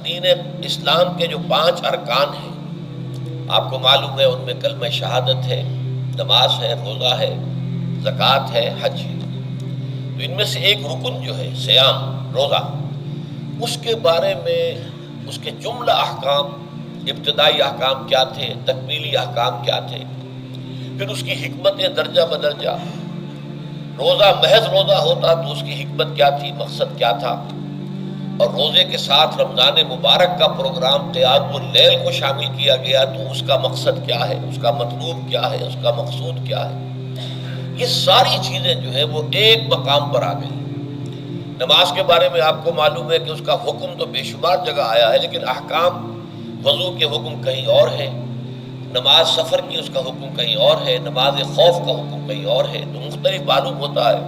دین اسلام کے جو 5 ارکان ہیں، آپ کو معلوم ہے ان میں کلمہ شہادت ہے، نماز ہے، روزہ ہے، زکوٰۃ ہے، حج ہے۔ تو ان میں سے ایک رکن جو ہے صیام، روزہ، اس کے بارے میں اس کے جملہ احکام، ابتدائی احکام کیا تھے، تکمیلی احکام کیا تھے، پھر اس کی حکمتیں درجہ بدرجہ۔ روزہ محض روزہ ہوتا تو اس کی حکمت کیا تھی، مقصد کیا تھا، اور روزے کے ساتھ رمضان مبارک کا پروگرام قیام اللیل کو شامل کیا گیا تو اس کا مقصد کیا ہے، اس کا مطلوب کیا ہے، اس کا مقصود کیا ہے۔ یہ ساری چیزیں جو ہے وہ ایک مقام پر آ گئی۔ نماز کے بارے میں آپ کو معلوم ہے کہ اس کا حکم تو بے شمار جگہ آیا ہے، لیکن احکام، وضو کے حکم کہیں اور ہے، نماز سفر کی اس کا حکم کہیں اور ہے، نماز خوف کا حکم کہیں اور ہے۔ تو مختلف معلوم ہوتا ہے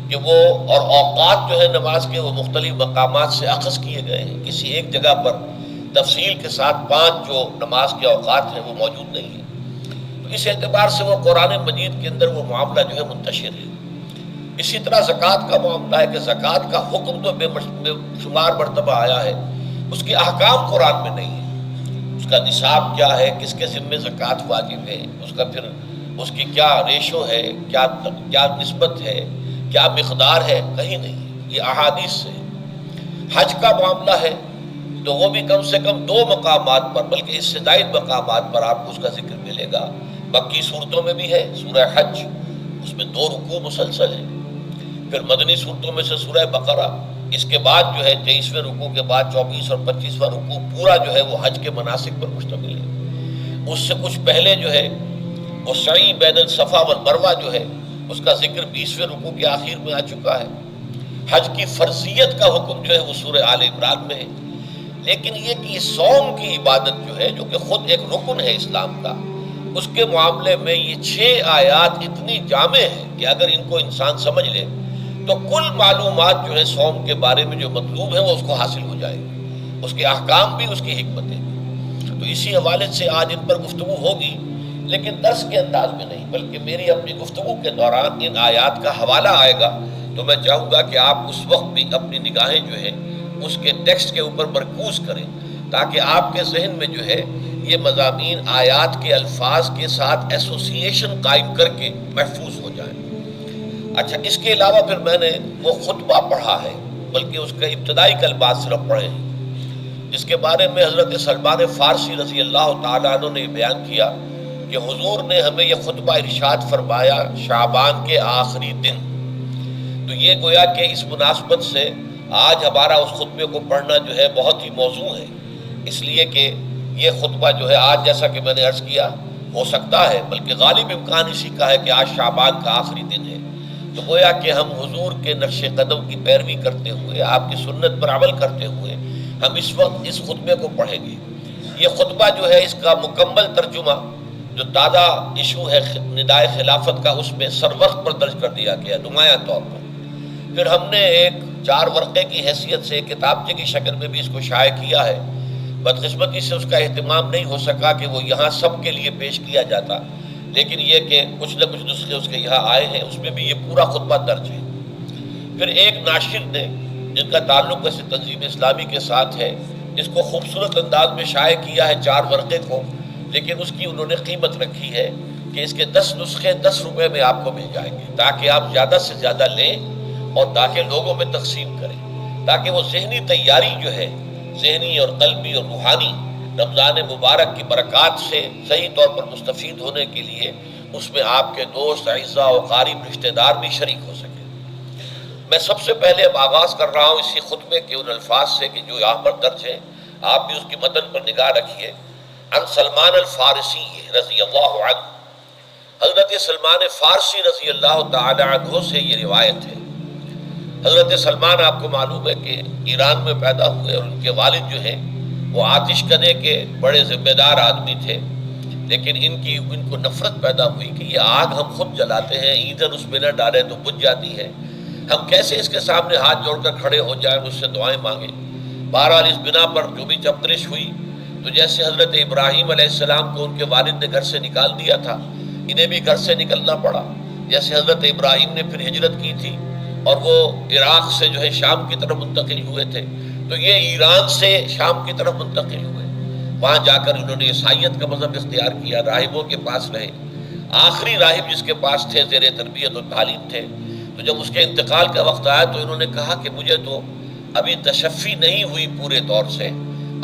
کہ وہ، اور اوقات جو ہے نماز کے وہ مختلف مقامات سے اخذ کیے گئے ہیں، کسی ایک جگہ پر تفصیل کے ساتھ 5 جو نماز کے اوقات ہیں وہ موجود نہیں ہیں۔ تو اس اعتبار سے وہ قرآن مجید کے اندر وہ معاملہ جو ہے منتشر ہے۔ اسی طرح زکوٰۃ کا معاملہ ہے کہ زکوٰۃ کا حکم تو بے شمار مرتبہ آیا ہے، اس کے احکام قرآن میں نہیں ہے۔ اس کا نصاب کیا ہے، کس کے ذمے زکوٰۃ واجب ہے، اس کا پھر اس کی کیا ریشو ہے، کیا نسبت ہے، کیا مقدار ہے، کہیں نہیں ہے، یہ احادیث سے۔ حج کا معاملہ ہے تو وہ بھی کم سے کم 2 مقامات پر، بلکہ اس سے زائد مقامات پر آپ کو اس کا ذکر ملے گا۔ مکی صورتوں میں بھی ہے سورہ حج، اس میں 2 رکوع مسلسل ہیں۔ پھر مدنی صورتوں میں سے سورہ بقرہ، اس کے بعد جو ہے 23ویں رکوع کے بعد 24 اور 25واں رکوع پورا جو ہے وہ حج کے مناسک پر مشتمل ہے۔ اس سے کچھ پہلے جو ہے وہ سعی بین الصفا والمروہ جو ہے اس کا ذکر 20ویں رکوع کے آخر میں آ چکا ہے۔ حج کی فرضیت کا حکم جو ہے وہ سورہ آل عمران میں ہے۔ لیکن یہ کہ صوم کی عبادت جو ہے، جو کہ خود ایک رکن ہے اسلام کا، اس کے معاملے میں یہ 6 آیات اتنی جامع ہیں کہ اگر ان کو انسان سمجھ لے تو کل معلومات جو ہے صوم کے بارے میں جو مطلوب ہے وہ اس کو حاصل ہو جائے گی، اس کے احکام بھی، اس کی حکمتیں بھی۔ تو اسی حوالے سے آج ان پر گفتگو ہوگی، لیکن درس کے انداز میں نہیں، بلکہ میری اپنی گفتگو کے دوران ان آیات کا حوالہ آئے گا تو میں چاہوں گا کہ آپ اس وقت بھی اپنی نگاہیں جو ہے اس کے ٹیکسٹ کے اوپر مرکوز کریں، تاکہ آپ کے ذہن میں جو ہے یہ مضامین آیات کے الفاظ کے ساتھ ایسوسیشن قائم کر کے محفوظ ہو جائیں۔ اچھا، اس کے علاوہ پھر میں نے وہ خطبہ پڑھا ہے، بلکہ اس کے ابتدائی کلمات صرف پڑھے ہیں، جس کے بارے میں حضرت سلمان فارسی رضی اللہ تعالیٰ عنہ نے بیان کیا کہ حضور نے ہمیں یہ خطبہ ارشاد فرمایا شعبان کے آخری دن۔ تو یہ گویا کہ اس مناسبت سے آج ہمارا اس خطبے کو پڑھنا جو ہے بہت ہی موزوں ہے، اس لیے کہ یہ خطبہ جو ہے آج، جیسا کہ میں نے عرض کیا، ہو سکتا ہے بلکہ غالب امکان اسی کا ہے کہ آج شعبان کا آخری دن ہے۔ تو گویا کہ ہم حضور کے نقش قدم کی پیروی کرتے ہوئے، آپ کی سنت پر عمل کرتے ہوئے ہم اس وقت اس خطبے کو پڑھیں گے۔ یہ خطبہ جو ہے اس کا مکمل ترجمہ جو تازہ ایشو ہے ندائے خلافت کا، اس میں سرورق پر درج کر دیا گیا نمایاں طور پر۔ پھر ہم نے ایک 4 ورقے کی حیثیت سے کتابچے کی شکل میں بھی اس کو شائع کیا ہے۔ بدقسمتی سے اس کا اہتمام نہیں ہو سکا کہ وہ یہاں سب کے لیے پیش کیا جاتا، لیکن یہ کہ کچھ نہ کچھ نسخے اس کے یہاں آئے ہیں، اس میں بھی یہ پورا خطبہ درج ہے۔ پھر ایک ناشر نے، جن کا تعلق ویسے تنظیم اسلامی کے ساتھ ہے، اس کو خوبصورت انداز میں شائع کیا ہے 4 ورقے کو، لیکن اس کی انہوں نے قیمت رکھی ہے کہ اس کے 10 نسخے 10 روپے میں آپ کو مل جائیں گے، تاکہ آپ زیادہ سے زیادہ لیں اور تاکہ لوگوں میں تقسیم کریں، تاکہ وہ ذہنی تیاری جو ہے، ذہنی اور قلبی اور روحانی، رمضان مبارک کی برکات سے صحیح طور پر مستفید ہونے کے لیے اس میں آپ کے دوست، اعزاء و قریب رشتہ دار بھی شریک ہو سکیں۔ میں سب سے پہلے اب آغاز کر رہا ہوں اسی خطبے کے ان الفاظ سے کہ جو یہاں پر درج ہیں، آپ بھی اس کی متن پر نگاہ رکھیے۔ عن سلمان الفارسی رضی اللہ عنہ، حضرت سلمان فارسی رضی اللہ تعالی عنہ سے یہ روایت ہے۔ حضرت سلمان آپ کو معلوم ہے کہ ایران میں پیدا ہوئے، اور ان کے والد جو ہیں وہ آتش کدے کے بڑے ذمہ دار آدمی تھے، لیکن ان کو نفرت پیدا ہوئی کہ یہ آگ ہم خود جلاتے ہیں، ایندھن اس میں نہ ڈالیں تو بجھ جاتی ہے، ہم کیسے اس کے سامنے ہاتھ جوڑ کر کھڑے ہو جائیں، اس سے دعائیں مانگیں۔ بہرحال اس بنا پر جو بھی چپترش ہوئی، تو جیسے حضرت ابراہیم علیہ السلام کو ان کے والد نے گھر سے نکال دیا تھا، انہیں بھی گھر سے نکلنا پڑا۔ جیسے حضرت ابراہیم نے پھر ہجرت کی تھی اور وہ عراق سے جو ہے شام کی طرف منتقل ہوئے تھے، تو تو یہ ایران سے شام کی طرف منتقل ہوئے، وہاں جا کر انہوں نے عیسائیت کا مذہب اختیار کیا، راہبوں کے پاس رہے۔ آخری راہب جس کے پاس تھے زیر تربیت و تعلیم تھے، تو جب اس کے انتقال کا وقت آیا تو انہوں نے کہا کہ مجھے تو ابھی تشفی نہیں ہوئی پورے طور سے،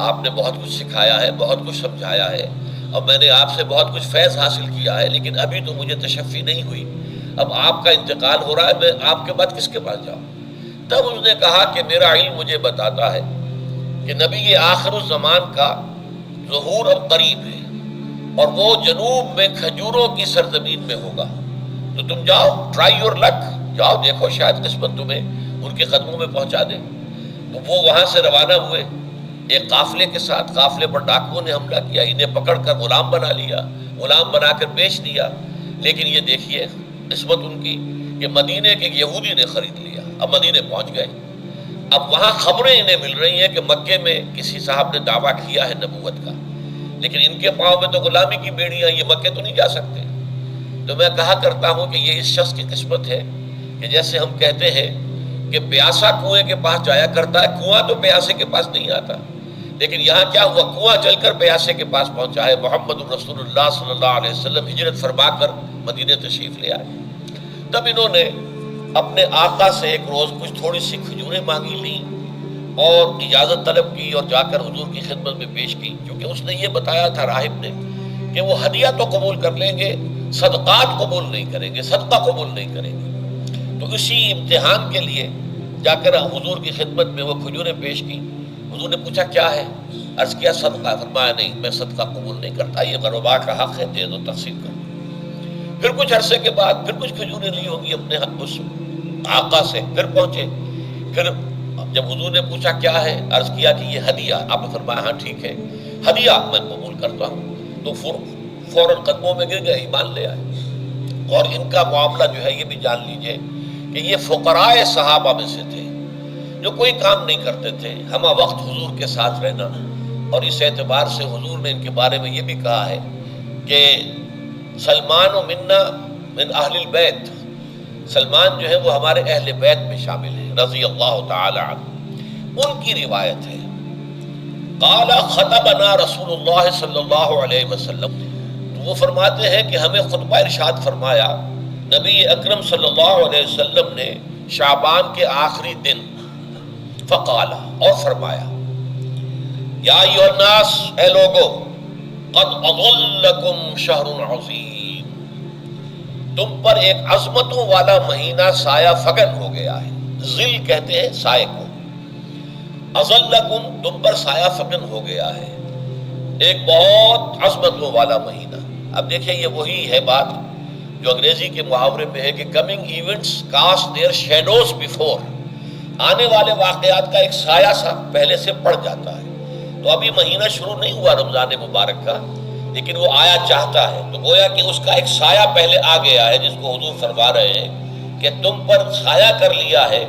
آپ نے بہت کچھ سکھایا ہے، بہت کچھ سمجھایا ہے، اور میں نے آپ سے بہت کچھ فیض حاصل کیا ہے، لیکن ابھی تو مجھے تشفی نہیں ہوئی۔ اب آپ کا انتقال ہو رہا ہے، میں آپ کے بعد کس کے پاس جاؤں؟ تب اس نے کہا کہ میرا علم مجھے بتاتا ہے کہ نبی آخر الزمان کا ظہور اب قریب ہے، اور وہ جنوب میں کھجوروں کی سرزمین میں ہوگا، تو تم جاؤ، ٹرائی یور لک، جاؤ دیکھو شاید قسمت تمہیں ان کے قدموں میں پہنچا دے۔ تو وہ وہاں سے روانہ ہوئے ایک قافلے کے ساتھ، قافلے پر ڈاکوؤں نے حملہ کیا، انہیں پکڑ کر غلام بنا لیا، غلام بنا کر بیچ دیا۔ لیکن یہ دیکھیے قسمت ان کی کہ مدینے کے یہودی نے خرید لیا، اب مدینے پہنچ گئے۔ اب وہاں خبریں انہیں مل رہی ہیں کہ مکے میں کسی صاحب نے دعویٰ کیا ہے نبوت کا، لیکن ان کے پاؤں میں تو غلامی کی بیڑیاں، یہ مکے تو نہیں جا سکتے۔ تو میں کہا کرتا ہوں کہ یہ اس شخص کی قسمت ہے کہ جیسے ہم کہتے ہیں کہ پیاسا کنویں کے پاس جایا کرتا ہے، کنواں تو پیاسے کے پاس نہیں آتا، لیکن یہاں کیا ہوا، کنواں چل کر پیاسے کے پاس پہنچا ہے۔ محمد رسول اللہ صلی اللہ علیہ وسلم ہجرت فرما کر مدینہ تشریف لے آئے۔ تب انہوں نے اپنے آقا سے ایک روز کچھ تھوڑی سی کھجوریں مانگی لیں اور اجازت طلب کی، اور جا کر حضور کی خدمت میں پیش کی، کیونکہ اس نے یہ بتایا تھا راہب نے کہ وہ ہدیہ تو قبول کر لیں گے، صدقات قبول نہیں کریں گے، صدقہ قبول نہیں کریں گے۔ تو اسی امتحان کے لیے جا کر حضور کی خدمت میں وہ کھجوریں پیش کی۔ حضور نے پوچھا کیا ہے، عرض کیا صدقہ، فرمایا نہیں میں صدقہ قبول نہیں کرتا، یہ غربا کا حق ہے، دے دو تقسیم کر۔ پھر کچھ عرصے کے بعد پھر کچھ کھجوریں لی ہوگی اپنے اس آقا سے، پھر پہنچے، پھر جب حضور نے پوچھا کیا ہے، عرض کیا کہ یہ ہدیہ، آپ نے فرمایا ہاں ٹھیک ہے ہدیہ میں قبول کرتا ہوں، تو فوراً قدموں میں گر گئے، ایمان لے آئے۔ اور ان کا معاملہ جو ہے یہ بھی جان لیجئے کہ یہ فقراء صحابہ میں سے تھے جو کوئی کام نہیں کرتے تھے، ہمہ وقت حضور کے ساتھ رہنا، اور اس اعتبار سے حضور نے ان کے بارے میں یہ بھی کہا ہے کہ سلمان و منا من اہل البیت، سلمان جو ہے وہ ہمارے اہل بیت میں شامل ہے رضی اللہ تعالی عنہ۔ ان کی روایت ہے قال خطبنا رسول اللہ صلی اللہ علیہ وسلم، تو وہ فرماتے ہیں کہ ہمیں خطبہ ارشاد فرمایا نبی اکرم صلی اللہ علیہ وسلم نے شعبان کے آخری دن، فقال، اور فرمایا یا ایھا الناس، اے لوگو، قد اظلکم شہر عظیم، تم پر ایک عظمتوں والا مہینہ سایہ فگن ہو گیا ہے۔ ظل کہتے ہیں سائے کو، اظلکم تم پر سایہ فگن ہو گیا ہے، ایک بہت عظمتوں والا مہینہ۔ اب دیکھیں یہ وہی ہے بات جو انگریزی کے محاورے میں ہے کہ coming events cast their shadows before, آنے والے واقعات کا ایک سایہ سا پہلے سے پڑ جاتا ہے۔ تو ابھی مہینہ شروع نہیں ہوا رمضان مبارک کا، لیکن وہ آیا چاہتا ہے، تو گویا کہ اس کا ایک سایہ پہلے آ گیا ہے، جس کو حضور فرما رہے ہیں کہ تم پر سایہ کر لیا ہے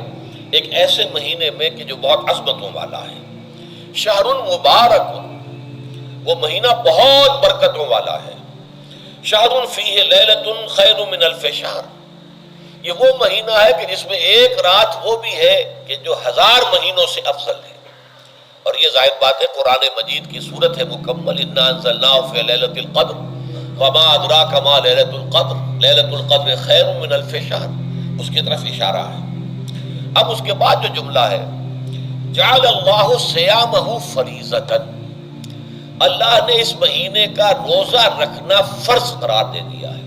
ایک ایسے مہینے میں کہ جو بہت عظمتوں والا ہے۔ شہر مبارک، وہ مہینہ بہت برکتوں والا ہے۔ شہر فیہ لیلۃ خیر من الف شہر، یہ وہ مہینہ ہے کہ جس میں ایک رات وہ بھی ہے کہ جو 1000 مہینوں سے افضل ہے۔ اور یہ ظاہر بات ہے قرآن مجید کی صورت ہے مکمل، انا انزلناہ فی لیلۃ القدر وما ادراک ما لیلۃ القدر لیلۃ القدر خیر من الف شہر، اس کی طرف اشارہ ہے۔ اب اس کے بعد جو جملہ ہے جعل اللہ صیامہ فریضۃ، اللہ نے اس مہینے کا روزہ رکھنا فرض قرار دے دیا ہے۔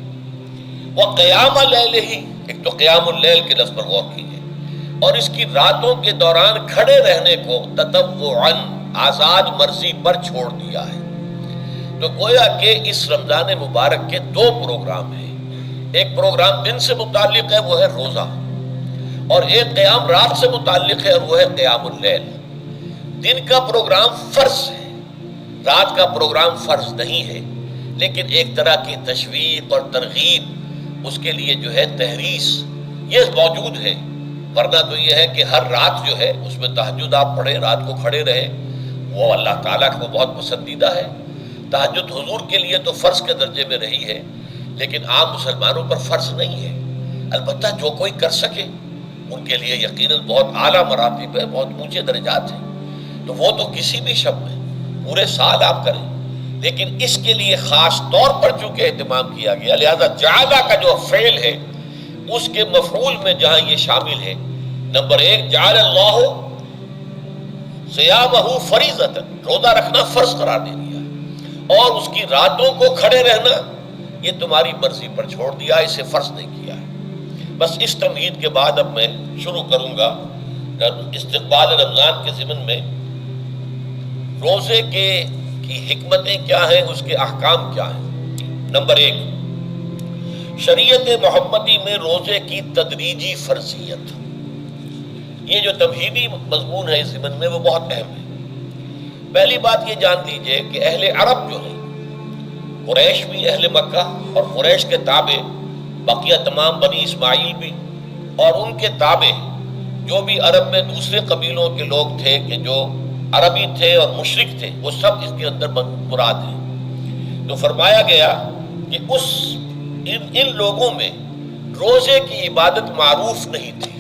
وقیام لیلہ، ایک تو قیام اللیل کے لفظ پر غور کیجیے، اور اس کی راتوں کے دوران کھڑے رہنے کو تطوعاً آزاد مرضی پر چھوڑ دیا ہے۔ تو گویا کہ اس رمضان مبارک کے 2 پروگرام ہیں، ایک پروگرام دن سے متعلق ہے وہ ہے روزہ، اور ایک قیام رات سے متعلق ہے اور وہ ہے قیام اللیل۔ دن کا پروگرام فرض ہے، رات کا پروگرام فرض نہیں ہے، لیکن ایک طرح کی تشویق اور ترغیب، اس کے لیے جو ہے تحریص، یہ موجود ہے۔ ورنہ تو یہ ہے کہ ہر رات جو ہے اس میں تہجد آپ پڑھیں، رات کو کھڑے رہیں، وہ اللہ تعالیٰ کو بہت پسندیدہ ہے۔ تہجد حضور کے لیے تو فرض کے درجے میں رہی ہے، لیکن عام مسلمانوں پر فرض نہیں ہے۔ البتہ جو کوئی کر سکے ان کے لیے یقیناً بہت اعلیٰ مراتب ہے، بہت اونچے درجات ہیں۔ تو وہ تو کسی بھی شب میں پورے سال آپ کریں، لیکن اس کے لیے خاص طور پر چونکہ اہتمام کیا گیا، لہذا جعلہ کا جو فعل ہے اس کے مفعول میں جہاں یہ شامل ہے، نمبر ایک جعل اللہ صیامہ فریضۃ، روزہ رکھنا فرض قرار دے دیا، اور اس کی راتوں کو کھڑے رہنا یہ تمہاری مرضی پر چھوڑ دیا، اسے فرض نہیں کیا ہے۔ بس اس تمہید کے بعد اب میں شروع کروں گا استقبال رمضان کے ضمن میں روزے کی حکمتیں کیا ہیں، اس کے احکام کیا ہیں۔ نمبر ایک، شریعت محمدی میں روزے کی تدریجی فرضیت، یہ جو تمہیدی مضمون ہے اس ضمن میں وہ بہت اہم ہے۔ پہلی بات یہ جان لیجئے کہ اہل عرب جو ہیں، قریش بھی، اہل مکہ اور قریش کے تابع بقیہ تمام بنی اسماعیل بھی، اور ان کے تابع جو بھی عرب میں دوسرے قبیلوں کے لوگ تھے کہ جو عربی تھے اور مشرک تھے، وہ سب اس کے اندر مراد ہیں۔ تو فرمایا گیا کہ ان لوگوں میں روزے کی عبادت معروف نہیں تھی۔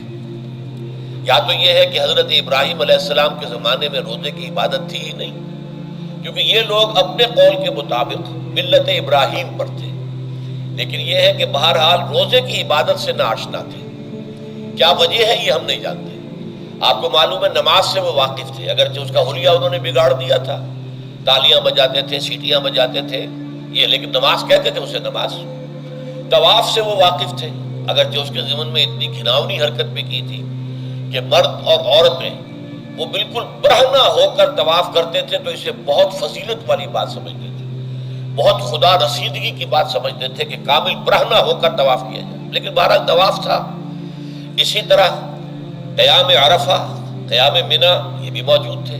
یا تو یہ ہے کہ حضرت ابراہیم علیہ السلام کے زمانے میں روزے کی عبادت تھی ہی نہیں، کیونکہ یہ لوگ اپنے قول کے مطابق ملت ابراہیم پر تھے، لیکن یہ ہے کہ بہرحال روزے کی عبادت سے ناآشنا تھے۔ کیا وجہ ہے یہ ہم نہیں جانتے۔ آپ کو معلوم ہے نماز سے وہ واقف تھے، اگرچہ اس کا حلیہ انہوں نے بگاڑ دیا تھا، تالیاں بجاتے تھے، سیٹیاں بجاتے تھے یہ، لیکن نماز کہتے تھے اسے نماز۔ طواف سے وہ واقف تھے، اگرچہ اس کے ضمن میں اتنی گھناؤنی حرکت بھی کی تھی کہ مرد اور عورتیں وہ بالکل برہنہ ہو کر طواف کرتے تھے، تو اسے بہت فضیلت والی بات سمجھتے تھے، بہت خدا رسیدگی کی بات سمجھتے تھے کہ کامل برہنہ ہو کر طواف کیا جائے، لیکن بہرحال طواف تھا۔ اسی طرح قیام عرفہ، قیام منی یہ بھی موجود تھے۔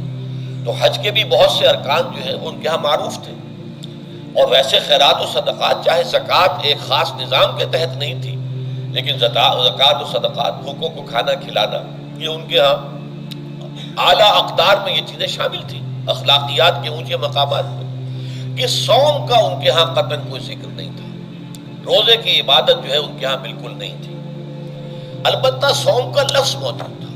تو حج کے بھی بہت سے ارکان جو ہیں ان کے ہاں معروف تھے، اور ویسے خیرات و صدقات، چاہے زکوٰۃ ایک خاص نظام کے تحت نہیں تھی، لیکن زکوٰۃ و صدقات، بھوکوں کو کھانا کھلانا، یہ ان کے ہاں اعلیٰ اقدار میں یہ چیزیں شامل تھیں، اخلاقیات کے اونچے مقامات میں۔ کہ صوم کا ان کے ہاں قطعاً کوئی ذکر نہیں تھا، روزے کی عبادت جو ہے ان کے ہاں بالکل نہیں تھی۔ البتہ صوم کا لفظ موجود تھا،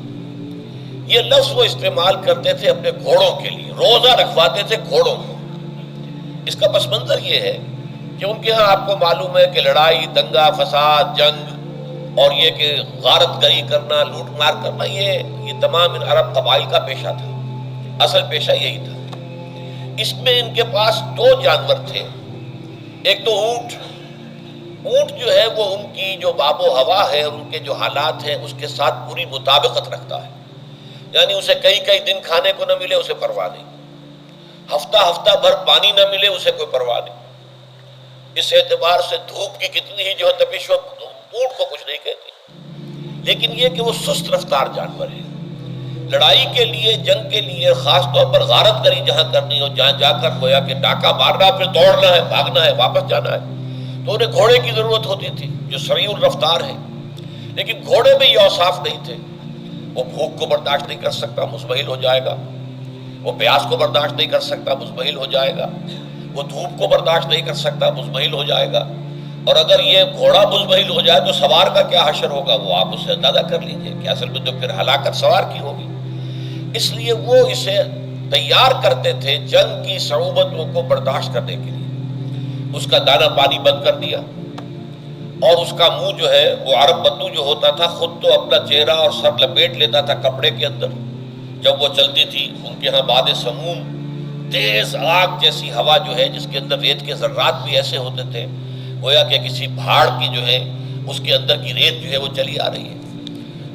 یہ لفظ وہ استعمال کرتے تھے اپنے گھوڑوں کے لیے، روزہ رکھواتے تھے گھوڑوں کو۔ اس کا پس منظر یہ ہے کہ ان کے ہاں آپ کو معلوم ہے کہ لڑائی، دنگا فساد، جنگ، اور یہ کہ غارت گری کرنا، لوٹ مار کرنا، یہ تمام ان عرب قبائل کا پیشہ تھا، اصل پیشہ یہی تھا۔ اس میں ان کے پاس دو جانور تھے، ایک تو اونٹ جو ہے وہ ان کی جو آب و ہوا ہے، ان کے جو حالات ہیں اس کے ساتھ پوری مطابقت رکھتا ہے، یعنی اسے کئی دن کھانے کو نہ ملے اسے پرواہ نہیں، ہفتہ بھر پانی نہ ملے اسے کوئی پرواہ نہیں۔ اس اعتبار سے دھوپ کی کتنی ہی جو ہے تپش ہو، اونٹ کو کچھ نہیں کہتی، لیکن یہ کہ وہ سست رفتار جانور ہے۔ لڑائی کے لیے، جنگ کے لیے، خاص طور پر غارت گری جہاں کرنی ہو، جہاں جا کر گویا کہ ڈاکہ مارنا، پھر دوڑنا ہے، بھاگنا ہے، واپس جانا ہے، تو انہیں گھوڑے کی ضرورت ہوتی تھی جو سریع الرفتار ہے، لیکن گھوڑے میں یہ اوصاف نہیں تھے۔ وہ بھوک کو برداشت نہیں کر سکتا، مزمحل ہو جائے گا، وہ پیاس کو برداشت نہیں کر سکتا، مزمحل ہو جائے گا، وہ دھوپ کو برداشت نہیں کر سکتا، مزمحل ہو جائے گا، اور اگر یہ گھوڑا مزمحل ہو جائے تو سوار کا کیا حشر ہوگا، وہ آپ اس سے اندازہ کر لیجئے کہ اصل میں تو پھر ہلاکت سوار کی ہوگی۔ اس لیے وہ اسے تیار کرتے تھے جنگ کی صعوبتوں کو برداشت کرنے کے لیے۔ اس کا دانہ پانی بند کر دیا، اور اس کا منہ جو ہے وہ عرب بدو جو ہوتا تھا خود تو اپنا چہرہ اور سر لپیٹ لیتا تھا کپڑے کے اندر، جب وہ چلتی تھی ان کے ہاں باد سموم، تیز آگ جیسی ہوا جو ہے جس کے اندر ریت کے ذرات بھی ایسے ہوتے تھے گویا کہ کسی پہاڑ کی جو ہے اس کے اندر کی ریت جو ہے وہ چلی آ رہی ہے،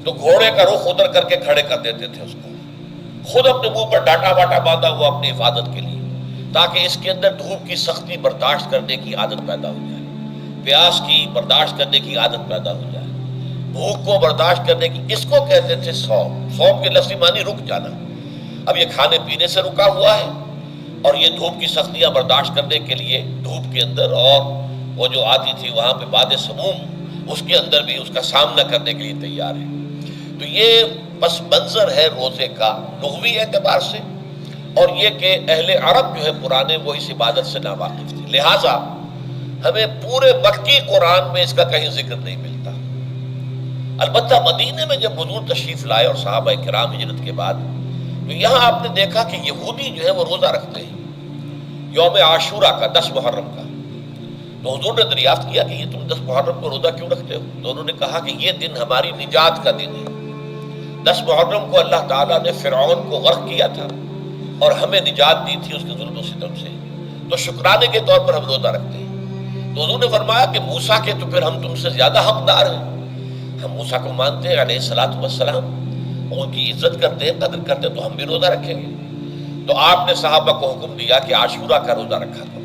تو گھوڑے کا رخ ادھر کر کے کھڑے کر دیتے تھے اس کو، خود اپنے منہ پر ڈاٹا واٹا باندھا ہوا اپنی حفاظت کے لیے، تاکہ اس کے اندر دھوپ کی سختی برداشت کرنے کی عادت پیدا ہو جائے، پیاس کی برداشت کرنے کی عادت پیدا ہو جائے، بھوک کو برداشت کرنے کی۔ اس کو کہتے تھے صوم۔ صوم کے لفظی معنی رک جانا۔ اب یہ کھانے پینے سے رکا ہوا ہے، اور یہ دھوپ کی سختیاں برداشت کرنے کے لیے دھوپ کے اندر، اور وہ جو آتی تھی وہاں پہ باد سموم، اس کے اندر بھی اس کا سامنا کرنے کے لیے تیار ہے۔ تو یہ پس منظر ہے روزے کا لغوی اعتبار سے، اور یہ کہ اہل عرب جو ہے پرانے وہ اس عبادت سے ناواقف تھے، لہٰذا ہمیں پورے مکی قرآن میں اس کا کہیں ذکر نہیں ملتا۔ البتہ مدینے میں جب حضور تشریف لائے اور صحابہ کرام ہجرت کے بعد، تو یہاں آپ نے دیکھا کہ یہودی جو ہے وہ روزہ رکھتے ہیں یوم عاشورہ کا، 10 محرم کا. تو حضور نے دریافت کیا کہ یہ تم 10 محرم کو روزہ کیوں رکھتے ہو؟ تو انہوں نے کہا کہ یہ دن ہماری نجات کا دن ہے. 10 محرم کو اللہ تعالیٰ نے فرعون کو غرق کیا تھا اور ہمیں نجات دی تھی اس کے ظلم و ستم سے، تو شکرانے کے طور پر ہم روزہ رکھتے ہیں. تو حضور نے فرمایا کہ موسیٰ کے تو پھر ہم تم سے زیادہ حقدار ہیں، ہم موسیٰ کو مانتے ہیں علیہ الصلوۃ والسلام، ان کی عزت کرتے ہیں، قدر کرتے ہیں، تو ہم بھی روزہ رکھیں گے. تو آپ نے صحابہ کو حکم دیا کہ عاشورہ کا روزہ رکھا کرو.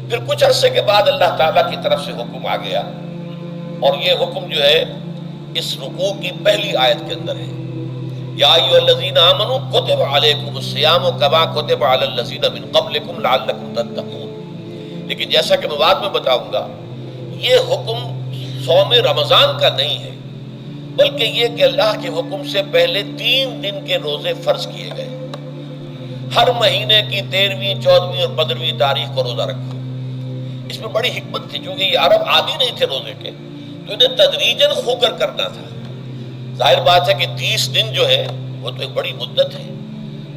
پھر کچھ عرصے کے بعد اللہ تعالیٰ کی طرف سے حکم آ گیا، اور یہ حکم جو ہے اس رکوع کی پہلی آیت کے اندر ہے، یا ایھا الذین آمنوا کتب علیکم الصیام کما کتب علی الذین من قبلکم لعلکم تتقون. لیکن جیسا کہ میں بعد میں بتاؤں گا، یہ حکم صوم رمضان کا نہیں ہے، بلکہ یہ کہ اللہ کے حکم سے پہلے 3 دن کے روزے فرض کیے گئے. ہر مہینے کی 13ویں، 14ویں اور 15ویں تاریخ کو روزہ رکھو. اس میں بڑی حکمت تھی، چونکہ یہ عرب عادی نہیں تھے روزے کے، تو انہیں تدریجاً خو کر کرنا تھا. ظاہر بات ہے کہ 30 دن جو ہے وہ تو ایک بڑی مدت ہے،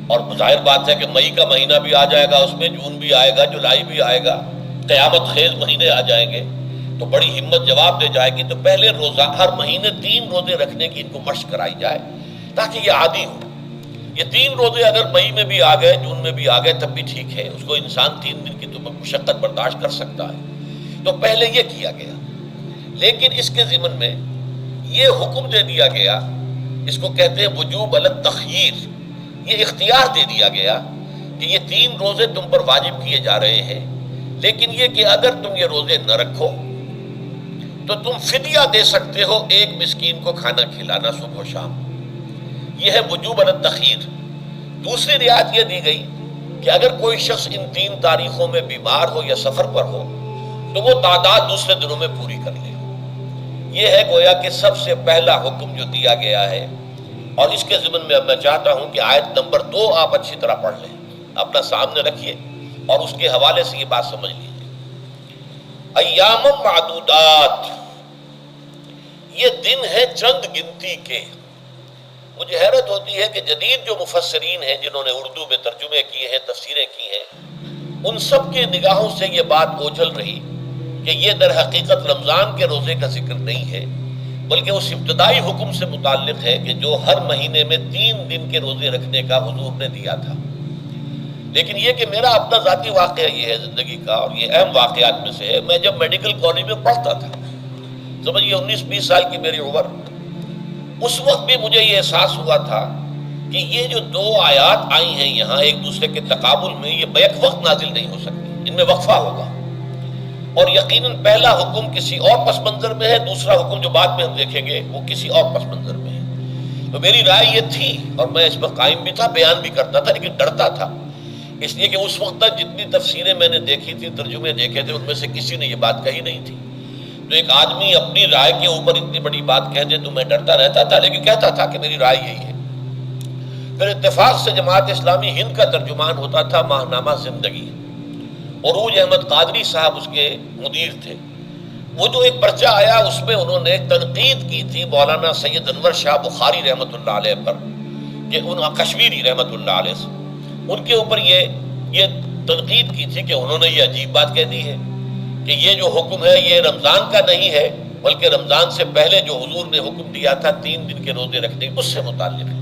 اور ظاہر بات ہے کہ مئی کا مہینہ بھی آ جائے گا، اس میں جون بھی آئے گا، جولائی بھی آئے گا، قیامت خیز مہینے آ جائیں گے، تو بڑی ہمت جواب دے جائے گی. تو پہلے روزہ ہر مہینے 3 روزے رکھنے کی ان کو مشق کرائی جائے تاکہ یہ عادی ہو. یہ 3 روزے اگر مئی میں بھی آ گئے، جون میں بھی آ گئے، تب بھی ٹھیک ہے، اس کو انسان 3 دن کی تو مشقت برداشت کر سکتا ہے. تو پہلے یہ کیا گیا، لیکن اس کے ضمن میں یہ حکم دے دیا گیا، اس کو کہتے ہیں وجوب علی التخییر. یہ اختیار دے دیا گیا کہ یہ 3 روزے تم پر واجب کیے جا رہے ہیں، لیکن یہ کہ اگر تم یہ روزے نہ رکھو تو تم فدیہ دے سکتے ہو، 1 مسکین کو کھانا کھلانا صبح و شام. یہ ہے وجوب علی التخییر. دوسری رعایت یہ دی گئی کہ اگر کوئی شخص ان 3 تاریخوں میں بیمار ہو یا سفر پر ہو تو وہ تعداد دوسرے دنوں میں پوری کر لے. یہ ہے گویا کہ سب سے پہلا حکم جو دیا گیا ہے. اور اس کے ضمن میں اب میں چاہتا ہوں کہ آیت نمبر 2 آپ اچھی طرح پڑھ لیں، اپنا سامنے رکھیے اور اس کے حوالے سے یہ بات سمجھ لیجیے. ایام معدودات، یہ دن ہے چند گنتی کے. مجھے حیرت ہوتی ہے کہ جدید جو مفسرین ہیں جنہوں نے اردو میں ترجمے کیے ہیں، تفسیریں کی ہیں، ان سب کے نگاہوں سے یہ بات اوجھل رہی کہ یہ در حقیقت رمضان کے روزے کا ذکر نہیں ہے، بلکہ اس ابتدائی حکم سے متعلق ہے کہ جو ہر مہینے میں 3 دن کے روزے رکھنے کا حضور نے دیا تھا. لیکن یہ کہ میرا اپنا ذاتی واقعہ یہ ہے زندگی کا، اور یہ اہم واقعات میں سے ہے. میں جب میڈیکل کالج میں پڑھتا تھا، سمجھیے 19-20 سال کی میری عمر، اس وقت بھی مجھے یہ احساس ہوا تھا کہ یہ جو 2 آیات آئی ہیں یہاں ایک دوسرے کے تقابل میں، یہ بیک وقت نازل نہیں ہو سکتی، ان میں وقفہ ہوگا. اور یقیناً پہلا حکم کسی اور پس منظر میں ہے، دوسرا حکم جو بعد میں ہم دیکھیں گے وہ کسی اور پس منظر میں ہے. تو میری رائے یہ تھی، اور میں اس پر قائم بھی تھا، بیان بھی کرتا تھا، لیکن ڈرتا تھا، اس لیے کہ اس وقت تک جتنی تفسیریں میں نے دیکھی تھی، ترجمے دیکھے تھے، ان میں سے کسی نے یہ بات کہی نہیں تھی. تو ایک آدمی اپنی رائے کے اوپر اتنی بڑی بات کہہ دے تو میں ڈرتا رہتا تھا، لیکن کہتا تھا کہ میری رائے یہی ہے. پھر اتفاق سے جماعت اسلامی ہند کا ترجمان ہوتا تھا ماہنامہ زندگی، عروج احمد قادری صاحب اس کے مدیر تھے. وہ جو ایک پرچہ آیا اس میں انہوں نے تنقید کی تھی مولانا سید انور شاہ بخاری رحمۃ اللہ علیہ پر، کہ کشمیری رحمۃ اللہ علیہ سے ان کے اوپر یہ تنقید کی تھی کہ انہوں نے یہ عجیب بات کہہ دی ہے کہ یہ جو حکم ہے یہ رمضان کا نہیں ہے، بلکہ رمضان سے پہلے جو حضور نے حکم دیا تھا 3 دن کے روزے رکھنے اس سے متعلق ہے.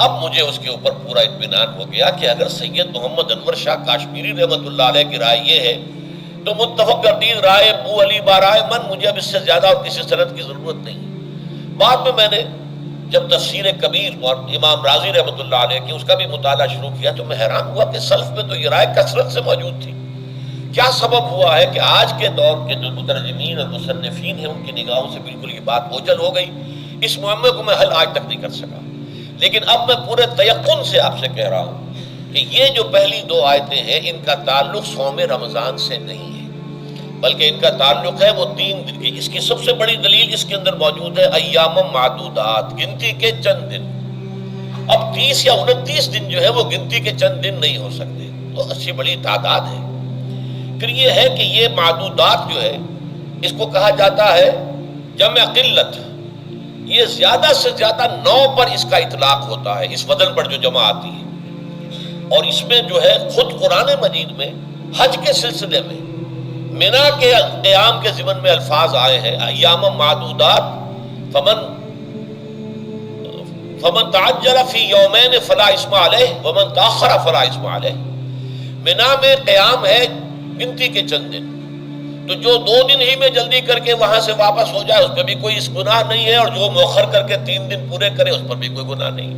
اب مجھے اس کے اوپر پورا اطمینان ہو گیا کہ اگر سید محمد انور شاہ کاشمیری رحمۃ اللہ علیہ کی رائے یہ ہے تو متفق گردید رائے بو علی بارائے من، مجھے اب اس سے زیادہ اور کسی سند کی ضرورت نہیں. بعد میں نے جب تفسیر کبیر اور امام رازی رحمۃ اللہ علیہ کی اس کا بھی مطالعہ شروع کیا تو میں حیران ہوا کہ سلف میں تو یہ رائے کثرت سے موجود تھی. کیا سبب ہوا ہے کہ آج کے دور کے جو مترجمین اور مصنفین ہیں ان کی نگاہوں سے بالکل یہ بات اوجھل ہو گئی؟ اس معاملے کو میں حل آج تک نہیں کر سکا. لیکن اب میں پورے تیقن سے آپ سے کہہ رہا ہوں کہ یہ جو پہلی 2 آیتیں ہیں ان کا تعلق صوم رمضان سے نہیں ہے، بلکہ ان کا تعلق ہے وہ 3 دن کی. اس کی سب سے بڑی دلیل اس کے اندر موجود ہے، ایام معدودات، گنتی کے چند دن. اب 30 یا 29 دن جو ہے وہ گنتی کے چند دن نہیں ہو سکتے، تو اچھی بڑی تعداد ہے. پھر یہ ہے کہ یہ معدودات جو ہے اس کو کہا جاتا ہے جمع قلت. یہ زیادہ سے زیادہ 9 پر اس کا اطلاق ہوتا ہے، اس وزن پر جو جمع آتی ہے۔ اور اس میں جو ہے خود قرآن مجید میں حج کے سلسلے میں منا کے قیام کے ضمن میں الفاظ آئے ہیں، ایام معدودات فمن تعجل فی یومین فلا اسم علیہ ومن تاخر فلا اسم علیہ۔ منا میں قیام ہے گنتی کے چند دن، تو جو 2 دن ہی میں جلدی کر کے وہاں سے واپس ہو جائے اس پہ بھی کوئی گناہ نہیں ہے، اور جو مؤخر کر کے 3 دن پورے کرے اس پر بھی کوئی گناہ نہیں۔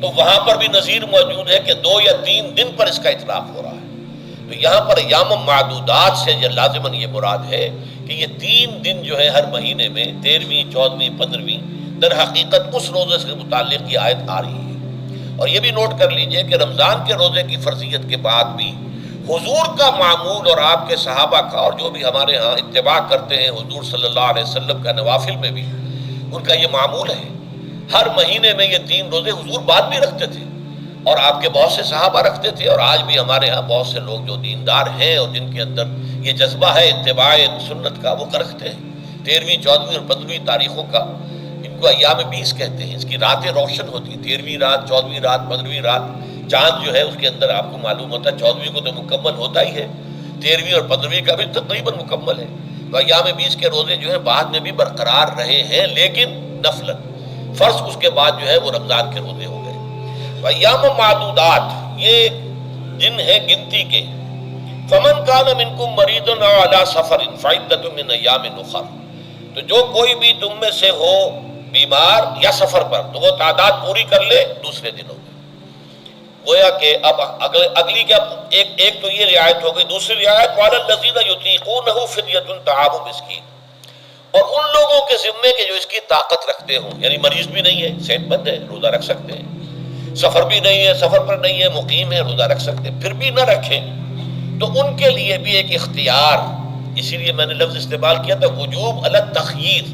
تو وہاں پر بھی نظیر موجود ہے کہ 2 یا 3 دن پر اس کا اطلاق ہو رہا ہے۔ تو یہاں پر ایام معدودات سے لازماً یہ مراد ہے کہ یہ 3 دن جو ہے ہر مہینے میں 13ویں، 14ویں، 15ویں، در حقیقت اس روزے سے متعلق یہ آیت آ رہی ہے۔ اور یہ بھی نوٹ کر لیجئے کہ رمضان کے روزے کی فرضیت کے بعد بھی حضور کا معمول اور آپ کے صحابہ کا، اور جو بھی ہمارے ہاں اتباع کرتے ہیں حضور صلی اللہ علیہ وسلم کا نوافل میں بھی ان کا یہ معمول ہے۔ ہر مہینے میں یہ 3 روزے حضور بعد بھی رکھتے تھے، اور آپ کے بہت سے صحابہ رکھتے تھے، اور آج بھی ہمارے ہاں بہت سے لوگ جو دیندار ہیں اور جن کے اندر یہ جذبہ ہے اتباع سنت کا، وہ رکھتے ہیں۔ 13ویں، 14ویں اور 15ویں تاریخوں کا ان کو ایام 20 کہتے ہیں۔ اس کی راتیں روشن ہوتی ہیں، 13ویں رات، 14ویں رات، 15ویں رات۔ چاند جو ہے اس کے اندر آپ کو معلوم ہوتا ہے 14ویں کو تو مکمل ہوتا ہی ہے، 13ویں اور 15ویں کا بھی تقریباً مکمل ہے۔ تو ایام 20 کے روزے جو ہیں بعد میں بھی برقرار رہے ہیں، لیکن نفلاً۔ فرض اس کے بعد جو ہے وہ رمضان کے روزے ہو گئے۔ ایام معدودات یہ دن ہے گنتی کے۔ فمن کان منکم مریض او علی سفر فعدۃ من ایام اخر، تو جو کوئی بھی تم میں سے ہو بیمار یا سفر پر تو وہ تعداد پوری کر لے دوسرے دنوں میں۔ گویا کہ اب اگلی کیا ایک تو یہ رعایت ہو گئی، دوسری رعایت وعلی الذین یطیقونہ فدیۃ طعام مسکین، اور ان لوگوں کے ذمے کے جو اس کی طاقت رکھتے ہوں، یعنی مریض بھی نہیں ہے، صحت مند ہے، روزہ رکھ سکتے ہیں، سفر بھی نہیں ہے، سفر پر نہیں ہے، مقیم ہے، روزہ رکھ سکتے ہیں، پھر بھی نہ رکھیں تو ان کے لیے بھی ایک اختیار، اسی لیے میں نے لفظ استعمال کیا تھا وجوب علی التخییر،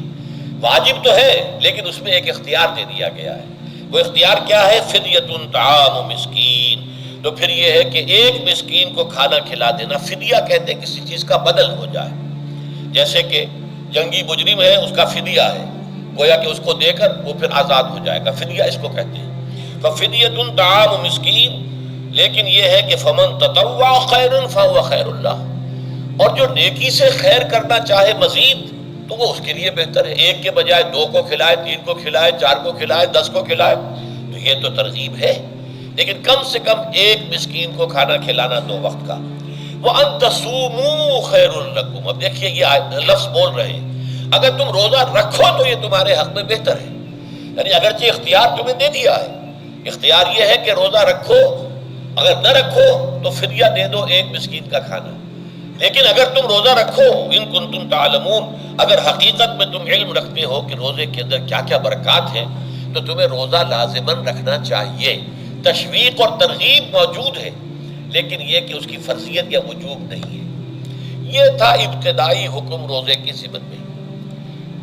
واجب تو ہے لیکن اس میں ایک اختیار دے دیا گیا ہے۔ وہ اختیار کیا ہے؟ فدیۃ طعام مسکین، تو پھر یہ ہے کہ ایک مسکین کو کھانا کھلا دینا۔ فدیہ کہتے ہیں کسی چیز کا بدل ہو جائے، جیسے کہ جنگی مجرم ہے اس کا فدیہ ہے، گویا کہ اس کو دے کر وہ پھر آزاد ہو جائے گا، فدیہ اس کو کہتے ہیں۔ ففدیۃ طعام مسکین، لیکن یہ ہے کہ فمن تطوع خیرا فهو خیر اللہ، اور جو نیکی سے خیر کرنا چاہے مزید تو وہ اس کے لیے بہتر ہے۔ ایک کے بجائے 2 کو کھلائے، 3 کو کھلائے، 4 کو کھلائے، 10 کو کھلائے، تو یہ تو ترغیب ہے، لیکن کم سے کم ایک مسکین کو کھانا کھلانا 2 وقت کا۔ وَأَن تَصُومُوا خَيْرٌ لَكُمْ، اب دیکھیے یہ لفظ بول رہے ہیں، اگر تم روزہ رکھو تو یہ تمہارے حق میں بہتر ہے، یعنی اگرچہ اختیار تمہیں دے دیا ہے، اختیار یہ ہے کہ روزہ رکھو، اگر نہ رکھو تو فدیہ دے دو ایک مسکین کا کھانا، لیکن اگر تم روزہ رکھو ان کنتم تعلمون، اگر حقیقت میں تم علم رکھتے ہو کہ روزے کے اندر کیا کیا برکات ہیں، تو تمہیں روزہ لازماً رکھنا چاہیے۔ تشویق اور ترغیب موجود ہے، لیکن یہ کہ اس کی فرضیت یا وجوب نہیں ہے۔ یہ تھا ابتدائی حکم روزے کی ضمن میں۔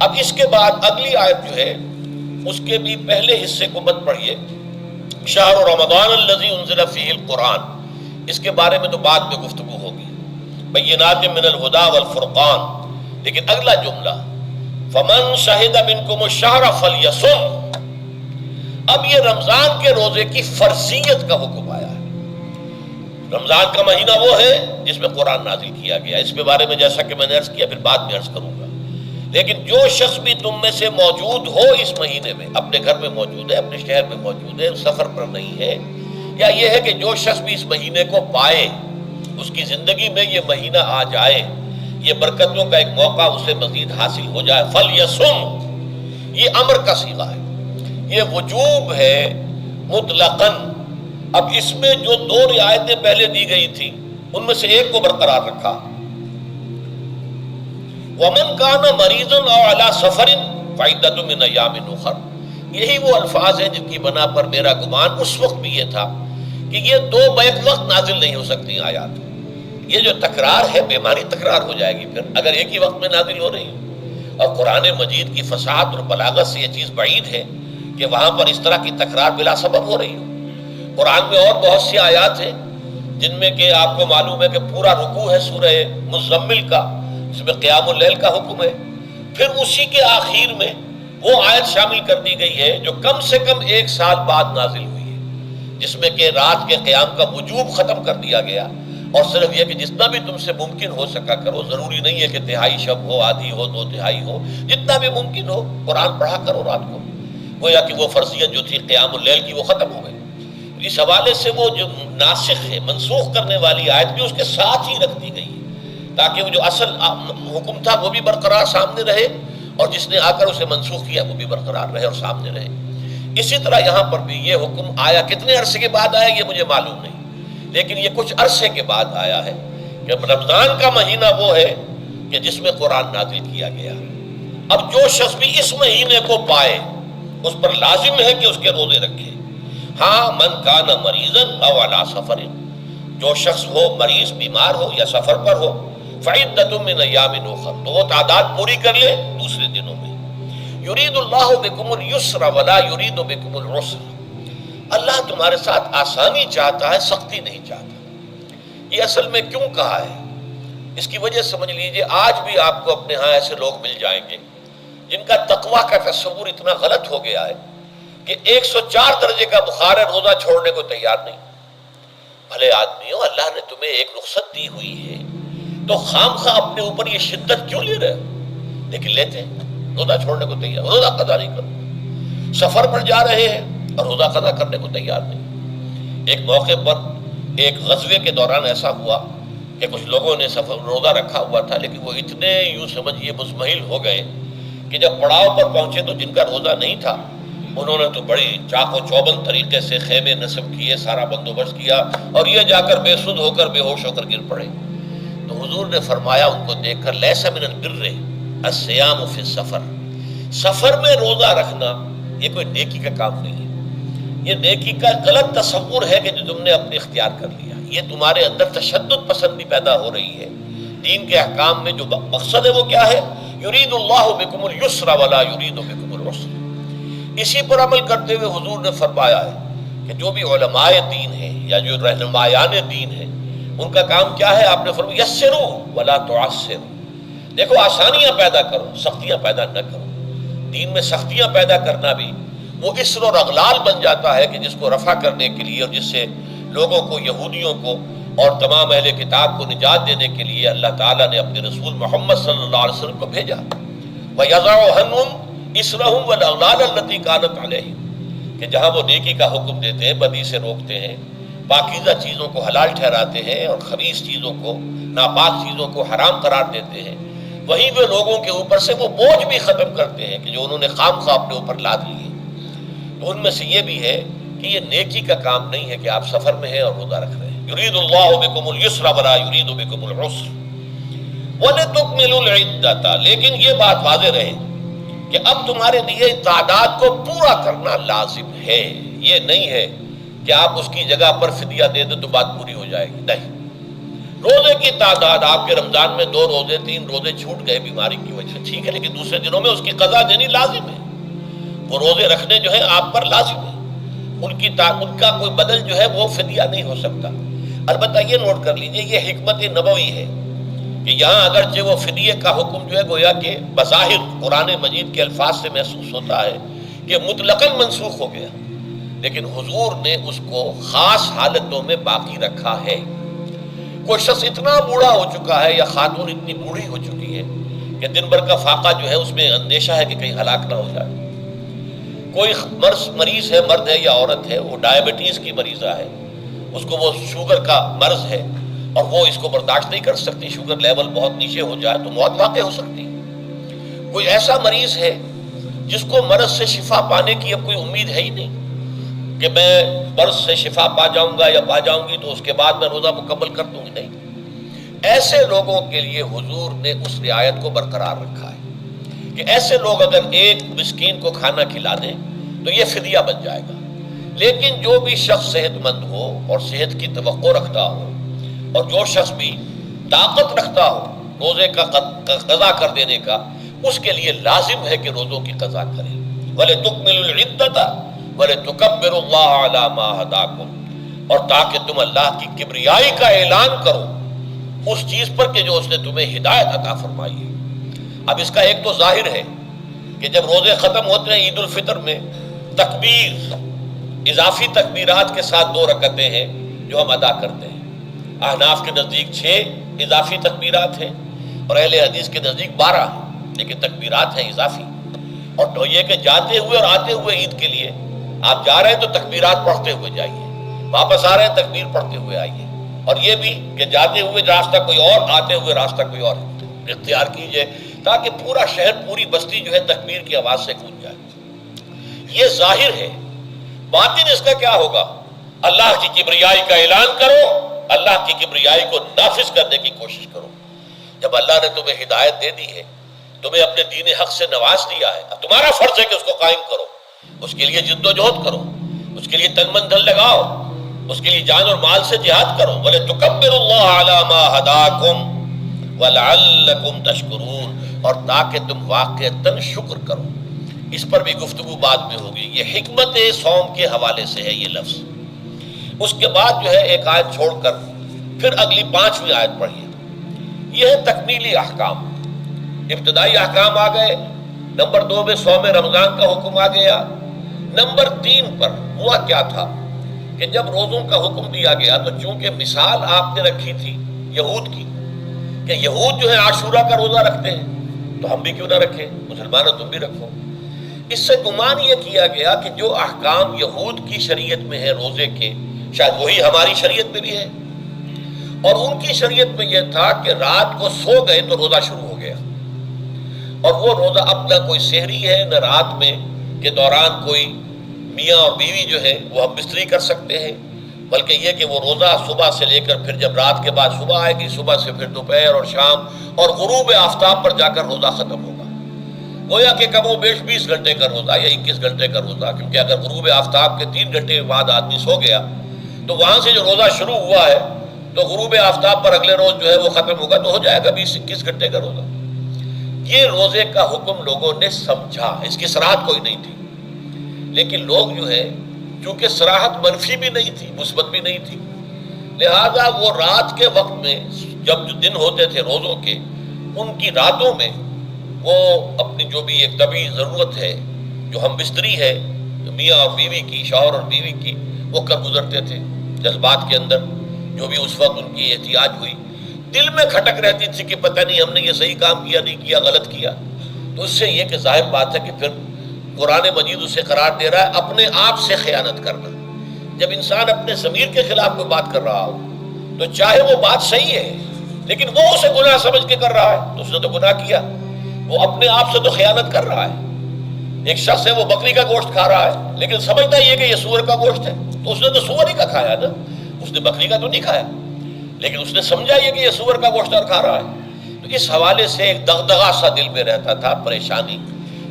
اب اس کے بعد اگلی آیت جو ہے اس کے بھی پہلے حصے کو مت پڑھیے، شہر رمضان الذی انزل فیہ القرآن، اس کے بارے میں تو بعد میں گفتگو ہوگی، بینات من الہدی والفرقان، لیکن اگلا جملہ فمن شہد منکم الشہر فلیصم، اب یہ رمضان کے روزے کی فرضیت کا حکم آیا ہے۔ رمضان کا مہینہ وہ ہے جس میں قرآن نازل کیا گیا، اس کے بارے میں جیسا کہ میں نے عرض کیا پھر بعد میں عرض کروں گا، لیکن جو شخص بھی تم میں سے موجود ہو اس مہینے میں، اپنے گھر میں موجود ہے، اپنے شہر میں موجود ہے، سفر پر نہیں ہے، یا یہ ہے کہ جو شخص بھی اس مہینے کو پائے، اس کی زندگی میں یہ مہینہ آ جائے، یہ برکتوں کا ایک موقع اسے مزید حاصل ہو جائے، فَلْيَصُمْ، یہ امر کا صیغہ ہے، یہ وجوب ہے مطلقاً۔ اب اس میں جو 2 رعایتیں پہلے دی گئی تھی ان میں سے ایک کو برقرار رکھا، وَمَنْ كَانَ مَرِيضًا أَوْ عَلَى سَفَرٍ فَعِدَّةٌ مِّنْ أَيَّامٍ أُخَرَ، یہی وہ الفاظ ہیں جن کی بنا پر میرا گمان اس وقت بھی یہ تھا کہ یہ 2 بیک وقت نازل نہیں ہو سکتی آیات، یہ جو تکرار ہے بیماری تکرار ہو جائے گی پھر اگر ایک ہی وقت میں نازل ہو رہی ہو، اور قرآن مجید کی فصاحت اور بلاغت سے یہ چیز بعید ہے کہ وہاں پر اس طرح کی تکرار بلا سبب ہو رہی ہو۔ قرآن میں اور بہت سی آیات ہیں جن میں کہ آپ کو معلوم ہے کہ پورا رکوع ہے سورہ مزمل کا، اس میں قیام اللیل کا حکم ہے، پھر اسی کے آخر میں وہ آیت شامل کر دی گئی ہے جو کم سے کم 1 سال بعد نازل ہوئی ہے، جس میں کہ رات کے قیام کا وجوب ختم کر دیا گیا، اور صرف یہ کہ جتنا بھی تم سے ممکن ہو سکا کرو، ضروری نہیں ہے کہ تہائی شب ہو، آدھی ہو، 2 تہائی ہو، جتنا بھی ممکن ہو قرآن پڑھا کرو رات کو۔ گویا کہ وہ فرضیت جو تھی قیام اللیل کی وہ ختم ہو گئی۔ اس حوالے سے وہ جو ناسخ ہے، منسوخ کرنے والی آیت بھی اس کے ساتھ ہی رکھ دی گئی ہے، تاکہ وہ جو اصل حکم تھا وہ بھی برقرار سامنے رہے، اور جس نے آ کر اسے منسوخ کیا وہ بھی برقرار رہے اور سامنے رہے۔ اسی طرح یہاں پر بھی یہ حکم آیا، کتنے عرصے کے بعد آیا یہ مجھے معلوم نہیں، لیکن یہ کچھ عرصے کے بعد آیا ہے کہ رمضان کا مہینہ وہ ہے کہ جس میں قرآن نازل کیا گیا۔ اب جو شخص بھی اس مہینے کو پائے اس پر لازم ہے کہ اس کے روزے رکھے۔ ہاں، من کان مریضا او علی سفر، جو شخص ہو مریض، بیمار ہو یا سفر پر ہو، فعدۃ من ایام اخر، تو وہ تعداد پوری کر لے دوسرے دنوں میں۔ یرید اللہ بکم اليسر ولا یرید بکم العسر، اللہ تمہارے ساتھ آسانی چاہتا ہے، سختی نہیں چاہتا۔ یہ اصل میں کیوں کہا ہے اس کی وجہ سمجھ لیجئے۔ آج بھی آپ کو اپنے ہاں ایسے لوگ مل جائیں گے جن کا تقویٰ کا تصور اتنا غلط ہو گیا ہے کہ 104 درجے کا بخار ہے، روزہ چھوڑنے کو تیار نہیں۔ بھلے آدمیوں، اللہ نے تمہیں ایک رخصت دی ہوئی ہے تو خام خواہ اپنے اوپر یہ شدت کیوں لے رہے ہو؟ لیکن لیتے ہیں، روزہ چھوڑنے کو تیار، روزہ قضا نہیں کرو۔ سفر پر جا رہے ہیں اور روزہ قضا کرنے کو تیار نہیں۔ ایک موقع پر ایک غزوے کے دوران ایسا ہوا کہ کچھ لوگوں نے روزہ رکھا ہوا تھا، لیکن وہ اتنے یوں سمجھیے مزمحل ہو گئے کہ جب پڑاؤ پر پہنچے تو جن کا روزہ نہیں تھا انہوں نے تو بڑی چاق و چوبند طریقے سے خیمے نصب کیے، سارا بندوبست کیا، اور یہ جا کر بے سدھ ہو کر بے ہوش ہو کر گر پڑے۔ تو حضور نے فرمایا ان کو دیکھ کر، لیس من البر الصیام فی السفر، سفر میں روزہ رکھنا یہ کوئی نیکی کا کام نہیں ہے، یہ نیکی کا غلط تصور ہے کہ جو تم نے اپنے اختیار کر لیا۔ یہ تمہارے اندر تشدد پسندی پیدا ہو رہی ہے۔ دین کے احکام میں جو مقصد ہے وہ کیا ہے؟ یرید اللہ بکم اليسر ولا یرید بکم العسر۔ اسی پر عمل کرتے ہوئے حضور نے فرمایا ہے کہ جو بھی علماء دین ہیں یا جو رہنمایان دین ہیں ان کا کام کیا ہے؟ آپ نے فرمایا یسروا ولا تعسروا، دیکھو آسانیاں پیدا کرو، سختیاں پیدا نہ کرو۔ دین میں سختیاں پیدا کرنا بھی وہ اسر اور اغلال بن جاتا ہے کہ جس کو رفع کرنے کے لیے، اور جس سے لوگوں کو، یہودیوں کو اور تمام اہل کتاب کو نجات دینے کے لیے اللہ تعالیٰ نے اپنے رسول محمد صلی اللہ علیہ وسلم کو بھیجا۔ وَيَضَعُ عَنْهُمْ إِصْرَهُمْ وَالْأَغْلَالَ الَّتِي كَانَتْ عَلَيْهِمْ، کہ جہاں وہ نیکی کا حکم دیتے ہیں، بدی سے روکتے ہیں، پاکیزہ چیزوں کو حلال ٹھہراتے ہیں اور خبیث چیزوں کو، ناپاک چیزوں کو حرام قرار دیتے ہیں، وہیں وہ لوگوں کے اوپر سے وہ بوجھ بھی ختم کرتے ہیں کہ جو انہوں نے خام خواہ اپنے اوپر لاد لیے۔ تو ان میں سے یہ بھی ہے کہ یہ نیکی کا کام نہیں ہے کہ آپ سفر میں ہیں اور روزہ رکھ رہے ہیں۔ یرید اللہ بکم اليسر ولا یرید بکم العسر وَلِتُكْمِلُوا الْعِدَّةَ، لیکن یہ بات واضح رہے کہ اب تمہارے لیے تعداد کو پورا کرنا لازم ہے۔ یہ نہیں ہے کہ آپ اس کی جگہ پر فدیہ دے دیں تو بات پوری ہو جائے گی، نہیں۔ روزے کی تعداد، آپ کے رمضان میں 2 روزے 3 روزے چھوٹ گئے بیماری کی وجہ سے، ٹھیک ہے، لیکن دوسرے دنوں میں اس کی قضا دینی لازم ہے۔ وہ روزے رکھنے جو ہے آپ پر لازم ہے، ان کا کوئی بدل جو ہے وہ فدیہ نہیں ہو سکتا۔ البتہ یہ نوٹ کر لیجئے، یہ حکمت نبوی ہے کہ یہاں اگرچہ وہ فدیے کا حکم جو ہے گویا کہ بظاہر قرآن مجید کے الفاظ سے محسوس ہوتا ہے کہ مطلقاً منسوخ ہو گیا، لیکن حضور نے اس کو خاص حالتوں میں باقی رکھا ہے۔ کوئی شخص اتنا بوڑھا ہو چکا ہے یا خاتون اتنی بوڑھی ہو چکی ہے کہ دن بھر کا فاقہ جو ہے اس میں اندیشہ ہے کہ کہیں ہلاک نہ ہو جائے۔ کوئی مریض ہے، مرد ہے یا عورت ہے، وہ ڈائبٹیز کی مریضہ ہے، اس کو وہ شوگر کا مرض ہے اور وہ اس کو برداشت نہیں کر سکتی، شوگر لیول بہت نیچے ہو جائے تو موت واقع ہو سکتی۔ کوئی ایسا مریض ہے جس کو مرض سے شفا پانے کی اب کوئی امید ہے ہی نہیں کہ میں مرض سے شفا پا جاؤں گا یا پا جاؤں گی تو اس کے بعد میں روزہ مکمل کر دوں گی، نہیں۔ ایسے لوگوں کے لیے حضور نے اس رعایت کو برقرار رکھا ہے کہ ایسے لوگ اگر ایک مسکین کو کھانا کھلا دیں تو یہ فدیہ بن جائے گا۔ لیکن جو بھی شخص صحت مند ہو اور صحت کی توقع رکھتا ہو اور جو شخص بھی طاقت رکھتا ہو روزے کا قضا کر دینے کا، اس کے لیے لازم ہے کہ روزوں کی قضا کرے۔ وَلِتُكْمِلُوا الْعِدَّةَ وَلِتُكَبِّرُوا اللَّهَ عَلَى مَا هَدَاكُمْ، اور تاکہ تم اللہ کی کبریائی کا اعلان کرو اس چیز پر کہ جو اس نے تمہیں ہدایت عطا فرمائی ہے۔ اب اس کا ایک تو ظاہر ہے کہ جب روزے ختم ہوتے ہیں عید الفطر میں تکبیر اضافی تکبیرات کے ساتھ 2 رکعتیں ہیں جو ہم ادا کرتے ہیں۔ احناف کے نزدیک 6 اضافی تکبیرات ہیں اور اہل حدیث کے نزدیک 12 ہیں، لیکن تکبیرات ہیں اضافی۔ اور تو یہ کہ جاتے ہوئے اور آتے ہوئے عید کے لیے آپ جا رہے ہیں تو تکبیرات پڑھتے ہوئے جائیے، واپس آ رہے ہیں تکبیر پڑھتے ہوئے آئیے، اور یہ بھی کہ جاتے ہوئے راستہ کوئی اور، آتے ہوئے راستہ کوئی اور اختیار کیجئے تاکہ پورا شہر پوری بستی جو ہے تکبیر کی آواز سے گونج جائے۔ یہ ظاہر ہے، باطن اس کا کیا ہوگا؟ اللہ کی کبریائی کا اعلان کرو، اللہ کی کبریائی کو نافذ کرنے کی کوشش کرو۔ جب اللہ نے تمہیں ہدایت دے دی ہے، تمہیں اپنے دین حق سے نواز دیا ہے، اب تمہارا فرض ہے کہ اس کو قائم کرو، اس کے لیے جد و جہد کرو، اس کے لیے تن من دھن لگاؤ، اس کے لیے جان اور مال سے جہاد کرو۔ وَلِتُكَبِّرُوا اللَّهَ عَلَى مَا هَدَاكُمْ وَلَعَلَّكُمْ تَشْكُرُونَ، اور تاکہ تم واقعتاً شکر کرو۔ اس پر بھی گفتگو بعد میں ہوگی۔ یہ حکمت صوم کے حوالے سے ہے یہ لفظ۔ اس کے بعد جو ہے ایک آیت چھوڑ کر پھر اگلی 5ویں آیت پڑھیے۔ یہ ہے تکمیلی احکام۔ ابتدائی احکام آ گئے، نمبر 2 میں صوم رمضان کا حکم آ گیا۔ نمبر 3 پر ہوا کیا تھا کہ جب روزوں کا حکم دیا گیا تو چونکہ مثال آپ نے رکھی تھی یہود کی کہ یہود جو ہے عاشورہ کا روزہ رکھتے ہیں تو ہم بھی کیوں نہ رکھیں، مسلمانوں تم بھی رکھو۔ اس سے گمان یہ کیا گیا کہ جو احکام یہود کی شریعت میں ہے روزے کے، شاید وہی ہماری شریعت میں بھی ہے، اور ان کی شریعت میں یہ تھا کہ رات کو سو گئے تو روزہ شروع ہو گیا، اور وہ روزہ اب نہ کوئی سحری ہے نہ رات میں کے دوران کوئی میاں اور بیوی جو ہے وہ ہم بستری کر سکتے ہیں، بلکہ یہ کہ وہ روزہ صبح سے لے کر پھر جب رات کے بعد صبح آئے گی، صبح سے پھر دوپہر اور شام اور غروب آفتاب پر جا کر روزہ ختم ہوگا۔ گویا کہ کم و بیش 20 گھنٹے کا روزہ یا 21 گھنٹے کا روزہ، کیونکہ اگر غروب آفتاب کے 3 گھنٹے بعد آدمی سو گیا تو وہاں سے جو روزہ شروع ہوا ہے تو غروب آفتاب پر اگلے روز جو ہے وہ ختم ہوگا، تو ہو جائے گا 20-21 گھنٹے کا روزہ۔ یہ روزے کا حکم لوگوں نے سمجھا، اس کی صراحت کوئی نہیں تھی، لیکن لوگ جو ہے چونکہ صراحت منفی بھی نہیں تھی مثبت بھی نہیں تھی، لہذا وہ رات کے وقت میں جب جو دن ہوتے تھے روزوں کے، ان کی راتوں میں وہ اپنی جو بھی ایک طبعی ضرورت ہے جو ہم بستری ہے میاں اور بیوی کی، شوہر اور بیوی کی، وہ کر گزرتے تھے۔ جذبات کے اندر جو بھی اس وقت ان کی احتیاج ہوئی، دل میں کھٹک رہتی تھی کہ پتہ نہیں ہم نے یہ صحیح کام کیا نہیں کیا، غلط کیا، تو اس سے یہ کہ ظاہر بات ہے کہ پھر قرآن مجید اسے قرار دے رہا ہے اپنے آپ سے خیانت کرنا۔ جب انسان اپنے ضمیر کے خلاف کوئی بات کر رہا ہو تو چاہے وہ بات صحیح ہے لیکن وہ اسے گناہ سمجھ کے کر رہا ہے تو اس نے تو گناہ کیا، وہ اپنے آپ سے تو خیانت کر رہا ہے۔ ایک شخص ہے وہ بکری کا گوشت کھا رہا ہے لیکن سمجھتا یہ کہ یہ سور کا گوشت ہے، تو اس نے تو سور ہی کا کھایا نا، اس نے بکری کا تو نہیں کھایا، لیکن اس نے سمجھا یہ کہ یہ سور کا گوشت اور کھا رہا ہے۔ تو اس حوالے سے ایک دغدغہ سا دل میں رہتا تھا، پریشانی۔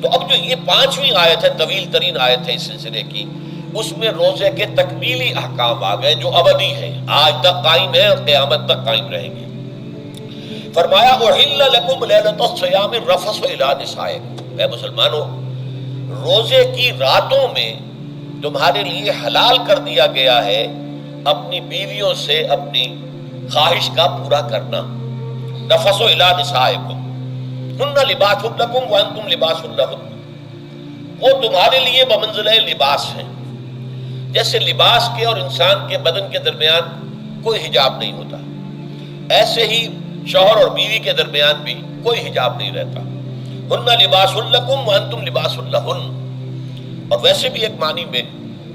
تو اب جو یہ 5ویں آیت ہے، طویل ترین آیت ہے اس سلسلے کی، اس میں روزے کے تکمیلی احکام آ گئے جو ابدی ہیں، آج تک قائم ہیں اور قیامت تک قائم رہیں گے۔ فرمایا احل لکم لیلۃ الصیام الرفث الی نسائکم، اے مسلمانوں روزے کی راتوں میں تمہارے لیے حلال کر دیا گیا ہے اپنی بیویوں سے اپنی خواہش کا پورا کرنا۔ رفث الی نسائکم ہن لباس لکم وانتم لباس لہن، وہ تمہارے لیے بمنزلہ لباس ہیں، جیسے لباس کے اور انسان کے بدن کے درمیان کوئی حجاب نہیں ہوتا، ایسے ہی شوہر اور بیوی کے درمیان بھی کوئی حجاب نہیں رہتا۔ ہن لباس لکم وانتم لباس لہن، اور ویسے بھی ایک معنی میں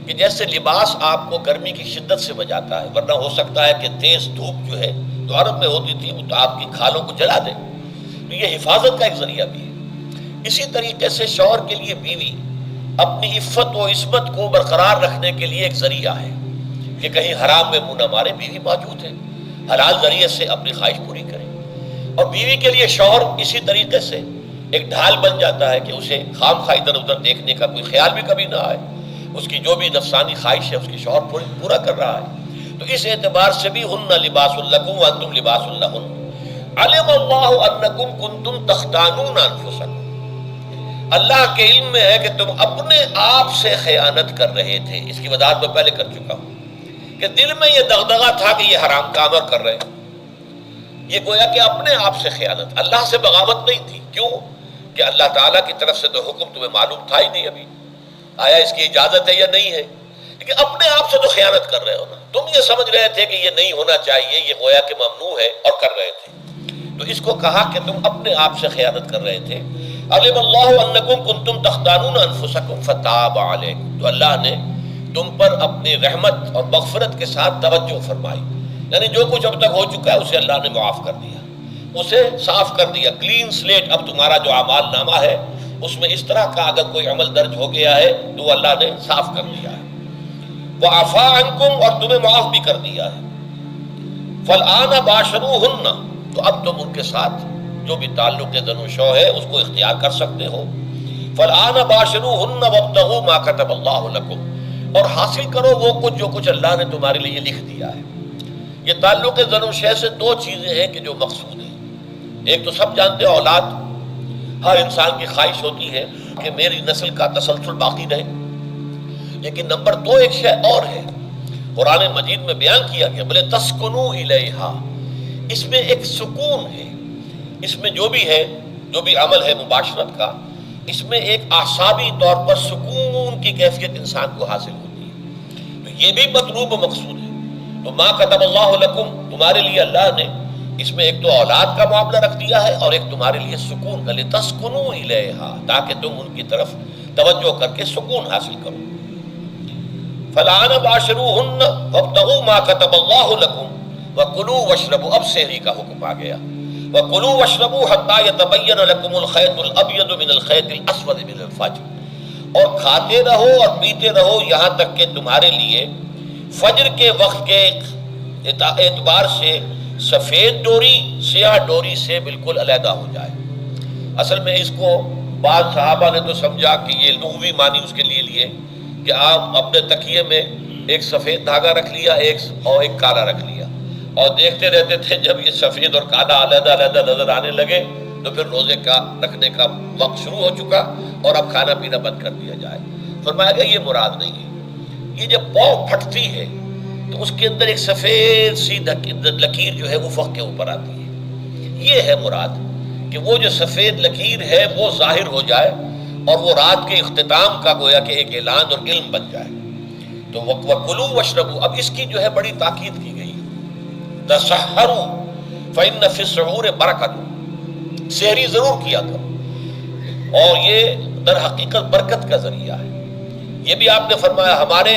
کہ جیسے لباس آپ کو گرمی کی شدت سے بچاتا ہے، ورنہ ہو سکتا ہے کہ تیز دھوپ جو ہے جو عرب میں ہوتی تھی وہ تو آپ کی کھالوں کو جلا دے، تو یہ حفاظت کا ایک ذریعہ بھی ہے۔ اسی طریقے سے شوہر کے لیے بیوی اپنی عفت و عصمت کو برقرار رکھنے کے لیے ایک ذریعہ ہے کہ کہیں حرام میں منہ نہ مارے، بیوی موجود ہے، حلال ذریعے سے اپنی خواہش پوری کرے۔ اور بیوی کے لیے شوہر اسی طریقے سے ایک ڈھال بن جاتا ہے کہ اسے خام خواہ ادھر ادھر دیکھنے کا کوئی خیال بھی کبھی نہ آئے، اس کی جو بھی نفسانی خواہش ہے اس کی شوہر پورا کر رہا ہے۔ تو اس اعتبار سے بھی ہن لباس لکم وانتم لباس لہن، علم اللہ انکم کنتم تختانون انفسکم، اللہ کے علم میں ہے کہ تم اپنے آپ سے خیانت کر رہے تھے۔ اس کی وضاحت میں پہلے کر چکا ہوں کہ دل میں یہ دغدغہ تھا کہ یہ حرام کام اور کر رہے ہیں، یہ گویا کہ اپنے آپ سے خیانت، اللہ سے بغاوت نہیں تھی۔ کیوں؟ کہ اللہ تعالیٰ کی طرف سے تو حکم تمہیں معلوم تھا ہی نہیں ابھی، آیا اس کی اجازت ہے یا نہیں ہے؟ لیکن اپنے آپ سے تو خیانت کر رہے ہو نا، تم یہ سمجھ رہے تھے کہ یہ نہیں ہونا چاہیے، یہ گویا کہ ممنوع ہے اور کر رہے تھے، تو اس کو کہا کہ تم اپنے آپ سے خیانت کر رہے تھے۔ علم اللہ انکم کنتم تختانون انفسکم فتاب علیکم، تو اللہ نے تم پر اپنی رحمت اور مغفرت کے ساتھ توجہ فرمائی، یعنی جو کچھ اب تک ہو چکا ہے اسے اللہ نے معاف کر دیا، اسے صاف کر دیا، کلین سلیٹ۔ اب تمہارا جو اعمال نامہ ہے اس میں اس طرح کا اگر کوئی عمل درج ہو گیا ہے تو وہ اللہ نے صاف کر دیا ہے۔ وعفا عنکم، اور تمہیں معاف بھی کر دیا ہے۔ فالآن باشروہن، تو اب تم ان کے ساتھ جو بھی تعلق زن و شو ہے اس کو اختیار کر سکتے ہو۔ فالآن باشروہن وابتغوا ما کتب اللہ لکم، اور حاصل کرو وہ کچھ جو کچھ اللہ نے تمہارے لیے لکھ دیا ہے۔ یہ تعلق زن و شے سے دو چیزیں ہیں کہ جو مقصود ہیں، ایک تو سب جانتے ہیں اولاد، ہر انسان کی خواہش ہوتی ہے کہ میری نسل کا تسلسل باقی رہے، لیکن نمبر دو ایک شے اور ہے، قرآن مجید میں بیان کیا گیا، بولے تسکنوا الیہا، اس میں ایک سکون ہے، اس میں جو بھی ہے، جو بھی عمل ہے مباشرت کا، اس میں ایک اعصابی طور پر سکون کی کیفیت انسان کو حاصل ہوتی ہے، تو یہ بھی مطلوب و مقصود ہے۔ تو ما کتب اللہ لکم، تمہارے لیے اللہ نے اس میں ایک تو اولاد کا معاملہ رکھ دیا ہے اور ایک تمہارے لیے سکون کا، لتسکنوا الیہا، تاکہ تم ان کی طرف توجہ کر کے سکون حاصل کرو۔ فالآن باشروہن وابتغوا ما کتب اللہ لکم وکلوا واشربوا، اب سحری کا حکم آ گیا، وکلوا واشربوا حتی یتبین لکم الخیط الابیض من الخیط الاسود من الفجر، اور کھاتے رہو اور پیتے رہو یہاں تک کہ تمہارے لیے فجر کے وقت کے اعتبار سے سفید ڈوری سیاہ ڈوری سے بالکل علیحدہ ہو جائے۔ اصل میں اس کو بعض صحابہ نے تو سمجھا کہ یہ لغوی معنی اس کے لیے لیے کہ آپ اپنے تکیے میں ایک سفید دھاگا رکھ لیا اور ایک کالا رکھ لیا، اور دیکھتے رہتے تھے جب یہ سفید اور کالا علیحدہ علیحدہ نظر آنے لگے تو پھر روزے کا رکھنے کا وقت شروع ہو چکا اور اب کھانا پینا بند کر دیا جائے۔ فرمایا گیا یہ مراد نہیں ہے، یہ جب پاؤں پھٹتی ہے تو اس کے اندر ایک سفید سی لکیر جو ہے افق کے اوپر آتی ہے، یہ ہے مراد، کہ وہ جو سفید لکیر ہے وہ ظاہر ہو جائے اور وہ رات کے اختتام کا گویا کہ ایک اعلان اور علم بن جائے۔ تو وَكُلُوا وَاشْرَبُوا، اب اس کی جو ہے بڑی تاکید کی گئی، تَسَحَّرُوا فَإِنَّ فِي السُّحُورِ بَرَكَةٌ، سحری ضرور کیا کرو، اور یہ در حقیقت برکت کا ذریعہ ہے۔ یہ بھی آپ نے فرمایا ہمارے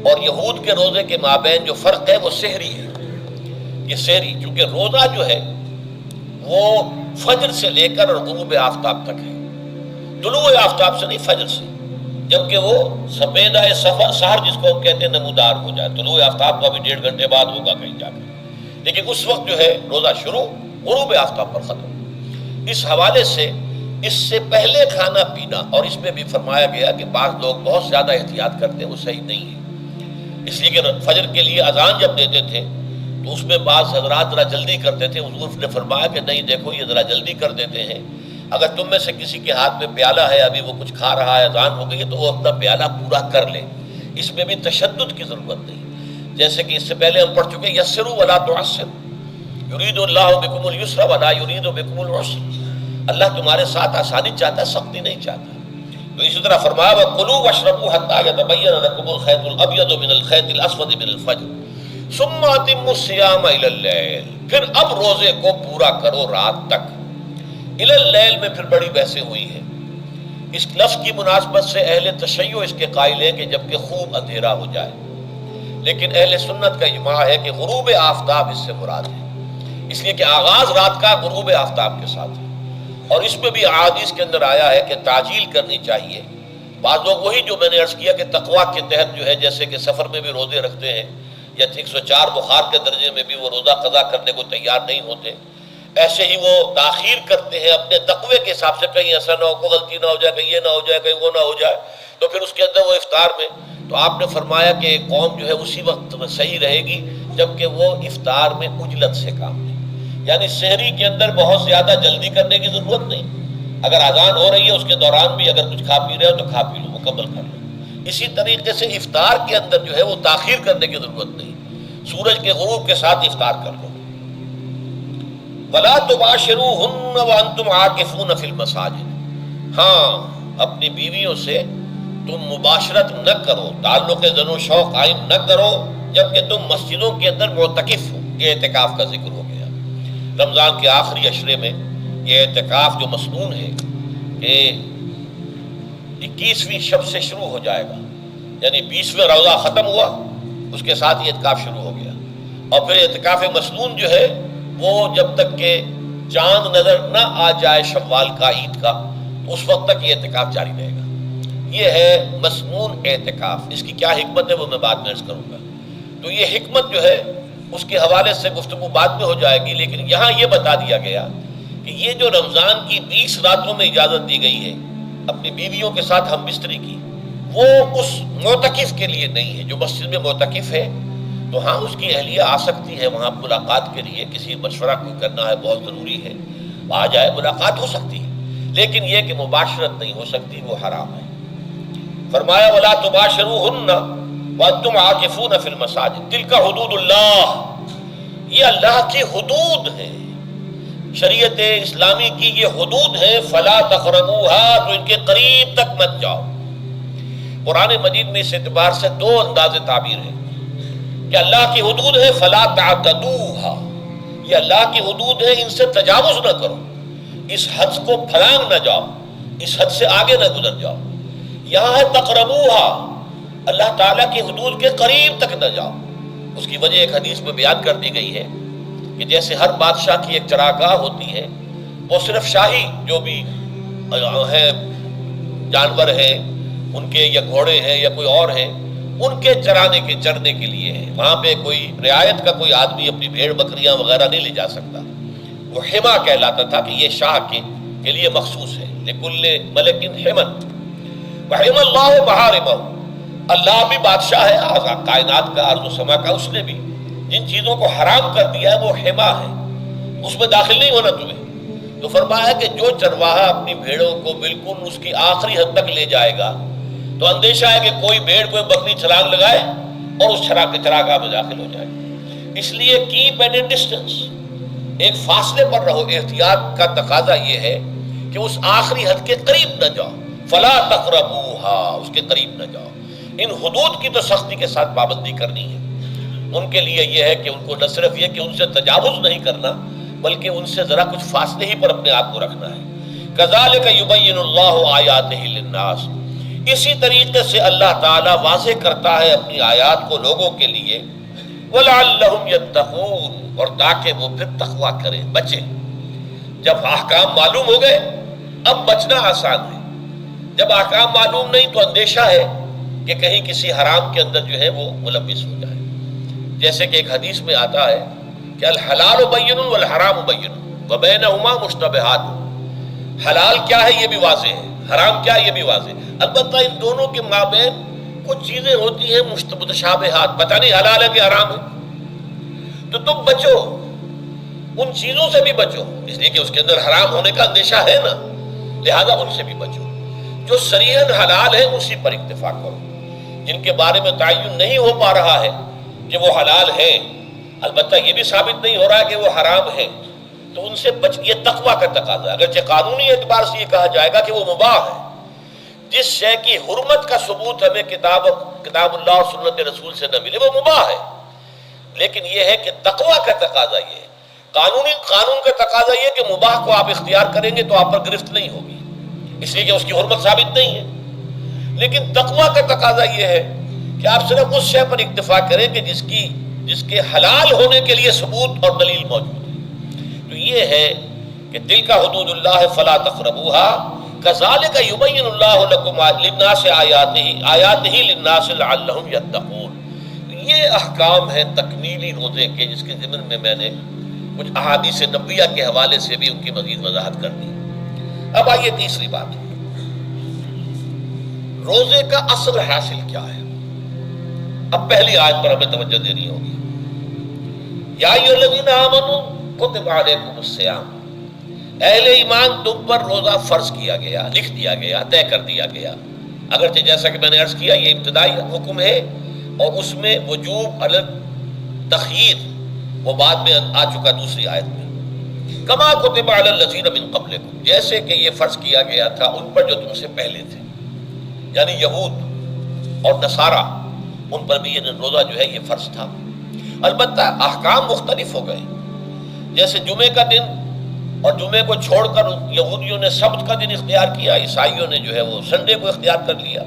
اور یہود کے روزے کے مابین جو فرق ہے وہ سحری ہے، یہ سحری، کیونکہ روزہ جو ہے وہ فجر سے لے کر اور غروب آفتاب تک ہے، طلوع آفتاب سے نہیں، فجر سے، جبکہ وہ سفیدہ سحر جس کو ہم کہتے ہیں نمودار ہو جائے، طلوع آفتاب کو ابھی 1.5 گھنٹے بعد ہوگا کہیں جا کر، لیکن اس وقت جو ہے روزہ شروع، غروب آفتاب پر ختم۔ اس حوالے سے اس سے پہلے کھانا پینا، اور اس میں بھی فرمایا گیا کہ بعض لوگ بہت زیادہ احتیاط کرتے ہیں، وہ صحیح نہیں ہے، اس لیے کہ فجر کے لیے اذان جب دیتے تھے تو اس میں بعض حضرات ذرا جلدی کرتے تھے، حضور نے فرمایا کہ نہیں دیکھو یہ ذرا جلدی کر دیتے ہیں، اگر تم میں سے کسی کے ہاتھ میں پیالہ ہے، ابھی وہ کچھ کھا رہا ہے، اذان ہو گئی ہے، تو وہ اپنا پیالہ پورا کر لے، اس میں بھی تشدد کی ضرورت نہیں، جیسے کہ اس سے پہلے ہم پڑھ چکے یسروا ولا تعسروا، یرید اللہ بکم الیسر ولا یرید بکم العسر، اللہ تمہارے ساتھ آسانی چاہتا ہے، سختی نہیں چاہتا۔ تو اسی طرح فرمایا وَكُلُوا وَاشْرَبُوا حَتَّى يَتَبَيَّنَ لَكُمُ الْخَيْطُ الْأَبْيَضُ مِنَ الْخَيْطِ الْأَسْوَدِ مِنَ الْفَجْرِ ثُمَّ أَتِمُّوا الصِّيَامَ إِلَى اللَّيْلِ، پھر اب روزے کو پورا کرو رات تک۔ إِلَى اللَّيْلِ میں پھر بڑی بحثیں ہوئی ہیں، اس لفظ کی مناسبت سے اہل تشیع اس کے قائل ہیں کہ جب کہ خوب اندھیرا ہو جائے، لیکن اہل سنت کا اجماع ہے کہ غروب آفتاب اس سے مراد ہے، اس لیے کہ آغاز رات کا غروب آفتاب کے ساتھ ہے، اور اس میں بھی احادیث کے اندر آیا ہے کہ تعجیل کرنی چاہیے۔ بعض لوگ وہی جو میں نے عرض کیا کہ تقویٰ کے تحت جو ہے جیسے کہ سفر میں بھی روزے رکھتے ہیں، یا 104 بخار کے درجے میں بھی وہ روزہ قضا کرنے کو تیار نہیں ہوتے، ایسے ہی وہ تاخیر کرتے ہیں اپنے تقوی کے حساب سے، کہیں ایسا نہ ہو، کوئی غلطی نہ ہو جائے، کہیں یہ نہ ہو جائے، کہیں وہ نہ ہو جائے، تو پھر اس کے اندر وہ افطار میں، تو آپ نے فرمایا کہ قوم جو ہے اسی وقت صحیح رہے گی جبکہ وہ افطار میں عجلت سے کام لے، یعنی سحری کے اندر بہت زیادہ جلدی کرنے کی ضرورت نہیں، اگر اذان ہو رہی ہے اس کے دوران بھی اگر کچھ کھا پی رہے ہو تو کھا پی لو، مکمل کر لو۔ اسی طریقے سے افطار کے اندر جو ہے وہ تاخیر کرنے کی ضرورت نہیں، سورج کے غروب کے ساتھ افطار کر لو۔ وَلَا تُبَاشِرُوهُنَّ وَأَنْتُمْ عَاكِفُونَ فِي الْمَسَاجِدِ، ہاں اپنی بیویوں سے تم مباشرت نہ کرو، تعلق زن و شوق قائم نہ کرو جبکہ تم مسجدوں کے اندر معتکف ہو۔ یہ اعتکاف کا ذکر ہو گیا۔ رمضان کے آخری عشرے میں یہ اعتکاف جو مسنون ہے کہ 21ویں شب سے شروع ہو جائے گا، یعنی 20واں روزہ ختم ہوا اس کے ساتھ یہ اعتکاف شروع ہو گیا، اور پھر اعتکاف مسنون جو ہے وہ جب تک کہ چاند نظر نہ آ جائے شوال کا، عید کا، تو اس وقت تک یہ اعتکاف جاری رہے گا۔ یہ ہے مسنون اعتکاف۔ اس کی کیا حکمت ہے وہ میں بعد میں عرض کروں گا۔ تو یہ حکمت جو ہے اس کے حوالے سے گفتگو بعد میں ہو جائے گی، لیکن یہاں یہ بتا دیا گیا کہ یہ جو رمضان کی 20 راتوں میں اجازت دی گئی ہے اپنی بیویوں کے ساتھ ہم بستری کی، وہ اس معتکف کے لیے نہیں ہے۔ جو مسجد میں معتکف ہے تو ہاں اس کی اہلیہ آ سکتی ہے وہاں ملاقات کے لیے، کسی مشورہ کوئی کرنا ہے بہت ضروری ہے، آ جائے، ملاقات ہو سکتی ہے، لیکن یہ کہ مباشرت نہیں ہو سکتی، وہ حرام ہے۔ فرمایا وَلَا تُبَاشِرُوهُنَّ وَأَنْتُمْ عَاكِفُونَ فِي الْمَسَاجِدِ تِلْكَ حُدُودُ اللَّهِ، یہ اللہ کی حدود ہے، شریعت اسلامی کی یہ حدود ہے۔ فَلَا تَقْرَبُوهَا، تو ان کے قریب تک مت جاؤ۔ قرآن مجید میں اس اعتبار سے دو انداز تعبیر ہے کہ اللہ کی حدود ہے فَلَا تَعْتَدُوهَا، یہ اللہ کی حدود ہے، ان سے تجاوز نہ کرو، اس حد کو پھلانگ نہ جاؤ، اس حد سے آگے نہ گزر جاؤ۔ یہاں ہے تقربوها، اللہ تعالیٰ کی حدود کے قریب تک نہ جاؤ۔ اس کی وجہ ایک حدیث میں بیان کر دی گئی ہے کہ جیسے ہر بادشاہ کی ایک چراگاہ ہوتی ہے، وہ صرف شاہی جو بھی ہے جانور ہیں ان کے، یا گھوڑے ہیں یا کوئی اور ہیں، ان کے چرنے کے لیے ہے، وہاں پہ کوئی رعایت کا کوئی آدمی اپنی بھیڑ بکریاں وغیرہ نہیں لے جا سکتا۔ وہ حما کہلاتا تھا کہ یہ شاہ کے لیے مخصوص ہے، لکل ملک حمن وحم اللہ محارمہ، اللہ بھی بادشاہ ہے کائنات کا، ارض و سما کا، اس نے بھی جن چیزوں کو حرام کر دیا ہے وہ حما ہے، اس میں داخل نہیں ہونا تمہیں۔ تو فرمایا کہ جو چرواہا اپنی بھیڑوں کو بالکل اس کی آخری حد تک لے جائے گا تو اندیشہ ہے کہ کوئی بھیڑ کوئی بکری چھلانگ لگائے اور اس چراگاہ میں داخل ہو جائے۔ اس لیے کیپ ایٹ اے ڈسٹینس، ایک فاصلے پر رہو۔ احتیاط کا تقاضا یہ ہے کہ اس آخری حد کے قریب نہ جاؤ، فلا تقربوها، اس کے قریب نہ جاؤ۔ ان حدود کی تو سختی کے ساتھ پابندی کرنی ہے۔ ان کے لیے یہ ہے کہ ان کو نہ صرف یہ کہ ان سے تجاوز نہیں کرنا، بلکہ ان سے ذرا کچھ فاصلے ہی پر اپنے آپ کو رکھنا ہے۔ كَذَلِكَ يُبَيِّنُ اللَّهُ آيَاتِهِ لِلنَّاسِ، اسی طریقے سے اللہ تعالیٰ واضح کرتا ہے اپنی آیات کو لوگوں کے لیے، وَلَعَلَّهُمْ يَتَّقُونَ، اور تاکہ وہ پھر تقویٰ کریں، بچیں۔ جب احکام معلوم ہو گئے اب بچنا آسان ہے، جب احکام معلوم نہیں تو اندیشہ ہے کہ کہیں کسی حرام کے اندر جو ہے وہ ملوث ہو جائے۔ جیسے کہ ایک حدیث میں آتا ہے کہ الحلال بین والحرام بین وبینہما مشتبہات، حلال کیا ہے یہ بھی واضح ہے، حرام کیا ہے یہ بھی واضح ہے، البتہ ان دونوں کے مابین کچھ چیزیں ہوتی ہیں متشابہات، پتہ نہیں حلال ہے کہ حرام ہے، تو تم بچو، ان چیزوں سے بھی بچو، اس لیے کہ اس کے اندر حرام ہونے کا اندیشہ ہے نا، لہذا ان سے بھی بچو۔ جو صریحاً حلال ہے اسی پر اکتفا کرو، جن کے بارے میں تعین نہیں ہو پا رہا ہے کہ وہ حلال ہے، البتہ یہ بھی ثابت نہیں ہو رہا ہے کہ وہ حرام ہے، تو ان سے بچ، یہ تقویٰ کا تقاضا ہے۔ اگرچہ قانونی اعتبار سے یہ کہا جائے گا کہ وہ مباح ہے، جس شے کی حرمت کا ثبوت ہمیں کتاب اللہ اور سنت رسول سے نہ ملے وہ مباح ہے، لیکن یہ ہے کہ تقویٰ کا تقاضا یہ ہے۔ قانون کا تقاضا یہ کہ مباح کو آپ اختیار کریں گے تو آپ پر گرفت نہیں ہوگی، اس لیے کہ اس کی حرمت ثابت نہیں ہے، لیکن تقویٰ کا تقاضا یہ ہے کہ آپ صرف اس شے پر اکتفا کریں کہ جس کے حلال ہونے کے لیے ثبوت اور دلیل موجود ہے۔ تو یہ ہے کہ تلک حدود اللہ فلا تقربوها كذلك يبين الله لكم للناس آیاتہ للناس لعلهم يتقون۔ یہ احکام ہیں تکمیلی روزے کے، جس کے ضمن میں میں نے کچھ احادیث نبویہ کے حوالے سے بھی ان کی مزید وضاحت کر دی۔ اب آئیے تیسری بات، روزے کا اصل حاصل کیا ہے۔ اب پہلی آیت پر ہمیں توجہ دینی ہوگی، یا ایھا الذین آمنوا کتب علیکم الصیام، اہل ایمان تم پر روزہ فرض کیا گیا، لکھ دیا گیا، طے کر دیا گیا۔ اگرچہ جیسا کہ میں نے عرض کیا یہ ابتدائی حکم ہے اور اس میں وجوب علی تخییر وہ بعد میں آ چکا دوسری آیت میں۔ کما کتب علی الذین من قبلکم، جیسے کہ یہ فرض کیا گیا تھا ان پر جو تم سے پہلے تھے، یعنی یہود اور نصارہ، ان پر بھی یہ روزہ جو ہے یہ فرض تھا۔ البتہ احکام مختلف ہو گئے، جیسے جمعے کا دن اور جمعے کو چھوڑ کر یہودیوں نے سبت کا دن اختیار کیا، عیسائیوں نے جو ہے وہ سنڈے کو اختیار کر لیا،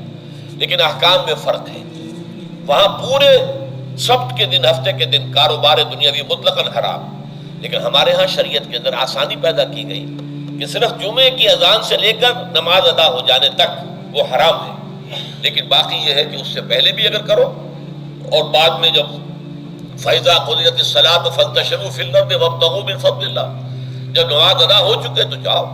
لیکن احکام میں فرق ہے۔ وہاں پورے سبت کے دن، ہفتے کے دن کاروبار دنیاوی مطلقاً حرام، لیکن ہمارے ہاں شریعت کے اندر آسانی پیدا کی گئی کہ صرف جمعے کی اذان سے لے کر نماز ادا ہو جانے تک وہ حرام ہے، لیکن باقی یہ ہے کہ اس سے پہلے بھی اگر کرو اور بعد میں جب فَإِذَا قُضِيَتِ الصَّلَاةُ فَانتَشِرُوا فِي الْأَرْضِ وَابْتَغُوا مِن فَضْلِ اللَّهِ، جب نماز ادا ہو چکے تو جاؤ،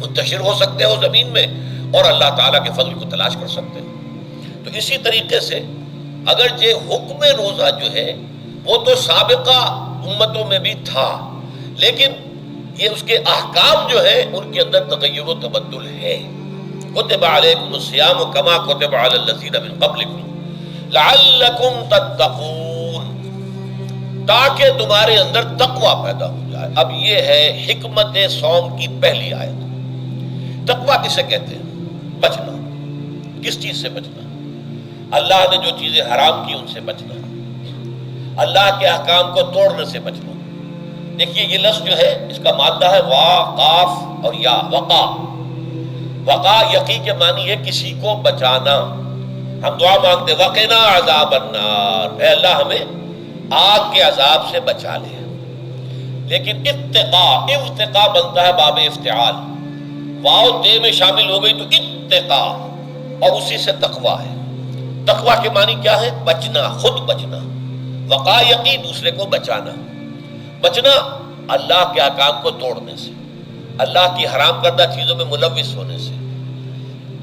منتشر ہو سکتے ہو زمین میں اور اللہ تعالیٰ کے فضل کو تلاش کر سکتے ہو۔ تو اسی طریقے سے اگر یہ حکم روزہ جو ہے وہ تو سابقہ امتوں میں بھی تھا، لیکن یہ اس کے احکام جو ہے ان کے اندر تغیر و تبدل ہے۔ کتب علیکم الصیام کما کتب علی الذین من قبلکم لعلکم تتقون، تاکہ تمہارے اندر تقوی پیدا ہو جائے۔ اب یہ ہے حکمت صوم کی پہلی آیت۔ تقوی کسے کہتے ہیں؟ بچنا۔ کس چیز سے بچنا؟ اللہ نے جو چیزیں حرام کی ان سے بچنا، اللہ کے احکام کو توڑنے سے بچنا۔ دیکھیے یہ لفظ جو ہے اس کا مادہ ہے وا، قاف اور یا، وقا۔ وقا یقی کے معنی ہے کسی کو بچانا۔ ہم دعا مانگتے وقنا عذاب النار، اے اللہ ہمیں آگ کے عذاب سے بچا لے، لیکن ارتقا بنتا ہے باب افتعال، واو تے میں شامل ہو گئی تو اتقا، اور اسی سے تقوی ہے۔ تقوی کے معنی کیا ہے؟ بچنا، خود بچنا۔ وقا یقی دوسرے کو بچانا، بچنا اللہ کے احکام کو توڑنے سے، اللہ کی حرام کردہ چیزوں میں ملوث ہونے سے،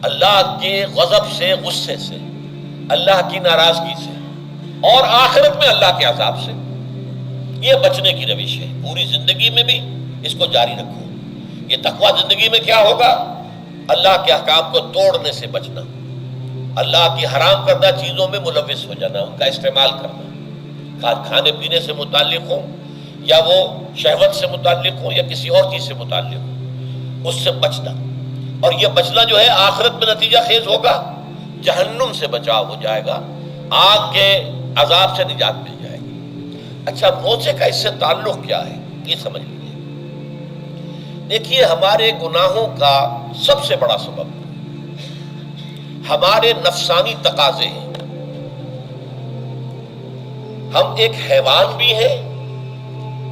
اللہ کے غضب سے، غصے سے، اللہ کی ناراضگی سے، اور آخرت میں اللہ کے عذاب سے۔ یہ بچنے کی روش ہے، پوری زندگی میں بھی اس کو جاری رکھو۔ یہ تقوی زندگی میں کیا ہوگا؟ اللہ کے احکام کو توڑنے سے بچنا، اللہ کی حرام کردہ چیزوں میں ملوث ہو جانا، ان کا استعمال کرنا، کھانے پینے سے متعلق ہو یا وہ شہوت سے متعلق ہو یا کسی اور چیز سے متعلق ہو، اس سے بچنا۔ اور یہ بچنا جو ہے آخرت میں نتیجہ خیز ہوگا، جہنم سے بچاؤ ہو جائے گا، آگ کے عذاب سے نجات مل جائے گی۔ اچھا موزے کا اس سے تعلق کیا ہے یہ سمجھ لیجیے۔ دیکھیے ہمارے گناہوں کا سب سے بڑا سبب ہمارے نفسانی تقاضے ہیں۔ ہم ایک حیوان بھی ہیں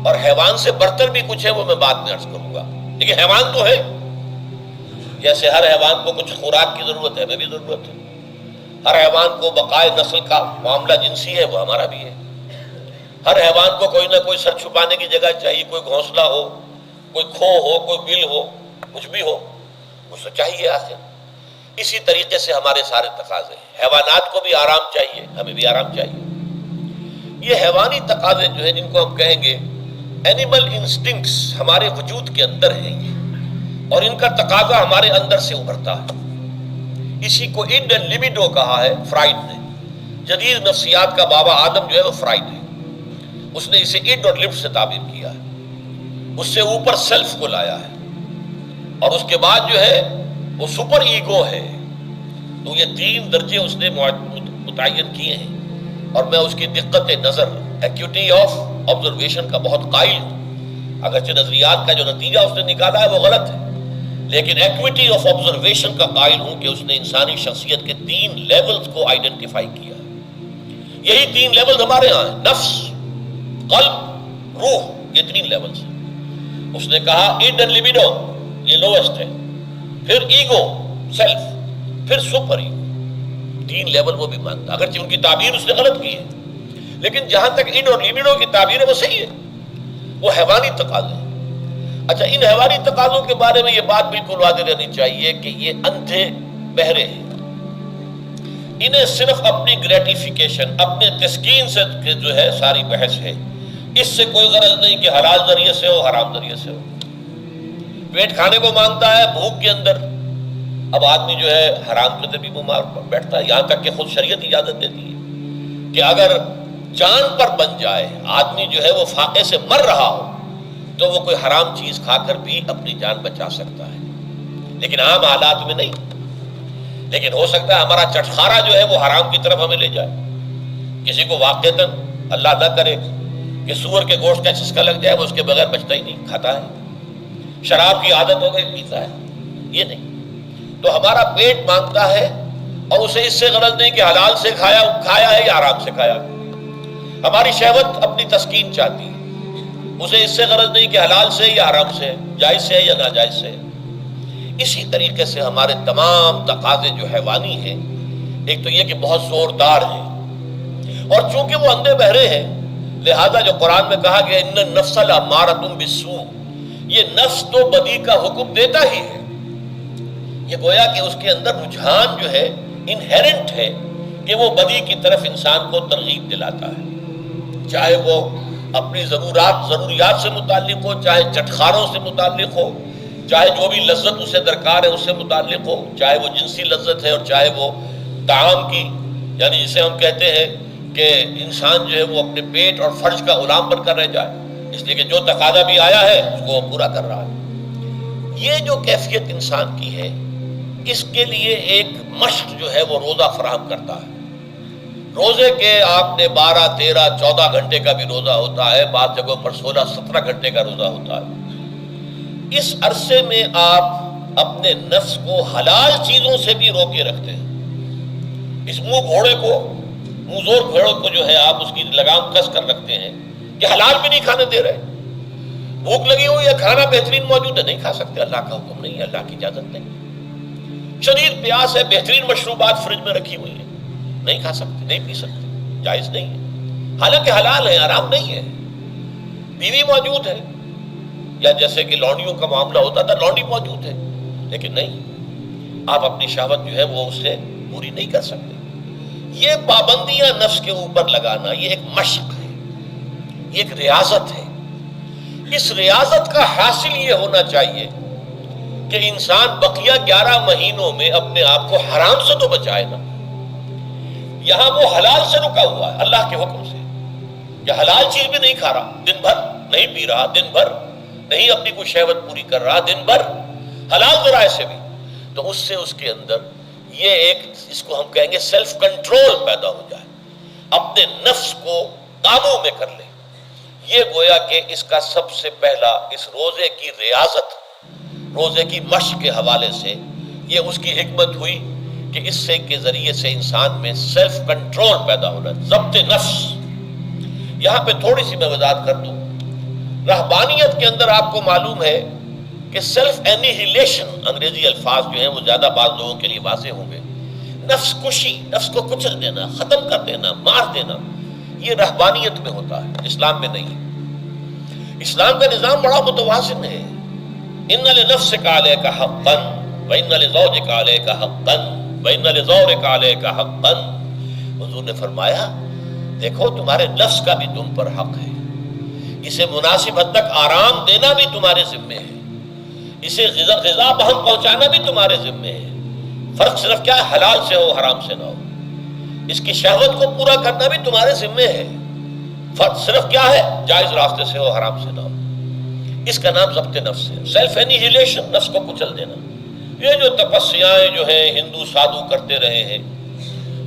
اور حیوان سے برتر بھی کچھ ہے، وہ میں بعد میں عرض کروں گا، لیکن حیوان تو ہے۔ جیسے ہر حیوان کو کچھ خوراک کی ضرورت ہے، ہمیں بھی ضرورت ہے۔ ہر حیوان کو بقائے نسل کا معاملہ جنسی ہے، وہ ہمارا بھی ہے۔ ہر حیوان کو کوئی نہ کوئی سر چھپانے کی جگہ چاہیے، کوئی گھونسلہ ہو، کوئی کھو ہو، کوئی بل ہو، کچھ بھی ہو، اس کو چاہیے آخر۔ اسی طریقے سے ہمارے سارے تقاضے ہیں۔ حیوانات کو بھی آرام چاہیے، ہمیں بھی آرام چاہیے۔ یہ حیوانی تقاضے جو ہیں جن کو ہم کہیں گے اینیمل انسٹنکٹس، ہمارے وجود کے اندر ہیں یہ، اور ان کا تقاضا ہمارے اندر سے ابھرتا ہے۔ اسی کو اڈ اینڈ لیبیڈو کہا ہے فرائڈ نے۔ جدید نفسیات کا بابا آدم جو ہے وہ فرائڈ ہے، اس نے اسے اڈ اور لفٹ سے تعبیر کیا ہے، اس سے اوپر سیلف کو لایا ہے، اور اس کے بعد جو ہے وہ سپر ایگو ہے۔ تو یہ تین درجے اس نے متعین کیے ہیں، اور میں اس کی دقت نظر، ایکیوٹی آف آبزرویشن کا بہت قائل ہوں۔ اگرچہ نظریات کا جو نتیجہ اس نے نکالا ہے وہ غلط ہے، لیکن ایکویٹی آف آبزرویشن کا قائل ہوں کہ اس نے انسانی شخصیت کے 3 لیولز کو آئیڈینٹیفائی کیا ہے۔ یہی 3 لیولز ہمارے ہاں ہیں، نفس، قلب، روح، یہ 3 لیولز ہیں۔ اس نے کہا اڈ اینڈ لیبیڈو یہ لوسٹ ہے، پھر ایگو، سیلف، پھر سپر ایگو۔ 3 لیول وہ بھی مانتا، اگرچہ ان کی تعبیر اس نے غلط کی ہے، لیکن جہاں تک اڈ اور لیبیڈو کی تعبیر ہے وہ صحیح ہے، وہ حیوانی تقاضے ہیں۔ اچھا ان حیوانی تقاضوں کے بارے میں یہ بات بالکل واضح رہنی چاہیے کہ یہ اندھے بہرے ہیں، انہیں صرف اپنی گریٹیفیکیشن، اپنے تسکین سے جو ہے ساری بحث ہے، اس سے کوئی غرض نہیں کہ حلال ذریعے سے ہو حرام ذریعے سے ہو۔ پیٹ کھانے کو مانگتا ہے بھوک کے اندر، اب آدمی جو ہے حرام کے اندر بھی بیمار بیٹھتا ہے، یہاں تک کہ خود شریعت اجازت دیتی ہے کہ اگر چاند پر بن جائے آدمی جو ہے وہ فاقے سے مر رہا ہو تو وہ کوئی حرام چیز کھا کر بھی اپنی جان بچا سکتا ہے، لیکن عام حالات میں نہیں۔ لیکن ہو سکتا ہے ہمارا چٹخارا جو ہے وہ حرام کی طرف ہمیں لے جائے۔ کسی کو واقعتاً اللہ نہ کرے کہ سور کے گوشت کا چسکا لگ جائے، وہ اس کے بغیر بچتا ہی نہیں، کھاتا ہے۔ شراب کی عادت ہو گئی، پیتا ہے، یہ نہیں۔ تو ہمارا پیٹ مانگتا ہے، اور اسے اس سے غرض نہیں کہ حلال سے کھایا ہے یا حرام سے کھایا۔ ہماری شہوت اپنی تسکین چاہتی ہے، اسے اس سے غرض نہیں کہ حلال سے یا حرام سے، جائز سے یا ناجائز سے۔ اسی طریقے سے ہمارے تمام تقاضے جو حیوانی ہیں، ایک تو یہ کہ بہت زوردار ہیں، اور چونکہ وہ اندھے بہرے ہیں، لہذا جو قرآن میں کہا کہ ان النفس لامارۃ بالسوء، یہ نفس تو بدی کا حکم دیتا ہی ہے۔ یہ گویا کہ اس کے اندر رجحان جو ہے انہیرنٹ ہے کہ وہ بدی کی طرف انسان کو ترغیب دلاتا ہے، چاہے وہ اپنی ضروریات سے متعلق ہو، چاہے چٹخاروں سے متعلق ہو، چاہے جو بھی لذت اسے درکار ہے اس سے متعلق ہو، چاہے وہ جنسی لذت ہے اور چاہے وہ طعام کی، یعنی جسے ہم کہتے ہیں کہ انسان جو ہے وہ اپنے پیٹ اور فرج کا غلام بن کر رہ جائے، اس لیے کہ جو تقاضا بھی آیا ہے اس کو وہ پورا کر رہا ہے۔ یہ جو کیفیت انسان کی ہے، اس کے لیے ایک مشق جو ہے وہ روزہ فراہم کرتا ہے۔ روزے کے آپ نے 12، 13، 14 گھنٹے کا بھی روزہ ہوتا ہے، بعض جگہوں پر 16، 17 گھنٹے کا روزہ ہوتا ہے۔ اس عرصے میں آپ اپنے نفس کو حلال چیزوں سے بھی روکے رکھتے ہیں۔ اس منہ زور گھوڑے کو جو ہے آپ اس کی لگام کس کر رکھتے ہیں کہ حلال بھی نہیں کھانے دے رہے۔ بھوک لگی ہوئی ہے، کھانا بہترین موجود ہے، نہیں کھا سکتے، اللہ کا حکم نہیں ہے، اللہ کی اجازت نہیں۔ شدید پیاس ہے، بہترین مشروبات فریج میں رکھی ہوئی ہیں، نہیں کھا سکتے، نہیں پی سکتے، جائز نہیں ہے، حالانکہ حلال ہے، حرام نہیں ہے۔ بیوی موجود ہے، یا جیسے کہ لونڈیوں کا معاملہ ہوتا تھا، لونڈی موجود ہے، لیکن نہیں، آپ اپنی شہوت جو ہے وہ اس سے پوری نہیں کر سکتے۔ یہ پابندیاں نفس کے اوپر لگانا، یہ ایک مشق ہے، یہ ایک ریاضت ہے۔ اس ریاضت کا حاصل یہ ہونا چاہیے کہ انسان بقیہ 11 مہینوں میں اپنے آپ کو حرام سے تو بچائے نا۔ یہاں وہ حلال سے رکا ہوا ہے اللہ کے حکم سے، کہ حلال چیز بھی نہیں کھا رہا، دن بھر نہیں پی رہا، دن بھر نہیں اپنی کوئی شہوت پوری کر رہا، دن بھر حلال ذرائع سے بھی، تو اس سے اس کے اندر یہ ایک، اس کو ہم کہیں گے سیلف کنٹرول پیدا ہو جائے، اپنے نفس کو قابو میں کر لے۔ یہ گویا کہ اس کا سب سے پہلا، اس روزے کی ریاضت، روزے کی مشق کے حوالے سے یہ اس کی حکمت ہوئی کہ اس سے کے ذریعے سے انسان میں سیلف کنٹرول پیدا ہونا، ضبط نفس۔ یہاں پہ تھوڑی سی میں وضاحت کر دوں، رہبانیت کے اندر آپ کو معلوم ہے کہ سیلف اینیہیلیشن، انگریزی الفاظ جو ہیں وہ زیادہ بعض لوگوں کے لیے واضح ہوں گے، نفس کشی، نفس کو کچل دینا، ختم کر دینا، مار دینا، یہ رہبانیت میں ہوتا ہے، اسلام میں نہیں۔ اسلام کا نظام بڑا متوازن ہے۔ ان لنفسک علیک حقا وان لزوجک علیک حقا وان لزورک علیک حقا۔ حضور نے فرمایا دیکھو تمہارے نفس کا بھی تم پر حق ہے، اسے مناسب حد تک آرام دینا بھی تمہارے ذمے ہے، اسے غذا بہم پہنچانا بھی تمہارے ذمے ہے۔ فرق صرف کیا ہے، حلال سے ہو حرام سے نہ ہو۔ اس کی شہوت کو پورا کرنا بھی تمہارے ذمے ہے، فرق صرف کیا ہے، جائز راستے سے ہو حرام سے نہ ہو۔ اس کا نام ضبط نفس ہے، سیلف اینیہیلیشن، نفس کو کچل دینا۔ یہ جو تپسیاں جو ہیں ہندو سادھو کرتے رہے ہیں،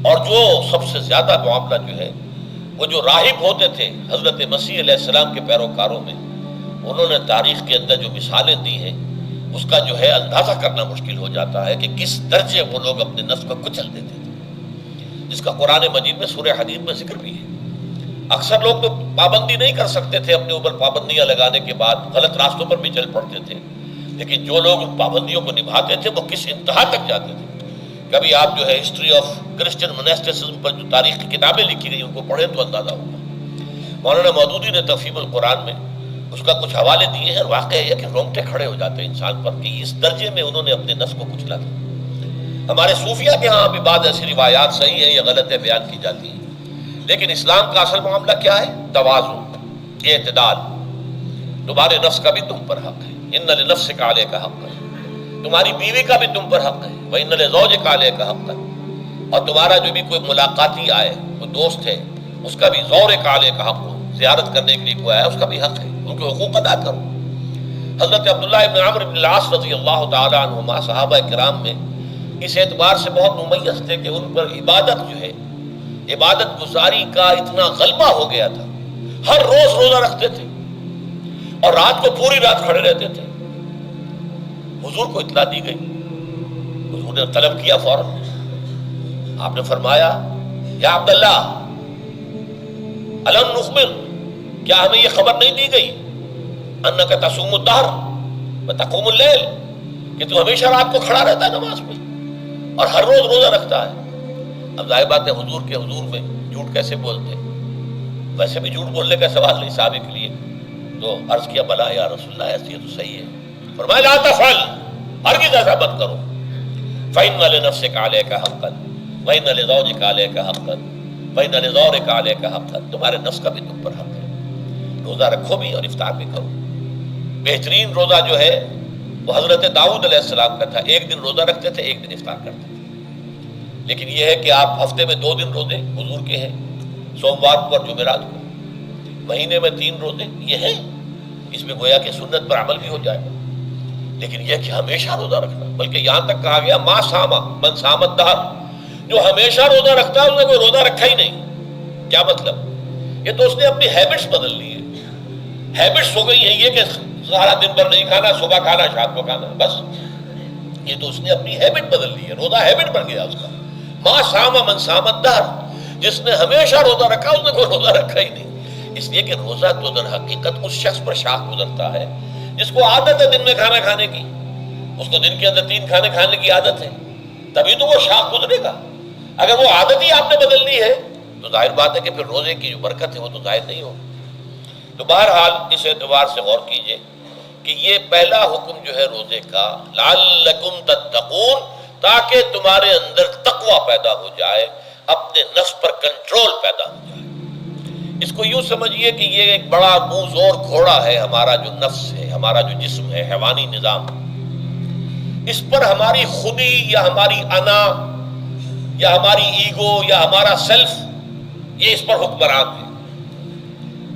اور جو سب سے زیادہ معاملہ جو ہے وہ جو راہب ہوتے تھے حضرت مسیح علیہ السلام کے پیروکاروں میں، انہوں نے تاریخ کے اندر جو مثالیں دی ہیں اس کا جو ہے اندازہ کرنا مشکل ہو جاتا ہے کہ کس درجے وہ لوگ اپنے نفس کو کچل دیتے تھے، جس کا قرآن مجید میں سورہ حدید میں ذکر بھی ہے۔ اکثر لوگ تو پابندی نہیں کر سکتے تھے، اپنے اوپر پابندیاں لگانے کے بعد غلط راستوں پر بھی چل پڑتے تھے، لیکن جو لوگ ان پابندیوں کو نبھاتے تھے وہ کس انتہا تک جاتے تھے۔ کبھی آپ جو ہے ہسٹری آف کرسچن منسٹسزم پر جو تاریخ کی کتابیں لکھی گئی ان کو پڑھیں تو اندازہ ہوگا۔ مولانا مودودی نے تفہیم القرآن میں اس کا کچھ حوالے دیے ہیں، اور واقعہ یہ کہ رونگٹے کھڑے ہو جاتے ہیں انسان پر کہ اس درجے میں انہوں نے اپنے نفس کو کچلا تھا۔ ہمارے صوفیہ کے ہاں بھی بعض ایسی روایات صحیح ہیں یا غلط بیان کی جاتی ہیں، لیکن اسلام کا اصل معاملہ کیا ہے، توازن، اعتدال۔ تمہارے نفس کا بھی تم پر حق ہے، ان لنفسک علیک حقا، تمہاری بیوی کا بھی تم پر حق ہے، وَإِنَّ لِزَوْجِكَ عَلَيْكَ حَقًّا، اور تمہارا جو بھی کوئی ملاقاتی آئے، کوئی دوست ہے، اس کا بھی زورک علیک حق، زیارت کرنے کے لیے کوئی آیا اس کا بھی حق ہے، ان کے حقوق ادا کرو۔ حضرت عبداللہ ابن عمرو ابن العاص رضی اللہ تعالی عنہما صحابہ کرام میں اس اعتبار سے بہت ممیز تھے کہ ان پر عبادت جو ہے، عبادت گزاری کا اتنا غلبہ ہو گیا تھا، ہر روز روزہ رکھتے تھے اور رات کو پوری رات کھڑے رہتے تھے۔ حضور کو اطلاع دی گئی، حضور نے طلب کیا فوراً، آپ نے فرمایا یا عبداللہ الم نخبر، کیا ہمیں یہ خبر نہیں دی گئی انک تصوم الدہر وتقوم اللیل، کہ تو ہمیشہ رات کو کھڑا رہتا ہے نماز میں اور ہر روز روزہ رکھتا ہے۔ اب ظاہر بات ہے حضور کے حضور میں جھوٹ کیسے بولتے، ویسے بھی جھوٹ بولنے کا سوال نہیں صحابہ کے لیے، تو عرض کیا بلا یا رسول اللہ ایسی ہے تو صحیح ہے۔ فرمایا لا تفعل، ہرگز ایسا مت کرو، فإن لنفسك عليك حقا وإن لزوجك عليك حقا وإن لزورك عليك حقا، تمہارے نفس کا بھی تم پر حق ہے، روزہ رکھو بھی اور افطار بھی کرو۔ بہترین روزہ جو ہے وہ حضرت داؤد علیہ السلام کا تھا، ایک دن روزہ رکھتے تھے، ایک دن افطار کرتے تھے۔ لیکن یہ ہے کہ آپ ہفتے میں 2 دن روزے حضور کے ہیں، سوموار کو اور جمعرات کو، مہینے میں 3 روزے یہ ہیں، اس میں گویا کہ سنت پر عمل بھی ہو جائے گا۔ لیکن یہ کہ ہمیشہ روزہ رکھنا، بلکہ یہاں تک کہا گیا ما ساما من سام الدہر، جو ہمیشہ روزہ رکھتا ہے اس نے کوئی روزہ رکھا ہی نہیں۔ کیا مطلب؟ یہ تو اس نے اپنی ہیبٹس بدل لی ہے، ہیبٹس ہو گئی ہیں یہ کہ سارا دن بھر نہیں کھانا، صبح کھانا شام کو کھانا، بس یہ تو اس نے اپنی ہیبٹ بدل لی ہے، روزہ ہیبٹ بن گیا اس کا۔ ما ساما من سام الدہر، جس نے ہمیشہ روزہ رکھا اس نے کوئی روزہ رکھا ہی نہیں۔ اس لیے کہ روزہ تو در حقیقت اس شخص پر شاخ گزرتا ہے جس کو عادت ہے دن میں کھانا کھانے کی، اس کو دن کے اندر 3 کھانے کھانے کی عادت ہے، تبھی تو وہ شاخ گزرے گا۔ اگر وہ عادت ہی آپ نے بدل لی ہے تو ظاہر بات ہے کہ پھر روزے کی جو برکت ہے وہ تو ظاہر نہیں ہوگی۔ تو بہرحال اس اعتبار سے غور کیجئے کہ یہ پہلا حکم جو ہے روزے کا، لعلکم تتقون، تاکہ تمہارے اندر تقوی پیدا ہو جائے، اپنے نفس پر کنٹرول پیدا ہو جائے۔ اس کو یوں سمجھیے کہ یہ ایک بڑا منہ زور گھوڑا ہے، ہمارا جو نفس ہے، ہمارا جو جسم ہے، حیوانی نظام، اس پر ہماری خودی یا ہماری انا یا ہماری ایگو یا ہمارا سیلف، یہ اس پر حکمران ہے،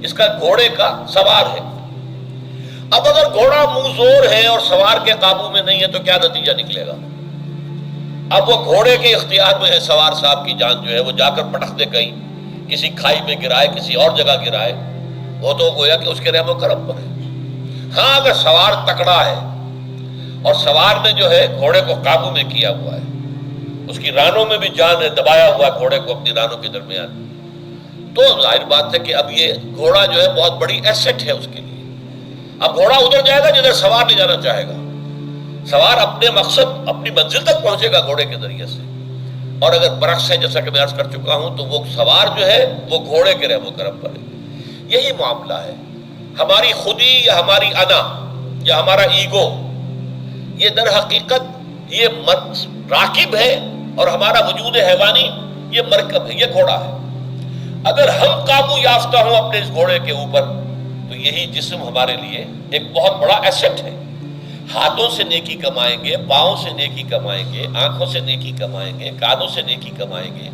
اس کا گھوڑے کا سوار ہے۔ اب اگر گھوڑا منہ زور ہے اور سوار کے قابو میں نہیں ہے تو کیا نتیجہ نکلے گا؟ اب وہ گھوڑے کے اختیار میں ہے، سوار صاحب کی جان جو ہے وہ جا کر پٹک دے، کہیں کسی کھائی میں گرائے، کسی اور جگہ گرائے، وہ تو گویا کہ اس کے رحم و کرم پر ہے۔ ہاں اگر سوار تکڑا ہے اور سوار نے جو ہے گھوڑے کو قابو میں کیا ہوا ہے، اس کی رانوں میں بھی جان ہے، دبایا ہوا ہے گھوڑے کو اپنی رانوں کے درمیان، تو ظاہر بات ہے کہ اب یہ گھوڑا جو ہے بہت بڑی ایسٹ ہے اس کے لیے۔ اب گھوڑا ادھر جائے گا جدھر سوار نہیں جانا چاہے گا، سوار اپنے مقصد اپنی منزل تک پہنچے گا گھوڑے کے ذریعے سے، اور اگر برعکس ہے جیسا کہ میں عرض کر چکا ہوں تو وہ سوار جو ہے وہ گھوڑے کے رحم و کرم پر ہے۔ یہی معاملہ ہے، ہماری خودی یا ہماری انا یا ہمارا ایگو، یہ در حقیقت یہ راکب ہے اور ہمارا وجود حیوانی یہ مرکب ہے، یہ گھوڑا ہے۔ اگر ہم قابو یافتہ ہوں اپنے اس گھوڑے کے اوپر تو یہی جسم ہمارے لیے ایک بہت بڑا ایسٹ ہے۔ ہاتھوں سے نیکی کمائیں گے، پاؤں سے نیکی کمائیں گے، آنکھوں سے نیکی کمائیں گے، کانوں سے نیکی کمائیں گے،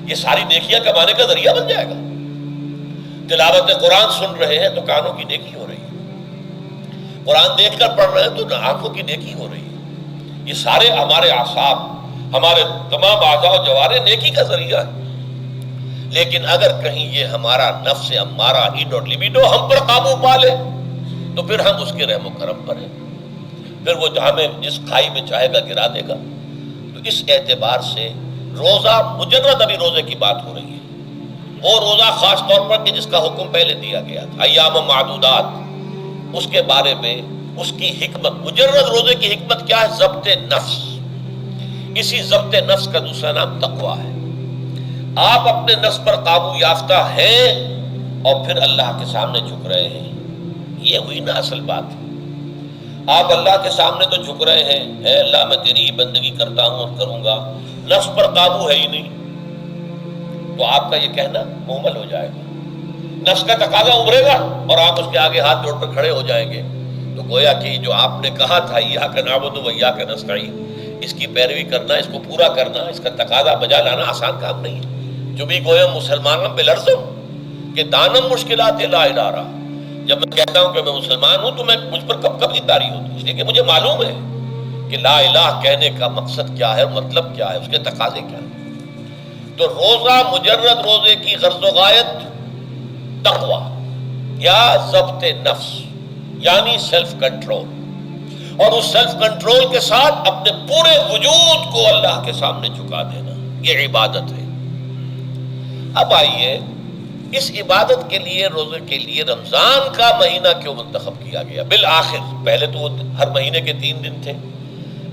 یہ ساری نیکیاں کمانے کا ذریعہ بن جائے گا۔ تلاوت قرآن سن رہے ہیں تو کانوں کی نیکی ہو رہی ہے، قرآن دیکھ کر پڑھ رہے ہیں تو آنکھوں کی نیکی ہو رہی ہے۔ یہ سارے ہمارے اعصاب، ہمارے تمام اعضاء و جوارح نیکی کا ذریعہ ہے۔ لیکن اگر کہیں یہ ہمارا نفس امارہ ایڈ اور لیبیڈو ہم پر قابو پا لے تو پھر ہم اس کے رحم و کرم پر ہیں، پھر وہ ہمیں جس کھائی میں چاہے گا گرا دے گا۔ تو اس اعتبار سے روزہ مجرد ابھی روزے کی بات ہو رہی ہے، وہ روزہ خاص طور پر کہ جس کا حکم پہلے دیا گیا تھا، ایام معدودات، اس کے بارے میں اس کی حکمت، مجرد روزے کی حکمت کیا ہے؟ ضبط نفس۔ اسی ضبط نفس کا دوسرا نام تقویٰ ہے۔ آپ اپنے نفس پر قابو یافتہ ہیں اور پھر اللہ کے سامنے جھک رہے ہیں، یہ ہوئی نا اصل بات۔ آپ اللہ کے سامنے تو جھک رہے ہیں، اے اللہ میں تیری بندگی کرتا ہوں اور کروں گا، نفس پر قابو ہے ہی نہیں، تو آپ کا یہ کہنا مہمل ہو جائے گا، نفس کا تقاضا ابھرے گا اور آپ اس کے آگے ہاتھ جوڑ کر کھڑے ہو جائیں گے۔ تو گویا کہ جو آپ نے کہا تھا ایاک نعبد و ایاک نستعین، اس کی پیروی کرنا، اس کو پورا کرنا، اس کا تقاضا بجا لانا آسان کام نہیں ہے۔ جو بھی گویا مسلمانوں پہ لرزم کہ دانم مشکلات لا ادارہ، جب میں کہتا ہوں کہ میں مسلمان ہوں تو میں مجھ پر کب کب طاری ہوتی ہے، اس لیے کہ مجھے معلوم ہے کہ لا الہ کہنے کا مقصد کیا ہے، مطلب کیا ہے، اس کے تقاضے کیا ہیں۔ تو روزہ مجرد روزے کی غرض و غایت تقویٰ یا ضبط نفس یعنی سیلف کنٹرول، اور اس سیلف کنٹرول کے ساتھ اپنے پورے وجود کو اللہ کے سامنے جھکا دینا، یہ عبادت ہے۔ اب آئیے اس عبادت کے لیے، روزے کے لیے رمضان کا مہینہ کیوں منتخب کیا گیا بالآخر؟ پہلے تو وہ ہر مہینے کے 3 دن تھے،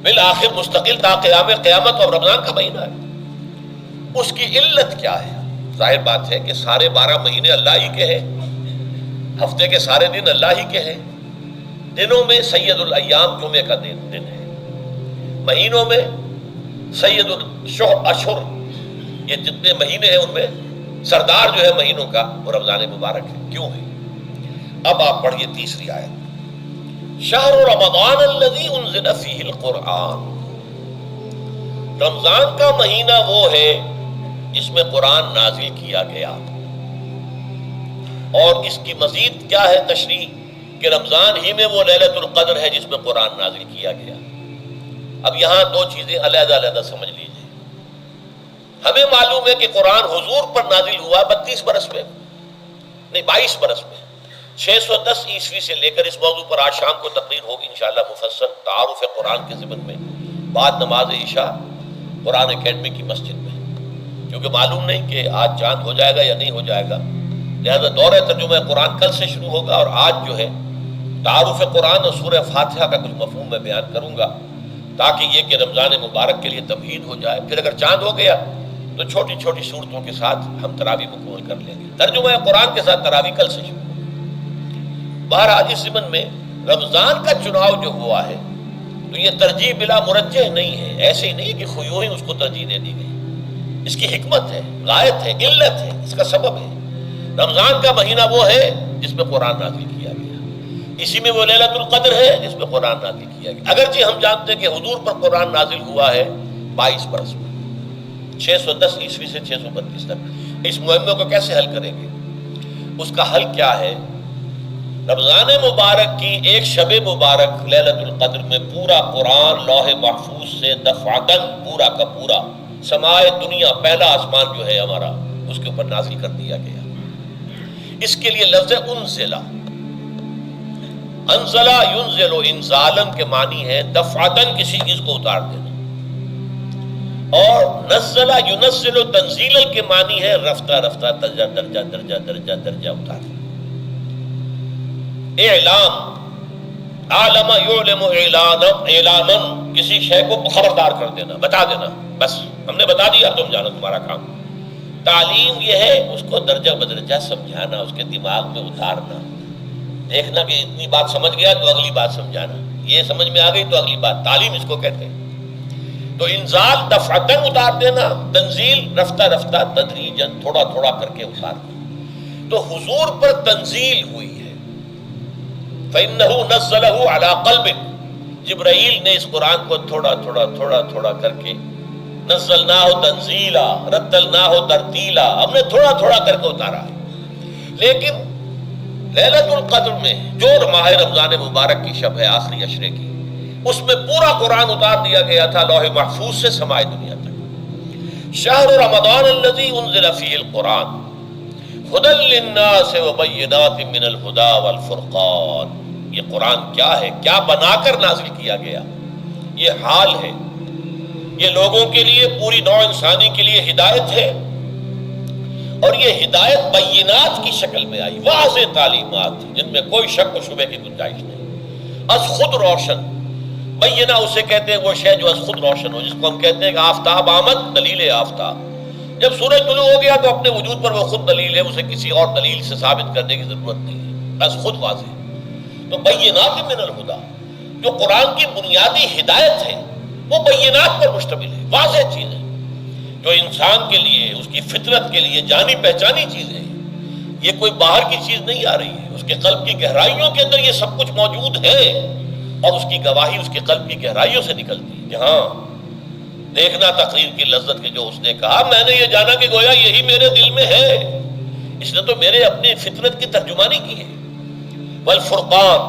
بالآخر مستقل تا قیام قیامت اور رمضان کا مہینہ ہے۔ اس کی علت کیا ہے؟ ظاہر بات ہے کہ سارے 12 مہینے اللہ ہی کے ہیں، ہفتے کے سارے دن اللہ ہی کے ہیں، دنوں میں سید الایام جمعے کا دن ہے، مہینوں میں سید الاشہر، یہ جتنے مہینے ہیں ان میں سردار جو ہے مہینوں کا وہ رمضان مبارک ہے۔ کیوں ہے؟ اب آپ پڑھیے تیسری آیت، شہر رمضان الذی انزل فیہ القرآن، رمضان کا مہینہ وہ ہے جس میں قرآن نازل کیا گیا۔ اور اس کی مزید کیا ہے تشریح کہ رمضان ہی میں وہ لیلۃ القدر ہے جس میں قرآن نازل کیا گیا۔ اب یہاں 2 چیزیں علیحدہ علیحدہ سمجھ لیجیے۔ ہمیں معلوم ہے کہ قرآن حضور پر نازل ہوا 32 برس میں، نہیں 22 برس میں، 610 عیسوی سے لے کر اس موضوع پر آج شام کو تقریر ہوگی انشاءاللہ مفصل تعارف قرآن کے ضمن میں، بعد نماز عشاء قرآن اکیڈمی کی مسجد میں، کیونکہ معلوم نہیں کہ آج چاند ہو جائے گا یا نہیں ہو جائے گا، لہذا دورہ ترجمہ قرآن کل سے شروع ہوگا، اور آج جو ہے تعارف قرآن اور سورہ فاتحہ کا کچھ مفہوم میں بیان کروں گا، تاکہ یہ کہ رمضان مبارک کے لیے تمہید ہو جائے۔ پھر اگر چاند ہو گیا تو چھوٹی چھوٹی صورتوں کے ساتھ ہم تراویح مکمل کر لیں گے، ترجمہ قرآن کے ساتھ تراویح کل سے شروع ہوگی۔ بہرحال اس ضمن میں رمضان کا چناؤ جو ہوا ہے تو یہ ترجیح بلا مرجح نہیں ہے، ایسے ہی نہیں کہ یوں ہی اس کو ترجیح دے دی گئی، اس کی حکمت ہے، غایت ہے، علت ہے، اس کا سبب ہے۔ رمضان کا مہینہ وہ ہے جس میں قرآن نازل کیا گیا، اسی میں وہ لیلۃ القدر ہے جس میں قرآن نازل کیا گیا، اگرچہ ہم جانتے ہیں کہ حضور پر قرآن نازل ہوا ہے 22 برس میں، 610 عیسوی سے 632 تک۔ اس معمے کو کیسے حل کریں گے؟ اس کا حل کیا ہے؟ رمضان مبارک کی ایک شب مبارک لیلۃ القدر میں پورا قرآن لوح محفوظ سے دفعتاً پورا کا پورا سمائے دنیا، پہلا آسمان جو ہے ہمارا، اس کے اوپر نازل کر دیا گیا۔ اس کے لیے لفظ انزلہ، انزلہ ینزل انزالن کے معنی ہے دفعتاً کسی چیز کو اتار دینا، اور نزلہ ینزل تنزیلا کے معنی ہے رفتہ رفتہ درجہ درجہ درجہ درجہ درجہ اتارنا۔ اعلام، عالم یعلم اعلاما، کسی شے کو خبردار کر دینا، بتا دینا، بس ہم نے بتا دیا تم جانو تمہارا کام۔ تعلیم یہ ہے اس کو درجہ بدرجہ سمجھانا، اس کے دماغ میں اتارنا، دیکھنا کہ اتنی بات سمجھ گیا تو اگلی بات سمجھانا، یہ سمجھ میں آ گئی تو اگلی بات، تعلیم اس کو کہتے ہیں۔ تو انزال دفعتاً اتار دینا، تنزیل رفتہ رفتہ تدریجاً تھوڑا تھوڑا کر کے اتارنا۔ تو حضور پر تنزیل ہوئی ہے، فَإِنَّهُ نَزَّلَهُ عَلَىٰ قَلْبِكَ، جبرائیل نے اس قرآن کو تھوڑا تھوڑا تھوڑا تھوڑا کر کے نزلناہ تنزیلا رتلناہ ترتیلا، ہم نے تھوڑا تھوڑا کر کے اتارا ہے۔ لیکن لیلۃ القدر میں جو ماہ رمضان مبارک کی شب ہے آخری عشرے کی، اس میں پورا قرآن اتار دیا گیا تھا لوح محفوظ سے سمائے دنیا تک۔ شہر رمضان الذی انزل فیہ القرآن ھدی للناس وبینات من الھدی والفرقان، یہ قرآن کیا ہے، کیا بنا کر نازل کیا گیا؟ یہ حال ہے، یہ لوگوں کے لیے، پوری نوع انسانی کے لیے ہدایت ہے، اور یہ ہدایت بینات کی شکل میں آئی، واضح تعلیمات جن میں کوئی شک و شبہ کی گنجائش نہیں، از خود روشن۔ بینہ اسے کہتے ہیں وہ شے جو از خود روشن ہو، جس کو ہم کہتے ہیں کہ آفتاب آمد، دلیل آفتاب، جب سورج طلوع ہو گیا تو اپنے وجود پر وہ خود دلیل ہے، اسے کسی اور دلیل سے ثابت کرنے کی ضرورت نہیں ہے، از خود واضح۔ تو بینات من الہدی، جو قرآن کی بنیادی ہدایت ہے وہ بینات پر مشتمل ہے، واضح چیز ہے، جو انسان کے لیے، اس کی فطرت کے لیے جانی پہچانی چیزیں ہیں، یہ کوئی باہر کی چیز نہیں آ رہی ہے، اس کے قلب کی گہرائیوں کے اندر یہ سب کچھ موجود ہے، اور اس کی گواہی اس کے قلب کی گہرائیوں سے نکلتی ہے کہ ہاں دیکھنا تقریر کی لذت کی، جو اس نے کہا میں نے یہ جانا کہ گویا یہی میرے دل میں ہے، اس نے تو میرے اپنی فطرت کی ترجمانی کی ہے۔ والفرقان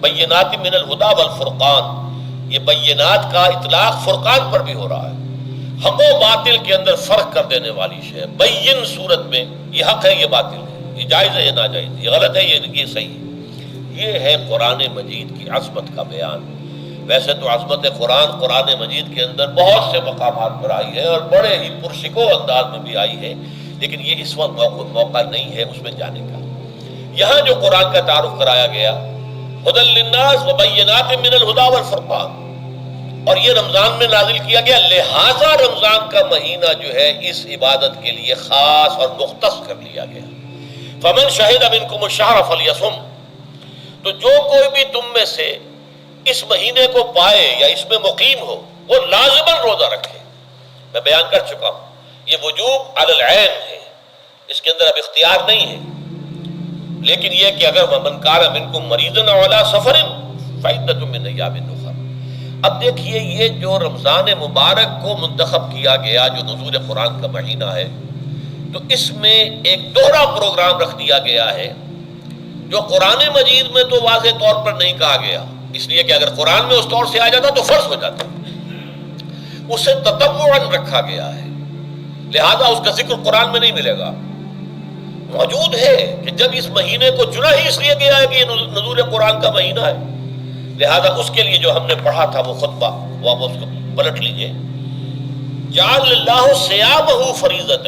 بینات من الہدا والفرقان، یہ بینات کا اطلاق فرقان پر بھی ہو رہا ہے، حق و باطل کے اندر فرق کر دینے والی شے۔ بین صورت میں یہ حق ہے، یہ باطل ہے، یہ جائز ہے، یہ ناجائز ہے، یہ غلط ہے، یہ صحیح ہے۔ یہ ہے قرآن مجید کی عظمت کا بیان۔ ویسے تو عظمت قرآن مجید کے اندر بہت سے مقامات پر آئی ہے اور بڑے ہی پرشکو انداز میں بھی آئی ہے، لیکن یہ اس وقت موقع نہیں ہے اس میں جانے کا۔ یہاں جو قرآن کا تعارف کرایا گیا، ھدی للناس وبینات من الہدی والفرقان، اور یہ رمضان میں نازل کیا گیا، لہٰذا رمضان کا مہینہ جو ہے اس عبادت کے لیے خاص اور مختص کر لیا گیا۔ فمن شہد منکم الشہر فلیصم، تو جو کوئی بھی تم میں سے اس مہینے کو پائے یا اس میں مقیم ہو، وہ لازماً روزہ رکھے۔ میں بیان کر چکا ہوں، یہ وجوب علی العین ہے، اس کے اندر اب اختیار نہیں ہے، لیکن یہ کہ اگر ومن کان منکم مریضا او علی سفر فعدۃ من ایام اخر۔ اب دیکھیے، یہ جو رمضان مبارک کو منتخب کیا گیا جو نزول قرآن کا مہینہ ہے، تو اس میں ایک دوہرا پروگرام رکھ دیا گیا ہے جو قرآن مجید میں تو واضح طور پر نہیں کہا گیا، اس لیے کہ اگر قرآن میں اس طور سے آ جاتا تو فرض ہو جاتا، اسے تطوعاً رکھا گیا ہے، لہذا اس کا ذکر قرآن میں نہیں ملے گا۔ موجود ہے کہ جب اس مہینے کو چنا ہی اس لیے گیا ہے کہ یہ نزول قرآن کا مہینہ ہے، لہذا اس کے لیے جو ہم نے پڑھا تھا وہ خطبہ، وہ آپ اس کو پلٹ لیجئے۔ جعل اللہ صیامہ فریضۃ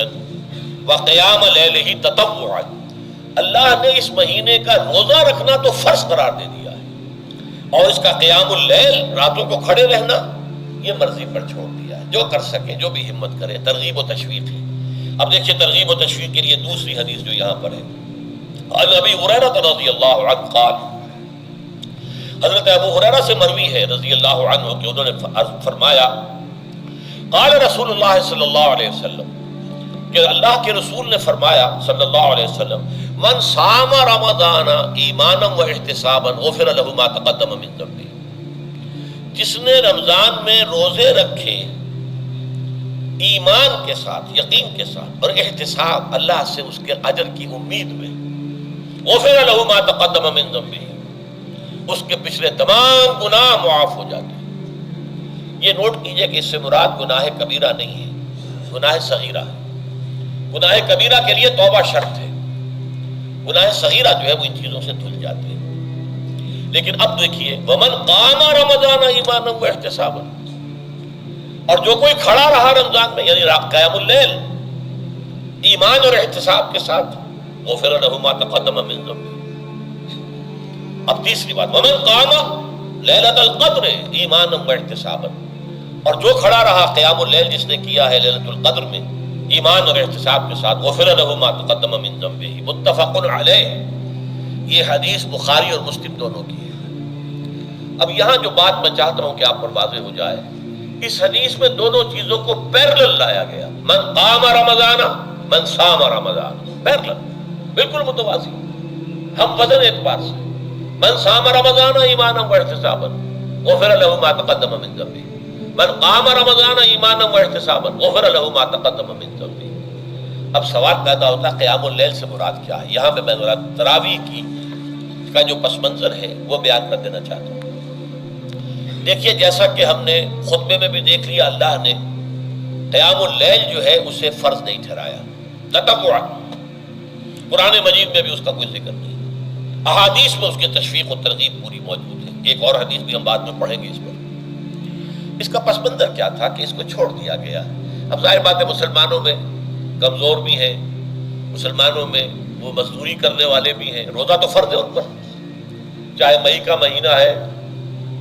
وقیام لیلہ تطوعا، اللہ نے اس مہینے کا روزہ رکھنا تو فرض قرار دے دیا ہے، اور اس کا قیام اللیل، راتوں کو کھڑے رہنا، یہ مرضی پر چھوڑ دیا ہے، جو کر سکے، جو بھی ہمت کرے، ترغیب و تشویق ہے۔ اب دیکھیے ترغیب و تشویق کے لیے دوسری حدیث جو یہاں پر ہے، عن ابی ہریرہ رضی اللہ عنہ قال، حضرت ابو ہریرہ سے مروی ہے رضی اللہ عنہ کہ انہوں نے فرمایا، قال رسول اللہ صلی اللہ علیہ وسلم، کہ اللہ کے رسول نے فرمایا صلی اللہ علیہ وسلم، من صام رمضان ایمانا و احتسابا غفر له ما تقدم من ذنبه، جس نے رمضان میں روزے رکھے ایمان کے ساتھ، یقین کے ساتھ، اور احتساب، اللہ سے اس کے اجر کی امید میں، غفر له ما تقدم من ذنبه، اس کے پچھلے تمام گناہ معاف ہو جاتے ہیں۔ یہ نوٹ کیجئے کہ اس سے مراد گناہ کبیرہ نہیں ہے، گناہ صغیرہ ہے۔ گناہ کبیرہ کے لیے توبہ شرط ہے، گناہ صغیرہ جو ہے وہ ان چیزوں سے دھل جاتے ہیں۔ لیکن اب دیکھیے، ومن قام رمضان ایمانا و احتسابا، اور جو کوئی کھڑا رہا رمضان میں، یعنی قیام اللیل، ایمان اور احتساب کے ساتھ، غفر له ما تقدم من ذنبه۔ اب تیسری بات، ومن قام لیلۃ القدر ایمانا و احتسابا، اور جو کھڑا رہا قیام اللیل جس نے کیا ہے لیلۃ القدر میں ایمان اور احتساب کے ساتھ، غفر له ما تقدم من ذنبه، متفق علیہ۔ یہ حدیث بخاری اور مسلم دونوں کی ہے۔ اب یہاں جو بات میں چاہتا ہوں کہ آپ پر واضح ہو جائے، اس حدیث میں دونوں چیزوں کو پیرلل لایا گیا، من قام رمضان من صام رمضان، پیرلل، بالکل متوازی، ہم وزن اعتبار سے، من صام رمضان ایمانا و احتسابا غفر له ما تقدم من ذنبه، من قام رمضان ایمانا و احتسابا غفر له ما تقدم من ذنبه۔ اب سوال پیدا ہوتا ہے قیام اللیل سے مراد کیا ہے؟ یہاں پہ میں ذرا تراویح کی کا جو پس منظر ہے وہ بیان کر دینا چاہتا ہوں۔ دیکھیے، جیسا کہ ہم نے خطبے میں بھی دیکھ لیا، اللہ نے قیام اللیل جو ہے اسے فرض نہیں ٹھہرایا، تطوعا، قرآن مجید میں بھی اس کا کوئی ذکر نہیں، احادیث میں اس کی تشویق و ترغیب پوری موجود ہے۔ ایک اور حدیث بھی ہم بعد میں پڑھیں گے اس پر۔ اس کا پس منظر کیا تھا کہ اس کو چھوڑ دیا گیا۔ اب ظاہر بات ہے مسلمانوں میں کمزور بھی ہیں، مسلمانوں میں وہ مزدوری کرنے والے بھی ہیں، روزہ تو فرض ہے ان پر، چاہے مئی کا مہینہ ہے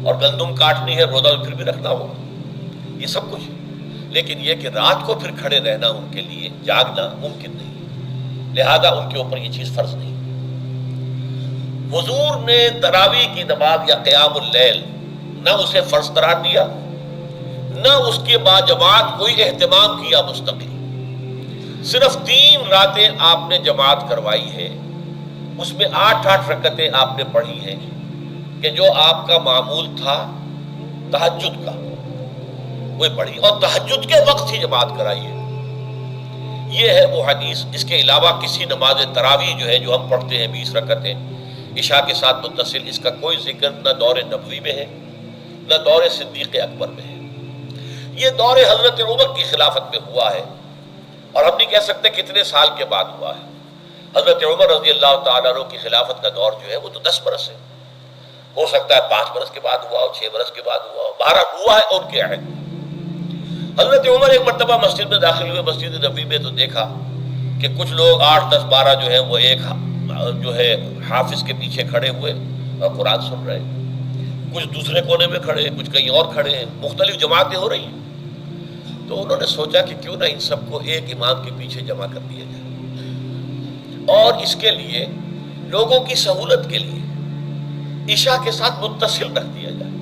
اور گندم کاٹنی ہے، روزہ تو پھر بھی رکھنا ہوگا، یہ سب کچھ، لیکن یہ کہ رات کو پھر کھڑے رہنا ان کے لیے، جاگنا ممکن نہیں، لہذا ان کے اوپر یہ چیز فرض نہیں۔ حضور نے تراویح کی نماز یا قیام اللیل نہ اسے فرض قرار دیا، نہ اس کے بعد جماعت کوئی اہتمام کیا مستقل، صرف 3 راتیں آپ نے جماعت کروائی ہے، اس میں 8 رکعتیں آپ نے پڑھی ہیں کہ جو آپ کا معمول تھا تہجد کا، وہ پڑھی، اور تہجد کے وقت ہی جماعت کرائی ہے۔ یہ ہے وہ حدیث، اس کے علاوہ کسی نماز تراویح جو ہے جو ہم پڑھتے ہیں 20 رکعتیں، عشاء کے ساتھ متصل اس کا کوئی ذکر نہ دور نبوی میں ہے نہ دور صدیق اکبر میں ہے. یہ دور حضرت عمر کی خلافت میں ہوا ہے، اور ہم نہیں کہہ سکتے کتنے سال کے بعد ہوا ہے. حضرت عمر رضی اللہ تعالیٰ عنہ کی خلافت کا دور جو ہے وہ تو 10 برس ہے، ہو سکتا ہے 5 برس کے بعد ہوا ہو، 6 برس کے بعد ہوا ہو، 12 ہوا ہے ان کے عہد. حضرت عمر ایک مرتبہ مسجد میں داخل ہوئے، مسجد نبوی میں، تو دیکھا کہ کچھ لوگ 8 10 12 جو ہیں وہ ایک جو ہے حافظ کے پیچھے کھڑے ہوئے اور قرآن سن رہے ہیں، کچھ دوسرے کونے میں کھڑے ہیں، کچھ کہیں اور کھڑے ہیں، مختلف جماعتیں ہو رہی ہیں. تو انہوں نے سوچا کہ کیوں نہ ان سب کو ایک امام کے پیچھے جمع کر دیا جائے، اور اس کے لیے لوگوں کی سہولت کے لیے عشاء کے ساتھ متصل رکھ دیا جائے.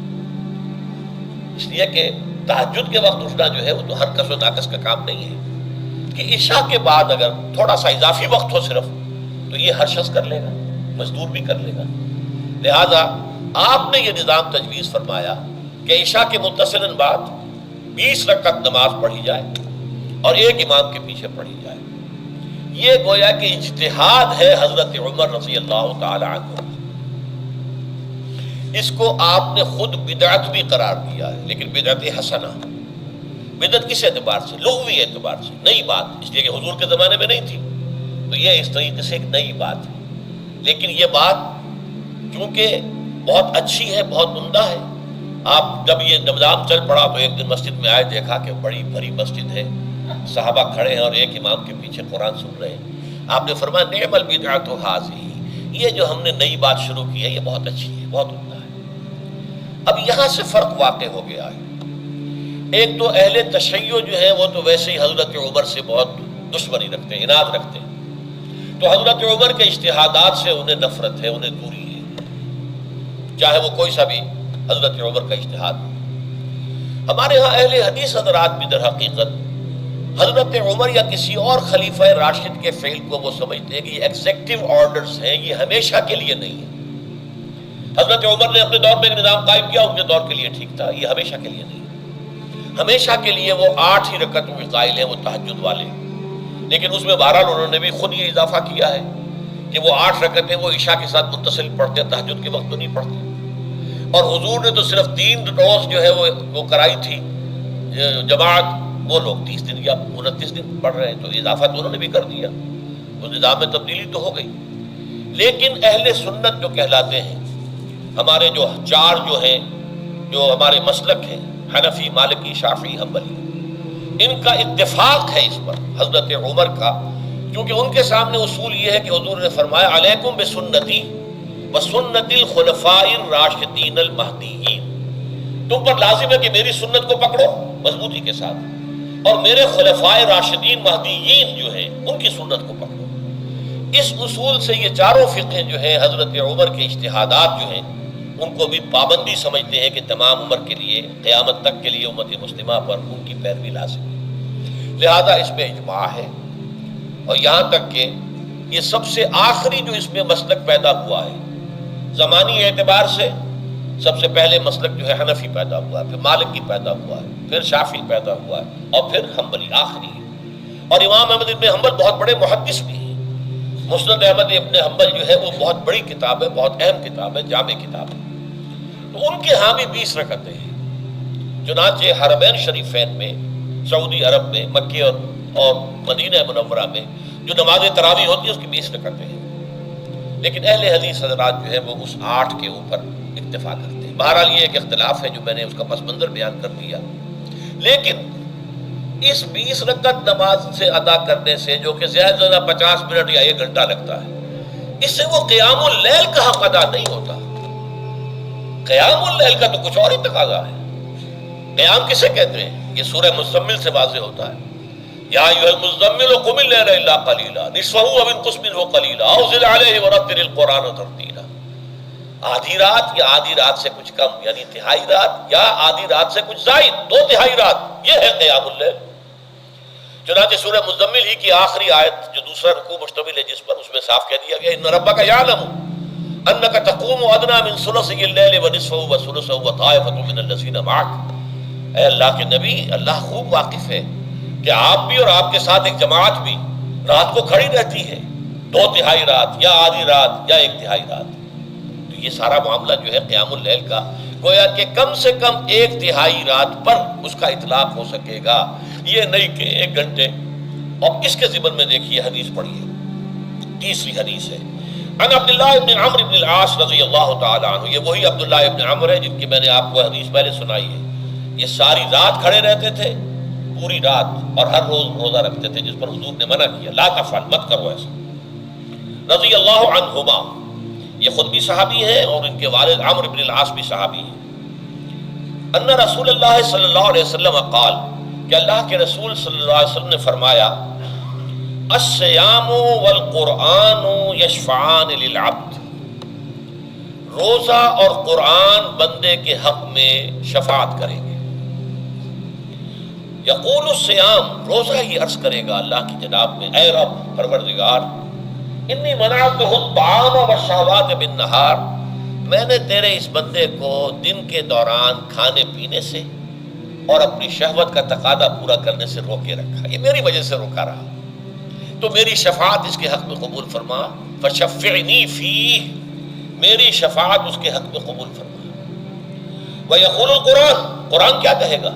اس لیے کہ تہجد کے وقت اٹھنا جو ہے وہ تو ہر کس و ناقص کا کام نہیں ہے، کہ عشاء کے بعد اگر تھوڑا سا اضافی وقت ہو صرف، تو یہ ہر شخص کر لے گا، مزدور بھی کر لے گا. لہذا آپ نے یہ نظام تجویز فرمایا کہ عشاء کے متصلاً بعد 20 رکعت نماز پڑھی جائے اور ایک امام کے پیچھے پڑھی جائے. یہ گویا کہ اجتہاد ہے حضرت عمر رضی اللہ تعالی عنہ. اس کو آپ نے خود بدعت بھی قرار دیا ہے، لیکن بدعت حسنہ. بدعت کس اعتبار سے؟ لغوی اعتبار سے، نئی بات، اس لیے کہ حضور کے زمانے میں نہیں تھی، تو یہ اس طریقے سے ایک نئی بات ہے. لیکن یہ بات چونکہ بہت اچھی ہے، بہت عمدہ ہے. آپ جب یہ نظام چل پڑا تو ایک دن مسجد میں آئے، دیکھا کہ بڑی بھری مسجد ہے، صحابہ کھڑے ہیں اور ایک امام کے پیچھے قرآن سن رہے ہیں. آپ نے فرمایا نعم البدعۃ ھذہ، یہ جو ہم نے نئی بات شروع کی ہے یہ بہت اچھی ہے، بہت عمدہ ہے. اب یہاں سے فرق واقع ہو گیا ہے. ایک تو اہل تشیع جو ہے وہ تو ویسے ہی حضرت عمر سے بہت دشمنی رکھتے ہیں، عناد رکھتے ہیں، تو حضرت عمر کے اجتہادات سے انہیں نفرت ہے، انہیں دوری ہے، چاہے وہ کوئی سا بھی حضرت عمر کا اجتہاد ہو. ہمارے ہاں اہل حدیث حضرات بھی در حقیقت حضرت عمر یا کسی اور خلیفہ راشد کے فعل کو وہ سمجھتے ہیں کہ یہ ایگزیکٹو آرڈرز ہیں، یہ ہمیشہ کے لیے نہیں ہے. حضرت عمر نے اپنے دور میں ایک نظام قائم کیا، ان کے دور کے لیے ٹھیک تھا، یہ ہمیشہ کے لیے نہیں ہے. ہمیشہ کے لیے وہ 8 ہی رکعتوں کے قائل ہیں، وہ تہجد والے. لیکن اس میں بہرحال انہوں نے بھی خود یہ اضافہ کیا ہے کہ وہ 8 رکعتیں وہ عشاء کے ساتھ متصل پڑھتے ہیں، تہجد کے وقت تو نہیں پڑھتے. اور حضور نے تو صرف 3 روز جو ہے وہ کرائی تھی جماعت، وہ لوگ 30 دن یا 29 دن پڑھ رہے ہیں، تو اضافہ تو انہوں نے بھی کر دیا، اس نظام میں تبدیلی تو ہو گئی. لیکن اہل سنت جو کہلاتے ہیں، ہمارے جو 4 جو ہیں، جو ہمارے مسلک ہیں، حنفی، مالکی، شافعی، حنبلی، ان کا اتفاق ہے اس پر حضرت عمر کا، کیونکہ ان کے سامنے اصول یہ ہے کہ حضور نے فرمایا علیکم بسنتی وسنت الخلفاء الراشدین المہدیین، تم پر لازم ہے کہ میری سنت کو پکڑو مضبوطی کے ساتھ، اور میرے خلفاء راشدین مہدیین جو ہیں ان کی سنت کو پکڑو. اس اصول سے یہ چاروں فقہ جو ہیں حضرت عمر کے اجتہادات جو ہیں ان کو بھی پابندی سمجھتے ہیں کہ تمام عمر کے لیے، قیامت تک کے لیے امت مسلمہ پر ان کی پیروی لازم ہے. لہذا اس میں اجماع ہے. اور یہاں تک کہ یہ سب سے آخری جو اس میں مسلک پیدا ہوا ہے زمانی اعتبار سے، سب سے پہلے مسلک جو ہے حنفی پیدا ہوا ہے، پھر مالکی پیدا ہوا ہے، پھر شافعی پیدا ہوا ہے، اور پھر حنبلی آخری ہے. اور امام احمد ابن حنبل بہت بڑے محدث بھی ہیں. مسند احمد ابن حنبل جو ہے وہ بہت بڑی کتاب ہے، بہت اہم کتاب ہے، جامع کتاب ہے. تو ان کے ہاں بھی 20 رکعتیں ہیں. چنانچہ حرمین شریفین میں، سعودی عرب میں، مکہ اور مدینہ منورہ میں جو نماز تراویح ہوتی ہے اس کی 20 رکعتیں ہیں. لیکن اہل حدیث حضرات جو ہے وہ اس 8 کے اوپر اکتفا کرتے ہیں. بہرحال یہ ایک اختلاف ہے جو میں نے اس کا پس منظر بیان کر دیا. لیکن اس 20 رکعت نماز سے ادا کرنے سے، جو کہ زیادہ سے زیادہ 50 منٹ یا 1 گھنٹہ لگتا ہے، اس سے وہ قیام اللیل کا حق ادا نہیں ہوتا. قیام اللیل کا تو کچھ اور ہی تقاضا ہے. قیام کسے کہتے ہیں؟ یہ سورہ مزمل سے واضح ہوتا ہے. یا ایھا المزمل قم اللیل الا قلیلا نصفہ او انقص منہ قلیلا او زد علیہ ورتل القرآن ترتیلا. آدھی رات یا آدھی رات سے کچھ کم، یعنی تہائی رات، یا آدھی رات سے کچھ زائد، 2/3 رات، یہ ہے قیام اللیل. چنانچہ سورہ مزمل ہی کی آخری آیت جو دوسرا رکوع مشتمل ہے جس پر، اس میں صاف کہہ دیا گیا ان ربک یعلم انک تقوم ادنی من ثلثی اللیل ونصفہ وثلثہ وطائفۃ من الذین معک. اے اللہ کے نبی، اللہ خوب واقف ہے کہ آپ بھی اور آپ کے ساتھ ایک جماعت بھی رات کو کھڑی رہتی ہے، 2/3 رات یا آدھی رات یا 1/3 رات. یہ سارا معاملہ جو ہے قیام اللیل کا، گویا کہ کم سے کم 1/3 رات پر اس کا اطلاق ہو سکے گا، یہ نہیں کہ 1 گھنٹے۔ اور اس کے ضمن میں دیکھیے حدیث پڑھیے، تیسری حدیث ہے عن عبداللہ ابن عمرو ابن العاص رضی اللہ تعالی عنہ۔ یہ وہی عبداللہ ابن عمرو ہے جن کی میں نے آپ کو حدیث پہلے سنائی ہے۔ یہ ساری رات کھڑے رہتے تھے، پوری رات، اور ہر روز روزہ رکھتے تھے، جس پر حضور نے منع کیا، لا تفعل، مت کرو ایسا۔ رضی اللہ عنہما، یہ خود بھی صحابی ہیں اور ان کے والد عمرو ابن العاص بھی صحابی ہیں۔ ان رسول اللہ صلی اللہ علیہ وسلم قال، کہ اللہ کے رسول صلی اللہ علیہ وسلم نے فرمایا، الصیام والقرآن یشفعان للعبد، روزہ اور قرآن بندے کے حق میں شفاعت کریں گے۔ یقول الصیام، روزہ ہی عرض کرے گا اللہ کی جناب میں، اے رب پروردگار، انی منعتہ الطعام والشہوات بالنہار، میں نے تیرے اس بندے کو دن کے دوران کھانے پینے سے اور اپنی شہوت کا تقاضا پورا کرنے سے روکے رکھا، یہ میری وجہ سے روکا رہا، تو میری شفاعت اس کے حق میں قبول فرما، فشفعنی فیہ، میری شفاعت اس کے حق میں قبول فرما۔ ویقول القرآن، قرآن کیا کہے گا،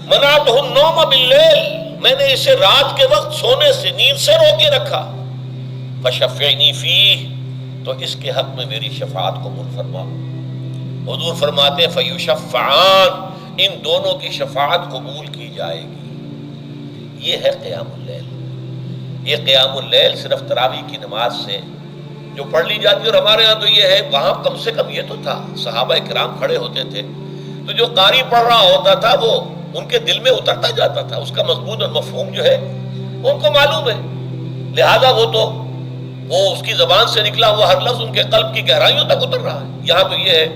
منعتہ النوم باللیل، میں نے اسے رات کے وقت سونے سے، نیند سے روکے رکھا، فشفعنی فیہ، تو اس کے حق میں میری شفاعت قبول فرما۔ حضور فرماتے فیشفعان، ان دونوں کی شفاعت قبول کی جائے گی۔ یہ ہے قیام اللیل۔ یہ قیام اللیل صرف تراویح کی نماز سے جو پڑھ لی جاتی ہے، اور ہمارے ہاں تو یہ ہے، وہاں کم سے کم یہ تو تھا، صحابہ کرام کھڑے ہوتے تھے تو جو قاری پڑھ رہا ہوتا تھا وہ ان کے دل میں اترتا جاتا تھا، اس کا مضمون اور مفہوم جو ہے ان کو معلوم ہے، لہذا وہ اس کی زبان سے نکلا ہوا ہر لفظ ان کے قلب کی گہرائیوں تک اتر رہا ہے۔ یہاں تو یہ ہے،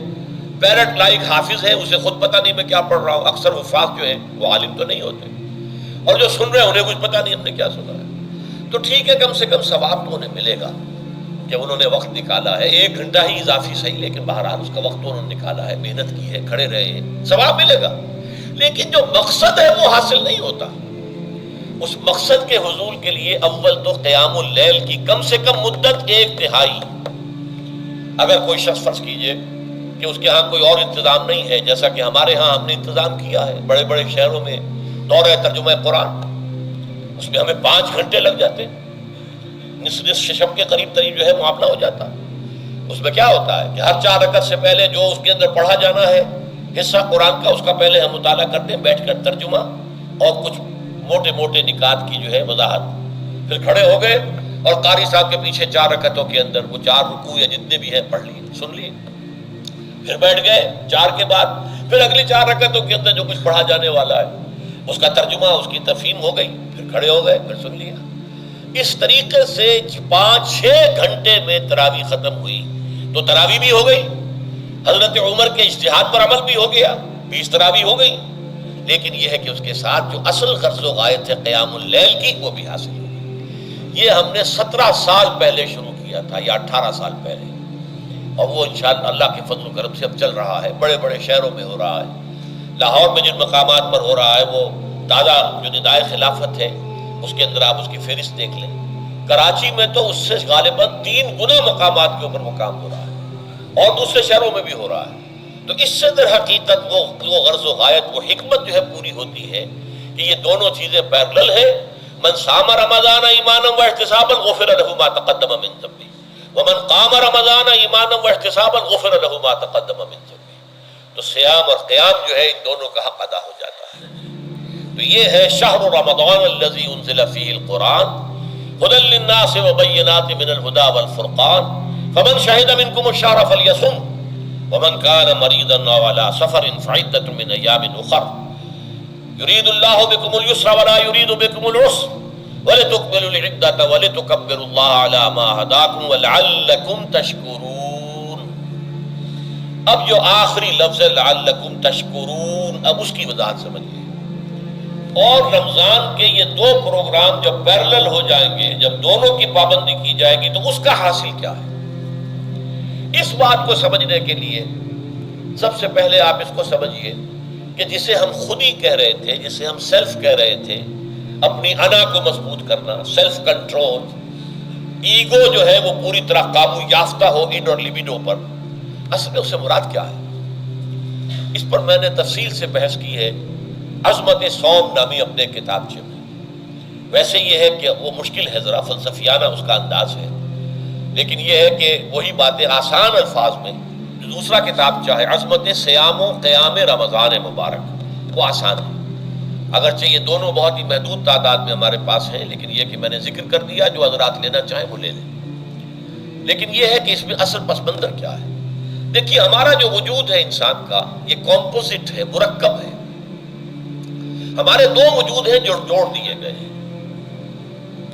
پیرٹ لائک حافظ ہے، اسے خود پتہ نہیں میں کیا پڑھ رہا ہوں۔ اکثر حفاظ جو ہیں وہ عالم تو نہیں ہوتے، اور جو سن رہے ہیں انہیں کچھ پتہ نہیں ہم نے کیا سنا ہے، تو ٹھیک ہے، کم سے کم ثواب تو انہیں ملے گا کہ انہوں نے وقت نکالا ہے، 1 گھنٹہ ہی اضافی صحیح، لیکن بہرحال اس کا وقت تو انہوں نے نکالا ہے، محنت کی ہے، کھڑے رہے ہیں، ثواب ملے گا۔ لیکن جو مقصد ہے وہ حاصل نہیں ہوتا۔ اس مقصد کے حصول کے لیے اول تو قیام اللیل کی کم سے کم مدت 1/3۔ اگر کوئی شخص فرض کیجئے کہ اس کے ہاں کوئی اور انتظام نہیں ہے، جیسا کہ ہمارے ہاں ہم نے انتظام کیا ہے، بڑے بڑے شہروں میں دورہ ترجمہ قرآن، اس میں ہمیں 5 گھنٹے لگ جاتے، نصف شب کے قریب جو ہے معاملہ ہو جاتا۔ اس میں کیا ہوتا ہے کہ ہر 4 رکعت سے پہلے جو اس کے اندر پڑھا جانا ہے حصہ قرآن کا، اس کا پہلے ہم مطالعہ کرتے ہیں بیٹھ کر، ترجمہ اور کچھ موٹے موٹے نکات کی جو ہے وضاحت، پھر کھڑے ہو گئے اور قاری صاحب کے پیچھے 4 رکعتوں کے اندر وہ 4 رکوع یا جتنے بھی ہیں پڑھ لیے، سن لیے، پھر بیٹھ گئے 4 کے بعد پھر اگلی 4 رکعتوں کے اندر جو کچھ پڑھا جانے والا ہے اس کا ترجمہ، اس کی تفہیم ہو گئی، پھر کھڑے ہو گئے، پھر سن لیا۔ اس طریقے سے 5-6 گھنٹے میں تراویح ختم ہوئی، تو تراویح بھی ہو گئی، حضرت عمر کے اجتہاد پر عمل بھی ہو گیا، 20 تراویح ہو گئی، لیکن یہ ہے کہ اس کے ساتھ جو اصل غرض و غایت ہے قیام اللیل کی وہ بھی حاصل ہوگی۔ یہ ہم نے 17 سال پہلے شروع کیا تھا یا 18 سال پہلے، اور وہ انشاءاللہ اللہ کے فضل و کرم سے اب چل رہا ہے، بڑے بڑے شہروں میں ہو رہا ہے، لاہور میں جن مقامات پر ہو رہا ہے وہ تازہ جو ندائے خلافت ہے اس کے اندر آپ اس کی فہرست دیکھ لیں، کراچی میں تو اس سے غالباً 3 گنا مقامات کے اوپر وہ کام ہو رہا ہے، اور دوسرے شہروں میں بھی ہو رہا ہے۔ تو اس سے در حقیقت وہ غرض و غایت، وہ حکمت جو ہے پوری ہوتی ہے کہ یہ دونوں چیزیں پیرلل ہیں۔ من صام رمضان ایمانا واحتسابا غفر له ما تقدم من ذنبه ومن قام رمضان ایمانا واحتسابا غفر له ما تقدم من ذنبه۔ تو سیام اور قیام جو ہے ان دونوں کا حق ادا ہو جاتا ہے۔ تو یہ ہے شہر رمضان الذی انزل فیہ القرآن ھدی للناس وبینات من الھدی والفرقان فمن شہد منکم الشہر فلیصم ومن كان مريضا أو على سفر فعدة من أيام أخر يريد الله بكم اليسر ولا يريد بكم العسر ولتكملوا العدة ولتكبروا الله على ما هداكم ولعلكم تشكرون۔ اب جو آخری لفظ ہے لعلكم تشكرون، اب اس کی وضاحت سمجھیے۔ اور رمضان کے یہ 2 پروگرام جب پیرلل ہو جائیں گے، جب دونوں کی پابندی کی جائے گی تو اس کا حاصل کیا ہے؟ اس بات کو سمجھنے کے لیے سب سے پہلے آپ اس کو سمجھیے کہ جسے ہم خود ہی کہہ رہے تھے، جسے ہم سیلف کہہ رہے تھے، اپنی انا کو مضبوط کرنا، سیلف کنٹرول، ایگو جو ہے وہ پوری طرح قابو یافتہ ہو ان اور لیبیڈو پر، اصل میں اس سے مراد کیا ہے؟ اس پر میں نے تفصیل سے بحث کی ہے عظمت صوم نامی اپنے کتابچے میں۔ ویسے یہ ہے کہ وہ مشکل ہے، ذرا فلسفیانہ اس کا انداز ہے، لیکن یہ ہے کہ وہی باتیں آسان الفاظ میں جو دوسرا کتابچہ ہے عظمت صیام و قیام رمضان مبارک، وہ آسان ہے، اگرچہ یہ دونوں بہت ہی محدود تعداد میں ہمارے پاس ہیں، لیکن یہ کہ میں نے ذکر کر دیا، جو حضرات لینا چاہیں وہ لے لیں۔ لیکن یہ ہے کہ اس میں اصل پس منظر کیا ہے؟ دیکھیے، ہمارا جو وجود ہے انسان کا، یہ کمپوزٹ ہے، مرکب ہے۔ ہمارے دو وجود ہیں جو جوڑ دیے گئے ہیں۔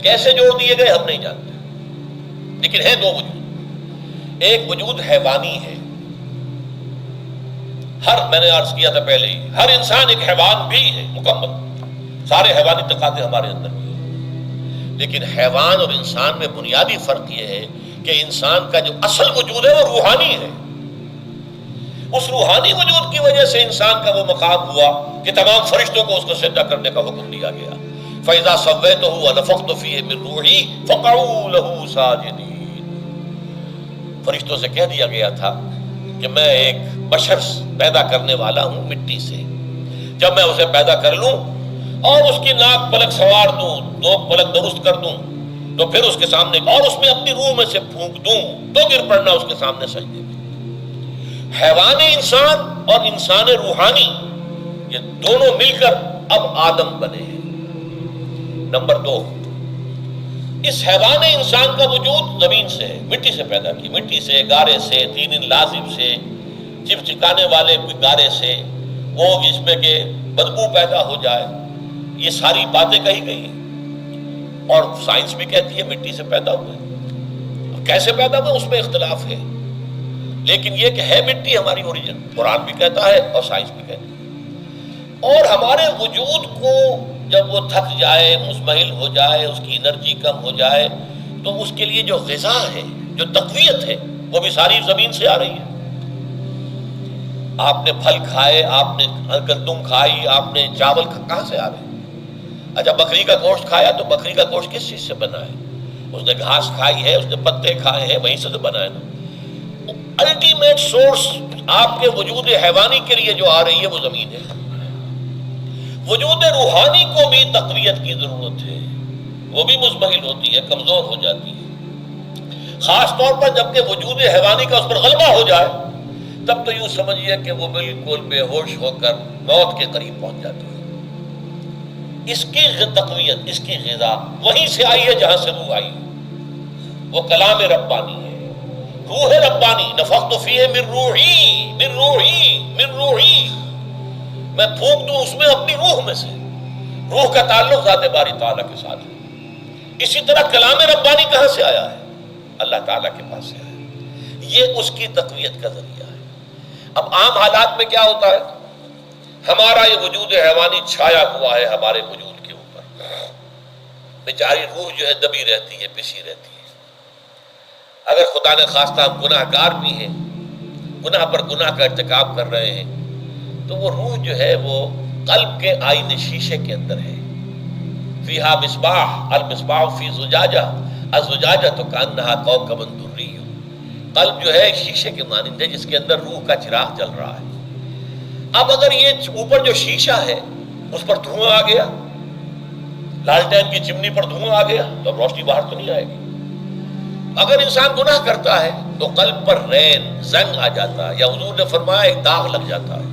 کیسے جوڑ دیے گئے ہم نہیں جانتے، لیکن ہے دو وجود۔ ایک وجود حیوانی ہے، میں نے عرض کیا تھا پہلے ہی، ہر انسان ایک حیوان بھی ہے مکمل، سارے حیوانی تقاضے ہمارے اندر بھی ہیں، لیکن حیوان اور انسان میں بنیادی فرق یہ ہے کہ انسان کا جو اصل وجود ہے وہ روحانی ہے۔ اس روحانی وجود کی وجہ سے انسان کا وہ مقام ہوا کہ تمام فرشتوں کو اس کو سجدہ کرنے کا حکم دیا گیا۔ فَإِذَا سَوَّيْتُهُ وَنَفَخْتُ فِيهِ مِن رُوحِي فَقَعُوا لَهُ سَاجِدِينَ۔ فرشتوں سے کہہ دیا گیا تھا کہ میں ایک بشر پیدا کرنے والا ہوں مٹی سے، جب میں اسے پیدا کر لوں اور اس کی ناک پلک سنوار دوں، دو پلک درست کر دوں، تو پھر اس کے سامنے اور اس میں اپنی روح میں سے پھونک دوں تو گر پڑنا اس کے سامنے سجدے میں۔ حیوان انسان اور انسان روحانی، یہ دونوں مل کر اب آدم بنے ہیں۔ نمبر دو، اس حیوان انسان کا وجود زمین سے ہے، مٹی سے پیدا کی، مٹی سے، گارے سے، طین لازم سے، چپچکانے والے گارے سے، وہ اس میں کہ بدبو پیدا ہو جائے، یہ ساری باتیں کہی گئی ہیں، اور سائنس بھی کہتی ہے مٹی سے پیدا ہوئے۔ کیسے پیدا ہوئے اس میں اختلاف ہے، لیکن یہ کہ ہے مٹی ہماری اوریجن، قرآن بھی کہتا ہے اور سائنس بھی کہتی ہے۔ اور ہمارے وجود کو جب وہ تھک جائے، مزمحل ہو جائے، اس کی انرجی کم ہو جائے، تو اس کے لیے جو غذا ہے، جو تقویت ہے، وہ بھی ساری زمین سے آ رہی ہے۔ آپ نے پھل کھائے، آپ نے گندم کھائی، آپ نے چاول کہاں سے آ رہے؟ اچھا، بکری کا گوشت کھایا تو بکری کا گوشت کس چیز سے بنا ہے؟ اس نے گھاس کھائی ہے، اس نے پتے کھائے ہیں، وہیں سے تو بنا ہے نا۔ الٹیمیٹ سورس آپ کے وجود حیوانی کے لیے جو آ رہی ہے وہ زمین ہے۔ وجود روحانی کو بھی تقویت کی ضرورت ہے، وہ بھی مزمحل ہوتی ہے، کمزور ہو جاتی ہے، خاص طور پر جبکہ وجود حیوانی کا اس پر غلبہ ہو جائے، تب تو یوں سمجھیے کہ وہ بالکل بے ہوش ہو کر موت کے قریب پہنچ جاتی ہے۔ اس کی تقویت، اس کی غذا وہیں سے آئی ہے جہاں سے روح آئی ہے، وہ کلام ربانی ہے، روح ربانی۔ نفخت فیہ من روحی، من روحی، من روحی، میں پھونک دوں اس میں اپنی روح میں سے۔ روح کا تعلق ذات باری تعالیٰ کے ساتھ ہے۔ اسی طرح کلام ربانی کہاں سے آیا ہے؟ اللہ تعالیٰ کے پاس سے آیا ہے، یہ اس کی تقویت کا ذریعہ ہے۔ اب عام حالات میں کیا ہوتا ہے؟ ہمارا یہ وجود حیوانی چھایا ہوا ہے ہمارے وجود کے اوپر، بیچاری روح جو ہے دبی رہتی ہے، پسی رہتی ہے۔ اگر خدا نے خواستہ ہم گناہ گار بھی ہیں، گناہ پر گناہ کا ارتکاب کر رہے ہیں، تو وہ روح جو ہے وہ قلب کے آئینے شیشے کے اندر ہے۔ فیہا مصباح، المصباح فی زجاجہ، الزجاجہ تو کانہا کوکب دری۔ قلب جو ہے شیشے کے مانند ہے جس کے اندر روح کا چراغ جل رہا ہے۔ اب اگر یہ اوپر جو شیشہ ہے اس پر دھواں آ گیا، لالٹین کی چمنی پر دھواں آ گیا، تو اب روشنی باہر تو نہیں آئے گی۔ اگر انسان گناہ کرتا ہے تو قلب پر رین، زنگ آ جاتا ہے، یا حضور نے فرمایا ایک داغ لگ جاتا ہے،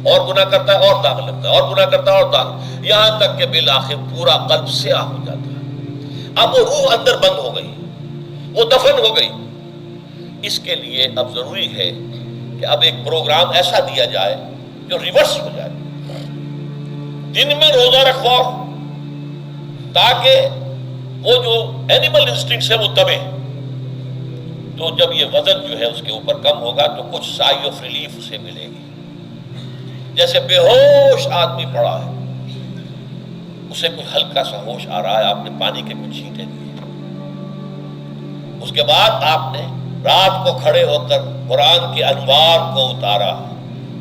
اور گناہ کرتا ہے اور داغ لگتا ہے، اور گناہ کرتا ہے اور داغ، یہاں تک کہ بالآخر پورا قلب سیاہ ہو جاتا ہے۔ اب وہ روح اندر بند ہو گئی، وہ دفن ہو گئی۔ اس کے لیے اب ضروری ہے کہ اب ایک پروگرام ایسا دیا جائے جو ریورس ہو جائے۔ دن میں روزہ رکھواؤ تاکہ وہ جو اینیمل انسٹنکٹس ہے وہ دبے، تو جب یہ وزن جو ہے اس کے اوپر کم ہوگا تو کچھ سائی آف ریلیف اسے ملے گی۔ جیسے بے ہوش آدمی پڑا ہے، اسے کوئی ہلکا سا ہوش آ رہا ہے، آپ نے پانی کے کچھ چھینٹے دیے، اس کے بعد آپ نے رات کو کھڑے ہو کر قرآن کے انوار کو اتارا،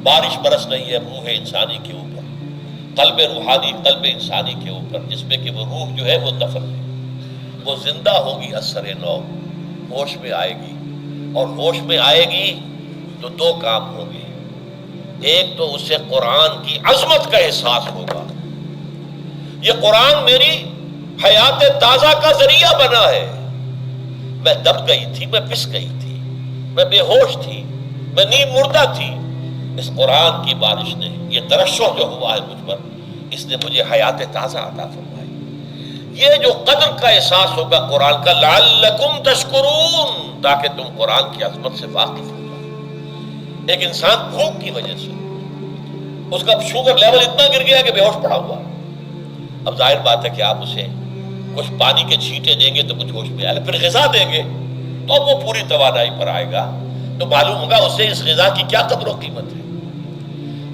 بارش برس رہی ہے روح انسانی کے اوپر، قلب روحانی، قلب انسانی کے اوپر، جس میں کہ وہ روح جو ہے وہ دفن ہے، وہ زندہ ہوگی اثر نو، ہوش میں آئے گی، اور ہوش میں آئے گی تو دو کام ہوں گے. ایک تو اسے قرآن کی عظمت کا احساس ہوگا. یہ قرآن میری حیات تازہ کا ذریعہ بنا ہے. میں دب گئی تھی، میں پس گئی تھی، میں بے ہوش تھی، میں نیم مردہ تھی. اس قرآن کی بارش نے، یہ ترشح جو ہوا ہے مجھ پر، اس نے مجھے حیات تازہ عطا فرمائی. یہ جو قدر کا احساس ہوگا قرآن کا، لعلکم تشکرون، تاکہ تم قرآن کی عظمت سے واقف ہو جاؤ. ایک انسان بھوک کی وجہ سے اس کا شوگر لیول اتنا گر گیا کہ بے ہوش پڑا ہوا. اب ظاہر بات ہے کہ آپ اسے کچھ پانی کے چھینٹے دیں گے تو کچھ ہوش میں آئے گا، پھر غذا دیں گے تو اب وہ پوری توانائی پر آئے گا، تو معلوم ہوگا اسے اس غذا کی کیا قدر و قیمت ہے.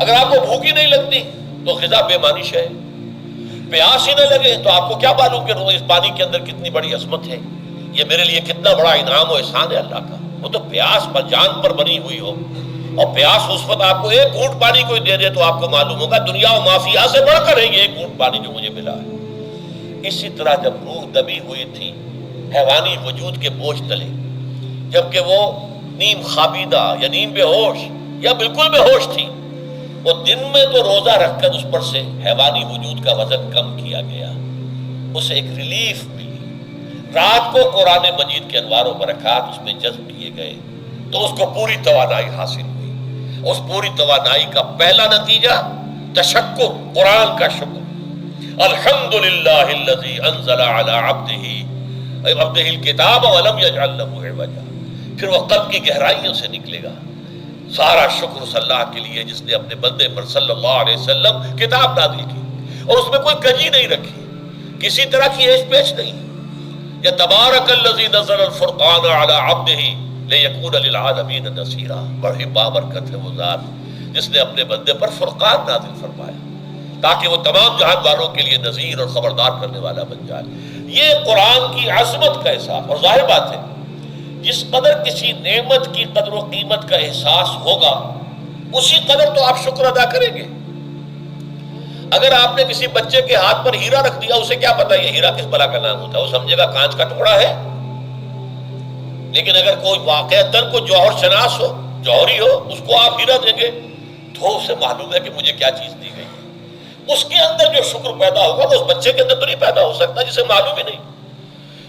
اگر آپ کو بھوک ہی نہیں لگتی تو غذا بے معنی ہے. پیاس ہی نہ لگے تو آپ کو کیا معلوم کہ اس پانی کے اندر کتنی بڑی عظمت ہے، یہ میرے لیے کتنا بڑا انعام و احسان ہے اللہ کا. وہ تو پیاس پر جان پر بنی ہوئی ہو، اور پیاس اس وقت آپ کو ایک گھونٹ پانی کوئی دے دے تو آپ کو معلوم ہوگا دنیا و مافیا سے بڑھ کر ہے یہ ایک گھونٹ پانی جو مجھے ملا ہے. اسی طرح جب روح دبی ہوئی تھی حیوانی وجود کے بوجھ تلے، جبکہ وہ نیم خوابیدہ یا نیم بے ہوش یا بالکل بے ہوش تھی، وہ دن میں تو روزہ رکھ کر اس پر سے حیوانی وجود کا وزن کم کیا گیا، اسے ایک ریلیف ملی. رات کو قرآن مجید کے انوار و برکات اس میں جذب کیے گئے تو اس کو پوری توانائی حاصل ہوئی. اس پوری توانائی کا پہلا نتیجہ تشکر، قرآن کا شکر. الحمدللہ الذی انزل علی عبدہ الکتاب ولم یجعل لہ عوجا. پھر وہ قلب کی گہرائیوں سے نکلے گا. سارا شکر اس اللہ کے لیے جس نے اپنے بندے پر صلی اللہ علیہ وسلم کتاب نازل کی اور اس میں کوئی کجی نہیں رکھی، کسی طرح کی ایش پیش نہیں. یا تبارک الذی نزل الفرقان علی عبدہ لیکون للعالمین نذیرا. بڑی بابرکت ہے وہ ذات جس نے اپنے بندے پر فرقان نازل فرمایا تاکہ وہ تمام جہان والوں کے لیے نذیر اور خبردار کرنے والا بن جائے. یہ قرآن کی عظمت کا احساس. اور ظاہر بات ہے جس قدر کسی نعمت کی قدر و قیمت کا احساس ہوگا اسی قدر تو آپ شکر ادا کریں گے. اگر آپ نے کسی بچے کے ہاتھ پر ہیرا رکھ دیا، اسے کیا پتا یہ ہیرا کس بلا کا نام ہوتا ہے، وہ سمجھے گا کانچ کا ٹکڑا ہے. لیکن اگر کوئی واقعتاً کو جوہر شناس ہو، جوہری ہو، اس کو آپ ہیرا دیں گے تو اسے معلوم ہے کہ مجھے کیا چیز دی گئی. اس کے اندر جو شکر پیدا ہوگا وہ اس بچے کے اندر تو نہیں پیدا ہو سکتا جسے معلوم ہی نہیں.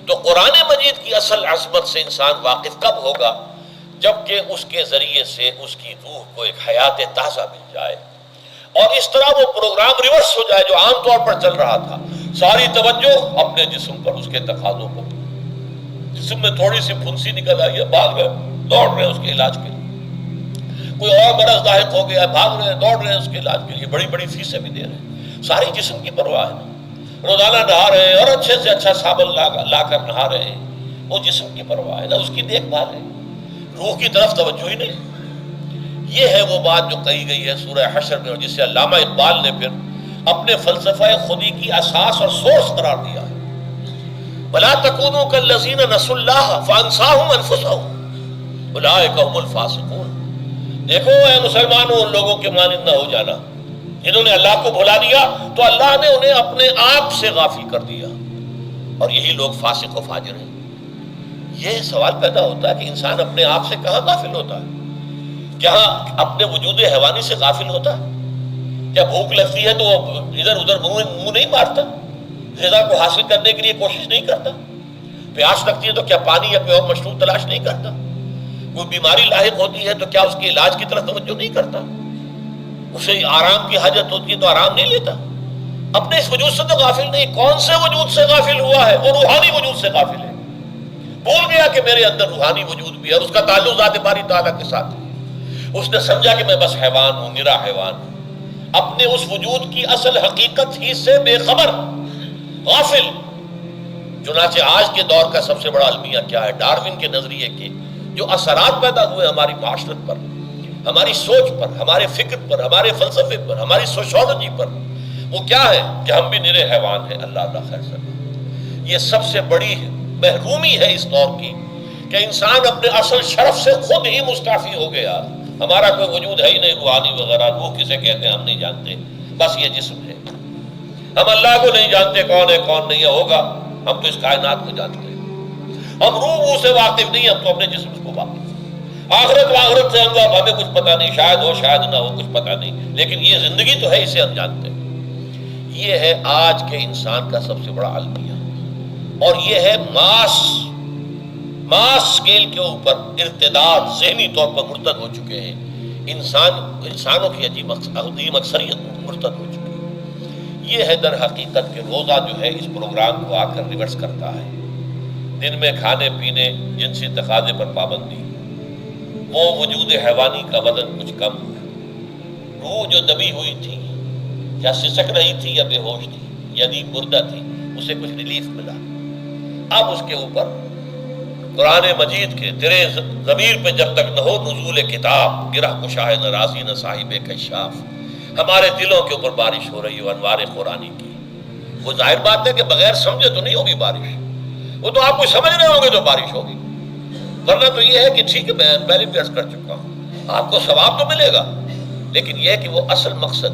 تو قرآن مجید کی اصل عظمت سے انسان واقف کب ہوگا؟ جبکہ اس کے ذریعے سے اس کی روح کو ایک حیات تازہ مل جائے اور اس طرح وہ پروگرام ریورس ہو جائے جو عام طور پر چل رہا تھا. ساری توجہ اپنے جسم پر، اس کے تقاضوں پر. جسم میں تھوڑی سی پھنسی نکل آئی ہے، بھاگ رہے دوڑ رہے ہیں اس کے علاج کے لیے. کوئی اور مرض لاحق ہو گیا ہے، بھاگ رہے ہیں دوڑ رہے ہیں اس کے علاج کے لیے، بڑی بڑی فیسیں بھی دے رہے ہیں. ساری جسم کی پرواہ ہے. روزانہ نہا رہے ہیں اور اچھے سے اچھا صابن لا کر نہا رہے ہیں، وہ جسم کی پرواہ ہے، نہ اس کی دیکھ بھال ہے. روح کی طرف توجہ ہی نہیں. یہ ہے وہ بات جو کہی گئی ہے سورہ حشر میں اور جسے علامہ اقبال نے پھر اپنے فلسفہ خودی کی اساس اور سورس قرار دیا ہے. وَلَا تَكُونُوا كَالَّذِينَ نَسُوا اللَّهَ فَأَنسَاهُمْ أَنفُسَهُمْ أُولَٰئِكَ هُمُ الْفَاسِقُونَ. دیکھو اے مسلمانوں، ان لوگوں کے مانند نہ ہو جانا جنہوں نے اللہ کو بھلا دیا تو اللہ نے انہیں اپنے آپ سے غافل کر دیا، اور یہی لوگ فاسق و فاجر ہیں. یہ سوال پیدا ہوتا ہے کہ انسان اپنے آپ سے کہاں غافل ہوتا ہے؟ کیا اپنے وجود حیوانی سے غافل ہوتا ہے؟ کیا بھوک لگتی ہے تو ادھر ادھر منہ نہیں مارتا؟ غذا کو حاصل کرنے کے لیے کوشش نہیں کرتا؟ پیاس لگتی ہے تو کیا پانی یا کوئی اور مشروب تلاش نہیں کرتا؟ کوئی بیماری لاحق ہوتی ہے تو کیا اس کے علاج کی طرف توجہ نہیں کرتا؟ اسے آرام کی حاجت ہوتی ہے تو آرام نہیں لیتا؟ اپنے اس وجود سے تو غافل نہیں. کون سے وجود سے غافل ہوا ہے؟ وہ روحانی وجود سے غافل ہے. بھول گیا کہ میرے اندر روحانی وجود بھی ہے اور اس کا تعلق ذات باری تعالیٰ کے ساتھ ہے. اس نے سمجھا کہ میں بس حیوان ہوں، نرا حیوان ہوں، اپنے اس وجود کی اصل حقیقت ہی سے بے خبر، غافل. چنانچہ آج کے دور کا سب سے بڑا المیہ کیا ہے؟ ڈارون کے نظریے کے جو اثرات پیدا ہوئے ہماری معاشرت پر، ہماری سوچ پر، ہمارے فکر پر، ہمارے فلسفے پر، ہماری سوشولوجی پر، وہ کیا ہے کہ ہم بھی نرے حیوان ہیں. اللہ اللہ خیر سکے. یہ سب سے بڑی محرومی ہے اس دور کی کہ انسان اپنے اصل شرف سے خود ہی مستعفی ہو گیا. ہمارا کوئی وجود ہے ہی نہیں روحانی وغیرہ. روح کسے کہتے ہیں ہم نہیں جانتے، بس یہ جسم ہے. ہم اللہ کو نہیں جانتے کون ہے کون نہیں ہے. ہوگا ہم تو اس کائنات کو جانتے ہیں. ہم روح سے واقف نہیں، ہم تو اپنے جسم کو واقف. آخرت سے ہمیں کچھ پتہ نہیں، شاید ہو شاید نہ ہو، کچھ پتہ نہیں، لیکن یہ زندگی تو ہے، اسے ہم جانتے ہیں۔ یہ ہے آج کے انسان کا سب سے بڑا المیہ، اور یہ ہے ماس اسکیل کے اوپر ارتداد، ذہنی طور پر مرتد ہو چکے ہیں انسانوں کی عظیم اکثریت مرتد ہو چکی ہے۔ یہ ہے در حقیقت کہ روزہ جو ہے اس پروگرام کو آ کر ریورس کرتا ہے۔ دن میں کھانے پینے، جنسی تقاضے پر پابندی، وہ وجود حیوانی کا وزن کچھ کم ہوا، روح جو دبی ہوئی تھی، یا سسک رہی تھی یا بے ہوش تھی، یعنی مردہ تھی، اسے کچھ ریلیف ملا۔ اب اس کے اوپر قرآن مجید کے تیرے ضمیر پہ جب تک نہ ہو نزول کتاب، گرہ کشاہ نہ رازی نہ صاحب کشاف، ہمارے دلوں کے اوپر بارش ہو رہی ہو انوار قرآنی کی۔ وہ ظاہر بات ہے کہ بغیر سمجھے تو نہیں ہوگی بارش، وہ تو آپ کو سمجھ رہے ہوں گے تو بارش ہوگی، ورنہ تو یہ ہے کہ ٹھیک ہے میں پہلے بھی عرض کر چکا ہوں، آپ کو ثواب تو ملے گا، لیکن یہ ہے کہ وہ اصل مقصد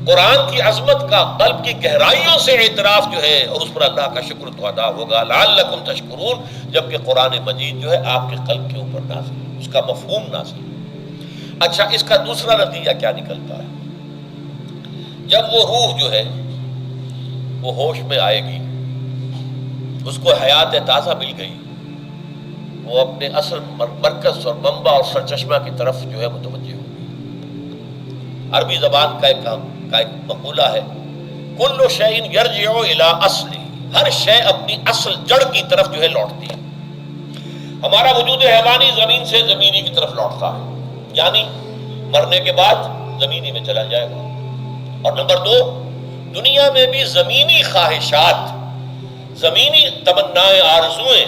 قرآن کی عظمت کا قلب کی گہرائیوں سے اعتراف جو ہے، اور اس پر اللہ کا شکر تو ادا ہوگا، لعلکم تشکرون، جبکہ قرآن مجید جو ہے آپ کے قلب کے اوپر نازل ہے، اس کا مفہوم نازل ہے۔ اچھا، اس کا دوسرا نتیجہ کیا نکلتا ہے؟ جب وہ روح جو ہے وہ ہوش میں آئے گی، اس کو حیات تازہ مل گئی، وہ اپنے اصل مرکز اور منبع اور سرچشمہ کی طرف جو ہے متوجہ ہوگی۔ عربی زبان کا ایک مقولہ ہے، کل شیء یرجع الی اصلہ، ہر شے اپنی اصل جڑ کی طرف جو ہے لوٹتی ہے۔ ہمارا وجود حیوانی زمین سے زمینی کی طرف لوٹتا ہے، یعنی مرنے کے بعد زمینی میں چلا جائے گا۔ اور نمبر دو، دنیا میں بھی زمینی خواہشات، زمینی تمنائیں، آرزوئیں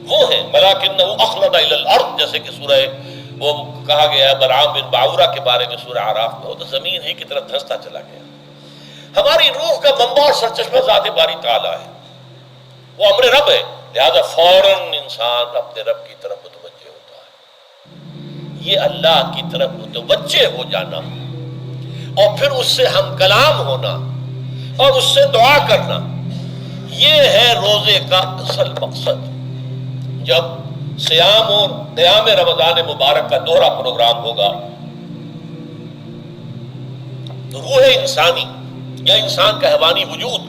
وہ ہیں، ولکنہ اخلد الی الارض، جیسے کہ سورہ وہ کہا گیا ہے بلعام بن باعورہ کے بارے میں سورہ اعراف میں، وہ تو زمین ہی کی طرف دھنستا چلا گیا۔ ہماری روح کا منبع اور سرچشمہ ذات باری تعالیٰ ہے، وہ امر رب ہے، لہذا فوراً انسان اپنے رب کی طرف متوجہ ہوتا ہے۔ یہ اللہ کی طرف متوجہ ہو جانا اور پھر اس سے ہم کلام ہونا اور اس سے دعا کرنا، یہ ہے روزے کا اصل مقصد۔ جب صیام اور قیام رمضان مبارک کا دوہرا پروگرام ہوگا تو روح انسانی یا انسان کا حیوانی وجود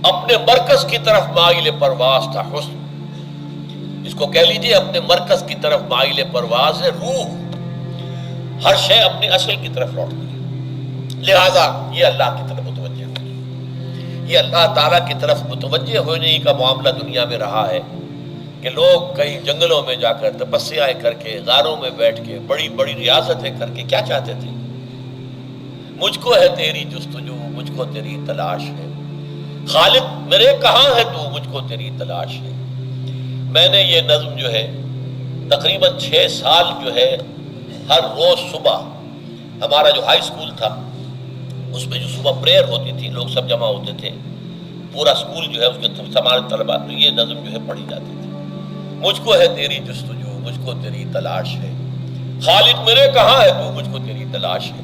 اپنے مرکز کی طرف مائل پرواز تھا، حسن، اس کو کہہ لیجئے اپنے مرکز کی طرف مائل پرواز ہے روح، ہر شے اپنی اصل کی طرف لوٹتی ہے، لہذا یہ اللہ کی طرف متوجہ ہوئی۔ یہ اللہ تعالیٰ کی طرف متوجہ ہونے کا معاملہ دنیا میں رہا ہے کہ لوگ کئی جنگلوں میں جا کر تپسیاں کر کے، غاروں میں بیٹھ کے، بڑی بڑی ریاضتیں کر کے کیا چاہتے تھے؟ مجھ کو ہے تیری جستجو، مجھ کو تیری تلاش ہے، خالق میرے کہاں ہے تو، مجھ کو تیری تلاش ہے۔ میں نے یہ نظم جو ہے تقریباً 6 سال جو ہے ہر روز صبح، ہمارا جو ہائی اسکول تھا اس میں جو صبح پریئر ہوتی تھی، لوگ سب جمع ہوتے تھے، پورا اسکول جو ہے اس کے تمام طلباء، تو یہ نظم جو ہے پڑھی جاتی تھی، مجھ کو ہے تیری جستجو، مجھ کو تیری تلاش ہے، خالق میرے کہاں ہے تو، مجھ کو تیری تلاش ہے۔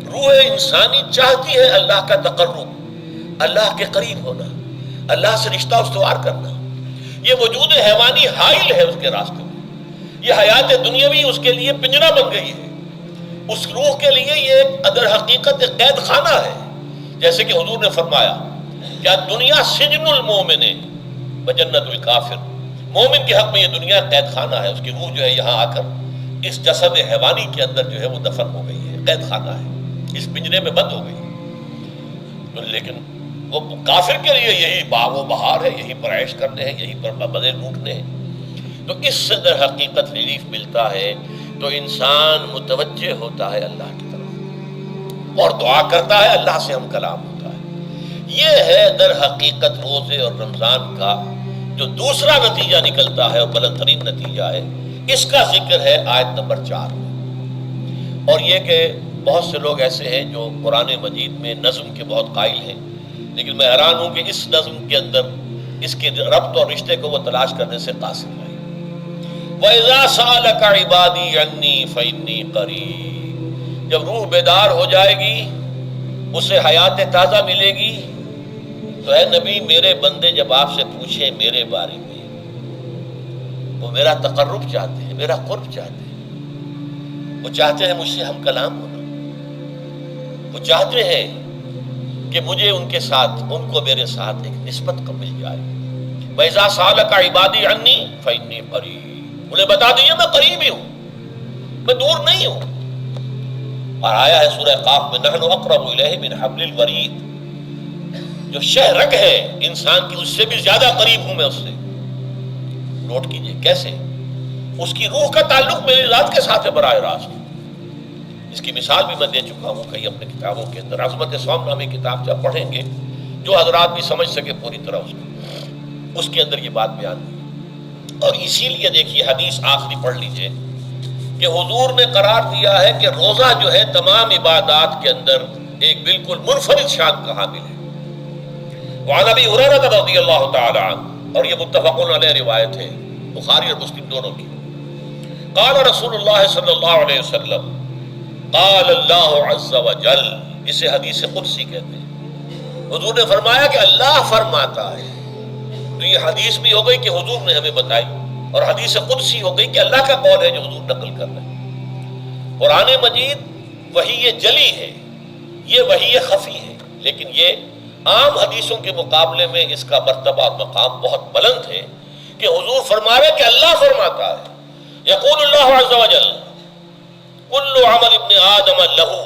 روح انسانی چاہتی ہے اللہ کا تقرب، اللہ کے قریب ہونا، اللہ سے رشتہ استوار کرنا۔ یہ وجود حیوانی حائل ہے اس کے راستے میں، یہ حیات دنیاوی اس کے لیے پنجرا بن گئی ہے، اس روح کے لیے یہ در حقیقت ایک قید خانہ ہے، جیسے کہ حضور نے فرمایا کیا دنیا سجن المومن و جنت الکافر، مومن کے حق میں یہ دنیا قید خانہ ہے، اس کی روح جو ہے یہاں آ کر اس جسد حیوانی کے اندر جو ہے وہ دفن ہو گئی ہے، قید خانہ ہے، اس پنجرے میں بند ہو گئی ہے۔ تو لیکن وہ کافر کے لیے یہی باغ و بہار ہے، یہی پر عیش کرنے ہیں، یہی پر مزے لوٹنے ہیں۔ تو اس سے در حقیقت ریلیف ملتا ہے، تو انسان متوجہ ہوتا ہے اللہ کی طرف اور دعا کرتا ہے، اللہ سے ہم کلام ہوتا ہے۔ یہ ہے در حقیقت روزے اور رمضان کا جو دوسرا نتیجہ نکلتا ہے اور بلند ترین نتیجہ ہے، اس کا ذکر ہے آیت نمبر 4 میں۔ اور یہ کہ بہت سے لوگ ایسے ہیں جو قرآن مجید میں نظم کے بہت قائل ہیں، لیکن میں حیران ہوں کہ اس نظم کے اندر اس کے ربط اور رشتے کو وہ تلاش کرنے سے قاصر رہے۔ وَإِذَا سَأَلَكَ عِبَادِي عَنِّي فَإِنِّي قَرِيبٌ، جب روح بیدار ہو جائے گی، اسے حیات تازہ ملے گی، تو اے نبی میرے بندے جب آپ سے پوچھیں میرے بارے میں، وہ میرا تقرب چاہتے ہیں، یہ میرا قرب چاہتے ہیں، وہ چاہتے ہیں مجھ سے ہم کلام ہونا، وہ چاہتے ہیں کہ مجھے ان کے ساتھ، ان کو میرے ساتھ ایک نسبت کا مل جائے۔ وَإِذَا سَأَلَكَ عِبَادِي عَنِّي فَإِنِّي قَرِيبٌ، انہیں بتا دیجیے میں قریب ہی ہوں، میں دور نہیں ہوں۔ اور آیا ہے سورہ قاف میں نحن اقرب الیہ من حبل الورید، جو شہ رگ ہے انسان کی اس سے بھی زیادہ قریب ہوں میں اس سے۔ نوٹ کیجئے کیسے اس کی روح کا تعلق میری ذات کے ساتھ ہے براہ راست۔ اس کی مثال بھی میں دے چکا ہوں کئی اپنے کتابوں کے اندر۔ عظمت صوم نامی کتاب جب پڑھیں گے، جو حضرات بھی سمجھ سکے پوری طرح اس کے اندر یہ بات بیان ہوئی۔ اور اسی لیے دیکھیے حدیث آخری پڑھ لیجئے کہ حضور نے قرار دیا ہے کہ روزہ جو ہے تمام عبادات کے اندر ایک بالکل منفرد شان کا حامل ہے۔ وعن ابی ہریرہ رضی اللہ تعالی عنہ، اور یہ متفق علیہ روایت ہے، بخاری اور مسلم دونوں کی۔ قال رسول اللہ صلی اللہ علیہ وسلم، قال اللہ عز وجل، اسے حدیث قدسی کہتے ہیں۔ حضور نے فرمایا کہ اللہ فرماتا ہے۔ تو یہ حدیث بھی ہو گئی کہ حضور نے ہمیں بتائی، اور حدیث قدسی ہو گئی کہ اللہ کا قول ہے جو حضور نقل کر رہے ہیں۔ قرآن مجید وحی جلی ہے، یہ وحی خفی ہے، لیکن یہ عام حدیثوں کے مقابلے میں اس کا مرتبہ اور مقام بہت بلند ہے کہ حضور فرما رہے کہ اللہ فرماتا ہے۔ یقول اللہ عز وجل کل عمل ابن آدم لہو،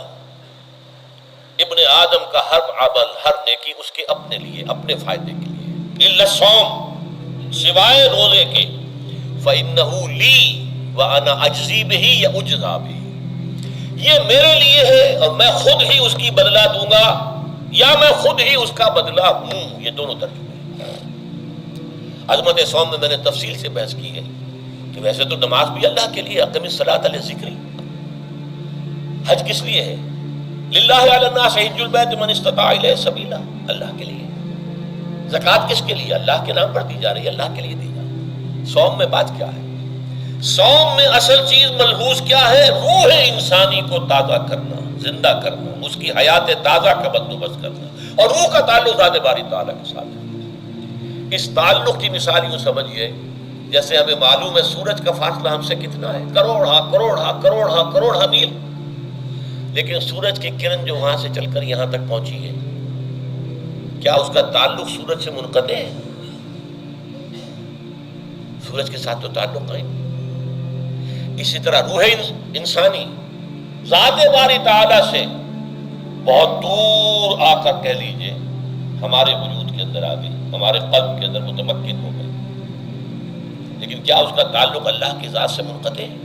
ابن آدم کا ہر عمل، ہر نیکی اس کے اپنے لیے، اپنے فائدے کے لیے، الا الصوم، سوائے روزے کے، فإنہ لی وأنا اجزی بہ یا اجزا بہ، یہ میرے لیے ہے اور میں خود ہی اس کی بدلہ دوں گا یا میں خود ہی اس کا بدلہ ہوں۔ یہ دونوں ترجمے ہیں۔ عظمت صوم میں میں نے تفصیل سے بحث کی ہے کہ ویسے تو نماز بھی اللہ کے لیے، اقم الصلاۃ لذکری۔ حج کس لیے ہے؟ للہ علی الناس حج البیت من استطاع الیہ سبیلا، اللہ کے لیے۔ زکوٰۃ کس کے لیے؟ اللہ کے نام پر دی جا رہی ہے، اللہ کے لیے دی جا رہی ہے۔ صوم میں بات کیا ہے؟ صوم میں اصل چیز ملحوظ کیا ہے؟ روح انسانی کو تازہ کرنا، زندہ کرنا، اس کی حیات تازہ کا بندوبست کرنا، اور روح کا تعلق ذات باری تعالیٰ کے ساتھ ہے۔ اس تعلق کی مثال یوں سمجھیے جیسے ہمیں معلوم ہے سورج کا فاصلہ ہم سے کتنا ہے، کروڑ میل، لیکن سورج کی کرن جو وہاں سے چل کر یہاں تک پہنچی ہے، کیا اس کا تعلق سورج سے منقطع ہے؟ سورج کے ساتھ تو تعلق نہیں۔ اسی طرح روح انسانی ذات باری تعالیٰ سے بہت دور آ کر کہہ لیجئے ہمارے وجود کے اندر آ گئی، ہمارے قلب کے اندر متمکن ہو گئی، لیکن کیا اس کا تعلق اللہ کی ذات سے منقطع ہے؟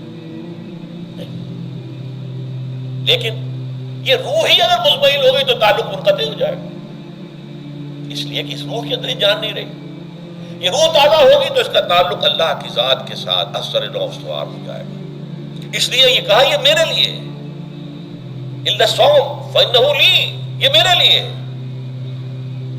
نہیں۔ لیکن یہ روح ہی اگر مزمحل ہو گئی تو تعلق منقطع ہو جائے گا، اس لیے کہ اس روح کے اندر ہی جان نہیں رہی۔ یہ روح تازہ ہوگی تو اس کا تعلق اللہ کی ذات کے ساتھ اثر نو استوار ہو جائے گا۔ اس لیے یہ کہا یہ میرے لیے، الا الصوم فإنہ لی، یہ میرے لیے،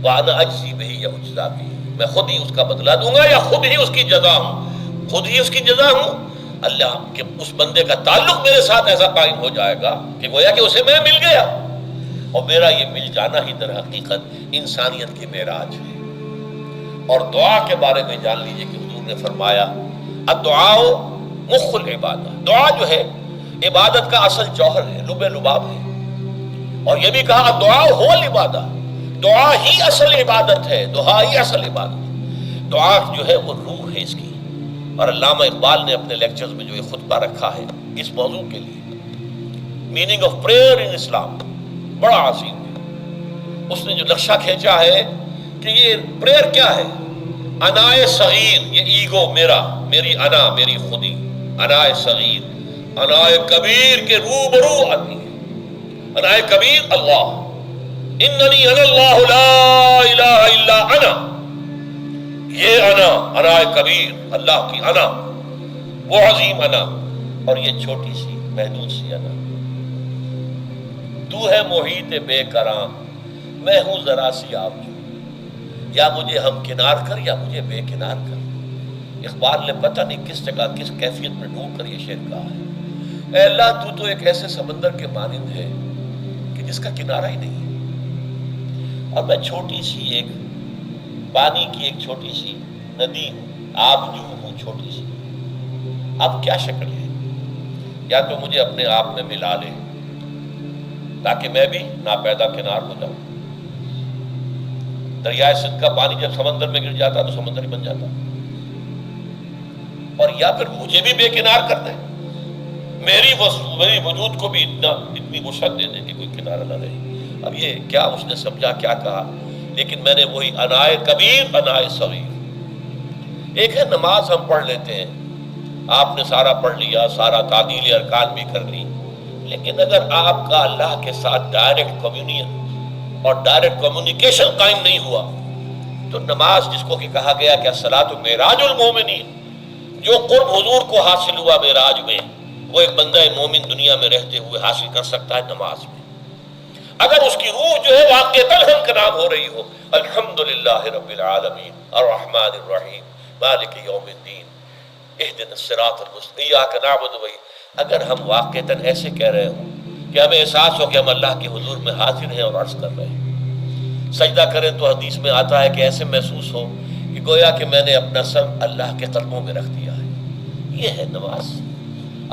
وأنا اجزی بہ یا اجزا بہ، میں خود ہی اس کا بدلہ دوں گا یا خود ہی اس کی جزا ہوں، خود ہی اس کی جزا ہوں۔ اللہ کہ اس بندے کا تعلق میرے ساتھ ایسا قائم ہو جائے گا کہ گویا کہ اسے میں مل گیا، اور میرا یہ مل جانا ہی در حقیقت انسانیت کی معراج ہے۔ اور دعا کے بارے میں جان لیجئے کہ حضور نے فرمایا الدعاء مخ العبادہ، دعا جو ہے عبادت کا اصل جوہر ہے، لب لباب ہے۔ اور یہ بھی کہا الدعاء هو العبادہ، دعا ہی اصل عبادت ہے، دعا ہی اصل عبادت۔ دعا جو ہے وہ روح ہے اس کی۔ اور علامہ اقبال نے اپنے لیکچرز میں جو یہ خطبہ رکھا ہے اس موضوع کے لیے، میننگ آف پریئر ان اسلام، بڑا عظیم ہے۔ اس نے جو نقشہ کھینچا ہے کہ یہ پریئر کیا ہے؟ انائے صغیر، یہ ایگو میرا، میری انا، میری خودی، انائے صغیر، انائے کبیر کے روبرو آتی ہے۔ انائے کبیر اللہ، اننی انا اللہ لا الہ الا انا، یہ انا، انائے کبیر، اللہ کی انا، وہ عظیم انا، اور یہ چھوٹی سی محدود سی انا۔ تو ہے محیط بے کراں، میں ہوں ذرا سی آبجو، یا مجھے ہم کنار کر یا مجھے بے کنار کر۔ اقبال نے پتہ نہیں کس جگہ کس کیفیت میں ڈوب کر یہ شعر کہا ہے۔ اے اللہ تو تو ایک ایسے سمندر کے مانند ہے کہ جس کا کنارہ ہی نہیں ہے، اور میں چھوٹی سی ایک پانی کی ایک چھوٹی سی ندی ہوں، آبجو ہوں چھوٹی سی، اب کیا شکل ہے؟ یا تو مجھے اپنے آپ میں ملا لے تاکہ میں بھی ناپیدا کنار ہو جاؤں. دریائے سندھ کا پانی جب سمندر میں گر جاتا تو سمندر ہی بن جاتا. اور یا پھر مجھے بھی بے کنار کر دے، میری وجود کو بھی اتنی وسعت دے دے کہ کوئی کنارہ نہ رہے. اب یہ کیا اس نے سمجھا، کیا کہا؟ لیکن میں نے وہی انائے کبیر انائے صغیر. ایک ہے نماز ہم پڑھ لیتے ہیں، آپ نے سارا پڑھ لیا، سارا تعدیل ارکان بھی کر لی، لیکن اگر آپ کا اللہ کے ساتھ ڈائریکٹ کمیونین اور ڈائریکٹ کمیونیکیشن قائم نہیں ہوا تو نماز، جس کو کہ کہا گیا کہ الصلاۃ معراج المومنین، جو قرب حضور کو حاصل ہوا معراج میں، وہ ایک بندہ مومن دنیا میں رہتے ہوئے حاصل کر سکتا ہے نماز میں. اگر اس کی روح جو ہے واقعتاً ہم کلام ہو رہی ہو، الحمدللہ رب العالمین الرحمن الرحیم مالک یوم الدین اہدنا الصراط المستقیم ایاک نعبد و اگر ہم واقعتاً ایسے کہہ رہے ہوں کہ ہمیں احساس ہو کہ ہم اللہ کے حضور میں حاضر ہیں اور عرض کر رہے ہیں، سجدہ کریں تو حدیث میں آتا ہے کہ ایسے محسوس ہو کہ گویا کہ میں نے اپنا سر اللہ کے قدموں میں رکھ دیا ہے. یہ ہے نماز.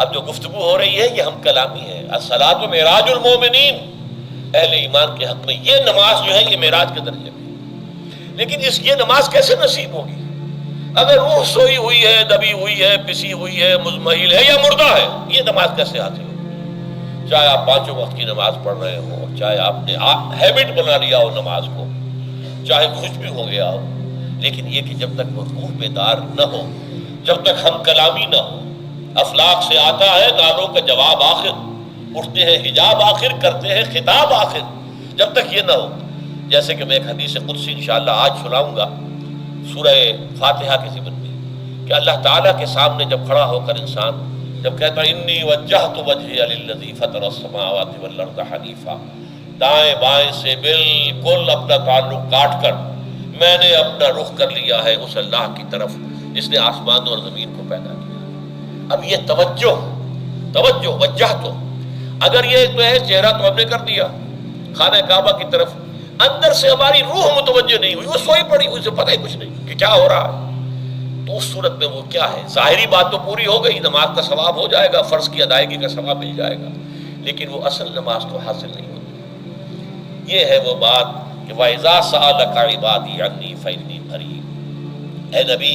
اب جو گفتگو ہو رہی ہے یہ ہم کلامی ہے. الصلاۃ معراج المومنین، اہل ایمان کے حق میں یہ نماز جو ہے یہ معراج کے درجے میں. لیکن یہ نماز کیسے نصیب ہوگی اگر روح سوئی ہوئی ہے، دبی ہوئی ہے، پسی ہوئی ہے، مزمحل ہے یا مردہ ہے؟ یہ نماز کیسے حاصل ہوگی؟ چاہے آپ 5 وقت کی نماز پڑھ رہے ہو، چاہے آپ نے ہیبٹ بنا لیا ہو نماز کو، چاہے خوش بھی ہو گیا ہو، لیکن یہ کہ جب تک وہ روح بیدار نہ ہو، جب تک ہم کلامی نہ ہو. افلاق سے آتا ہے گانوں کا جواب آخر، اٹھتے ہیں حجاب آخر، کرتے ہیں خطاب آخر. جب تک یہ نہ ہو، جیسے کہ میں ایک حدیث قدسی انشاءاللہ آج سناؤں گا سورہ فاتحہ کے ضمن میں، کہ اللہ تعالیٰ کے سامنے جب کھڑا ہو کر انسان جب کہتا ہے انی وجہت وجہی للذی فطر السماوات والارض حنیفا، دائیں بائیں سے بالکل اپنا تعلق کاٹ کر میں نے اپنا رخ کر لیا ہے اس اللہ کی طرف جس نے آسمان اور زمین کو پیدا کیا. اب یہ توجہ وجہ تو اگر یہ تو ہے چہرہ تو ہم نے کر دیا خانہ کعبہ کی طرف، اندر سے ہماری روح متوجہ نہیں ہوئی، وہ سوئی پڑی ہوئی، اسے پتہ ہی کچھ نہیں کہ کیا ہو رہا ہے. تو اس صورت میں وہ کیا ہے؟ ظاہری بات تو پوری ہو گئی، نماز کا ثواب ہو جائے گا، فرض کی ادائیگی کا ثواب مل جائے گا، لیکن وہ اصل نماز تو حاصل نہیں ہوتی. یہ ہے وہ بات کہ وَإِذَا سَأَلَكَ عِبَادِي عَنِّي فَإِنِّي قَرِيبٌ. اے نبی،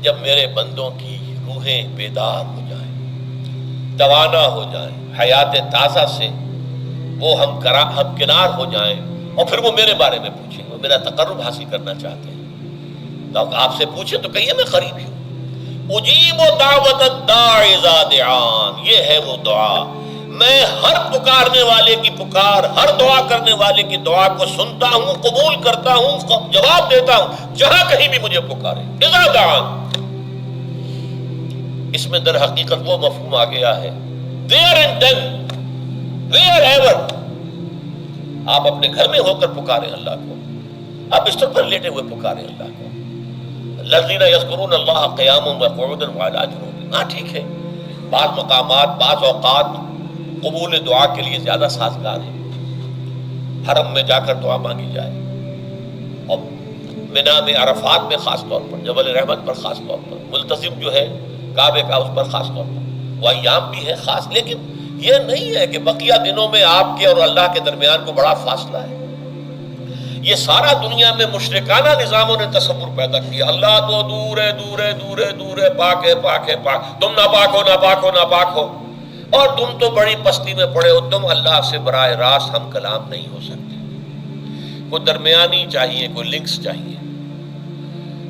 جب میرے بندوں کی روحیں بیدار ہو جائیں، توانا ہو جائیں، حیات تازہ سے وہ ہم کنار ہو جائیں اور پھر وہ میرے بارے میں پوچھیں، وہ میرا تقرب حاصل کرنا چاہتے ہیں، تو آپ سے پوچھیں تو کہیے میں قریب ہی ہوں. اجیب دعوت الداع اذا دعان، یہ ہے وہ دعا، میں ہر پکارنے والے کی پکار، ہر دعا کرنے والے کی دعا کو سنتا ہوں، قبول کرتا ہوں، جواب دیتا ہوں جہاں کہیں بھی مجھے پکارے. اذا دعان، اس میں در حقیقت وہ مفہوم آ گیا ہے there and then wherever. آپ اپنے گھر میں ہو کر پکاریں اللہ کو، آپ بستر پر لیٹے ہوئے پکاریں اللہ کو. الذین یذکرون اللہ قیاما وقعودا وعلی جنوبہم. ہاں ٹھیک ہے، بعض مقامات بعض اوقات قبول دعا کے لیے زیادہ سازگار ہیں، حرم میں جا کر دعا مانگی جائے، اور منا میں عرفات میں خاص طور پر، جبل رحمت پر خاص طور پر، ملتزم جو ہے کعبے کا اس پر خاص طور پر، وہ ایام بھی ہے خاص. لیکن یہ نہیں ہے کہ بقیہ دنوں میں آپ کے اور اللہ کے درمیان کو بڑا فاصلہ ہے. یہ سارا دنیا میں مشرکانہ نظاموں نے تصور پیدا کیا، اللہ تو دور ہے دور ہے دور ہے دور ہے، پاک ہے پاک ہے پاک، تم ناپاک ہو ناپاک ہو ناپاک ہو، اور تم تو بڑی پستی میں پڑے ہو، تم اللہ سے براہ راست ہم کلام نہیں ہو سکتے. کوئی درمیانی چاہیے، کوئی لنکس چاہیے.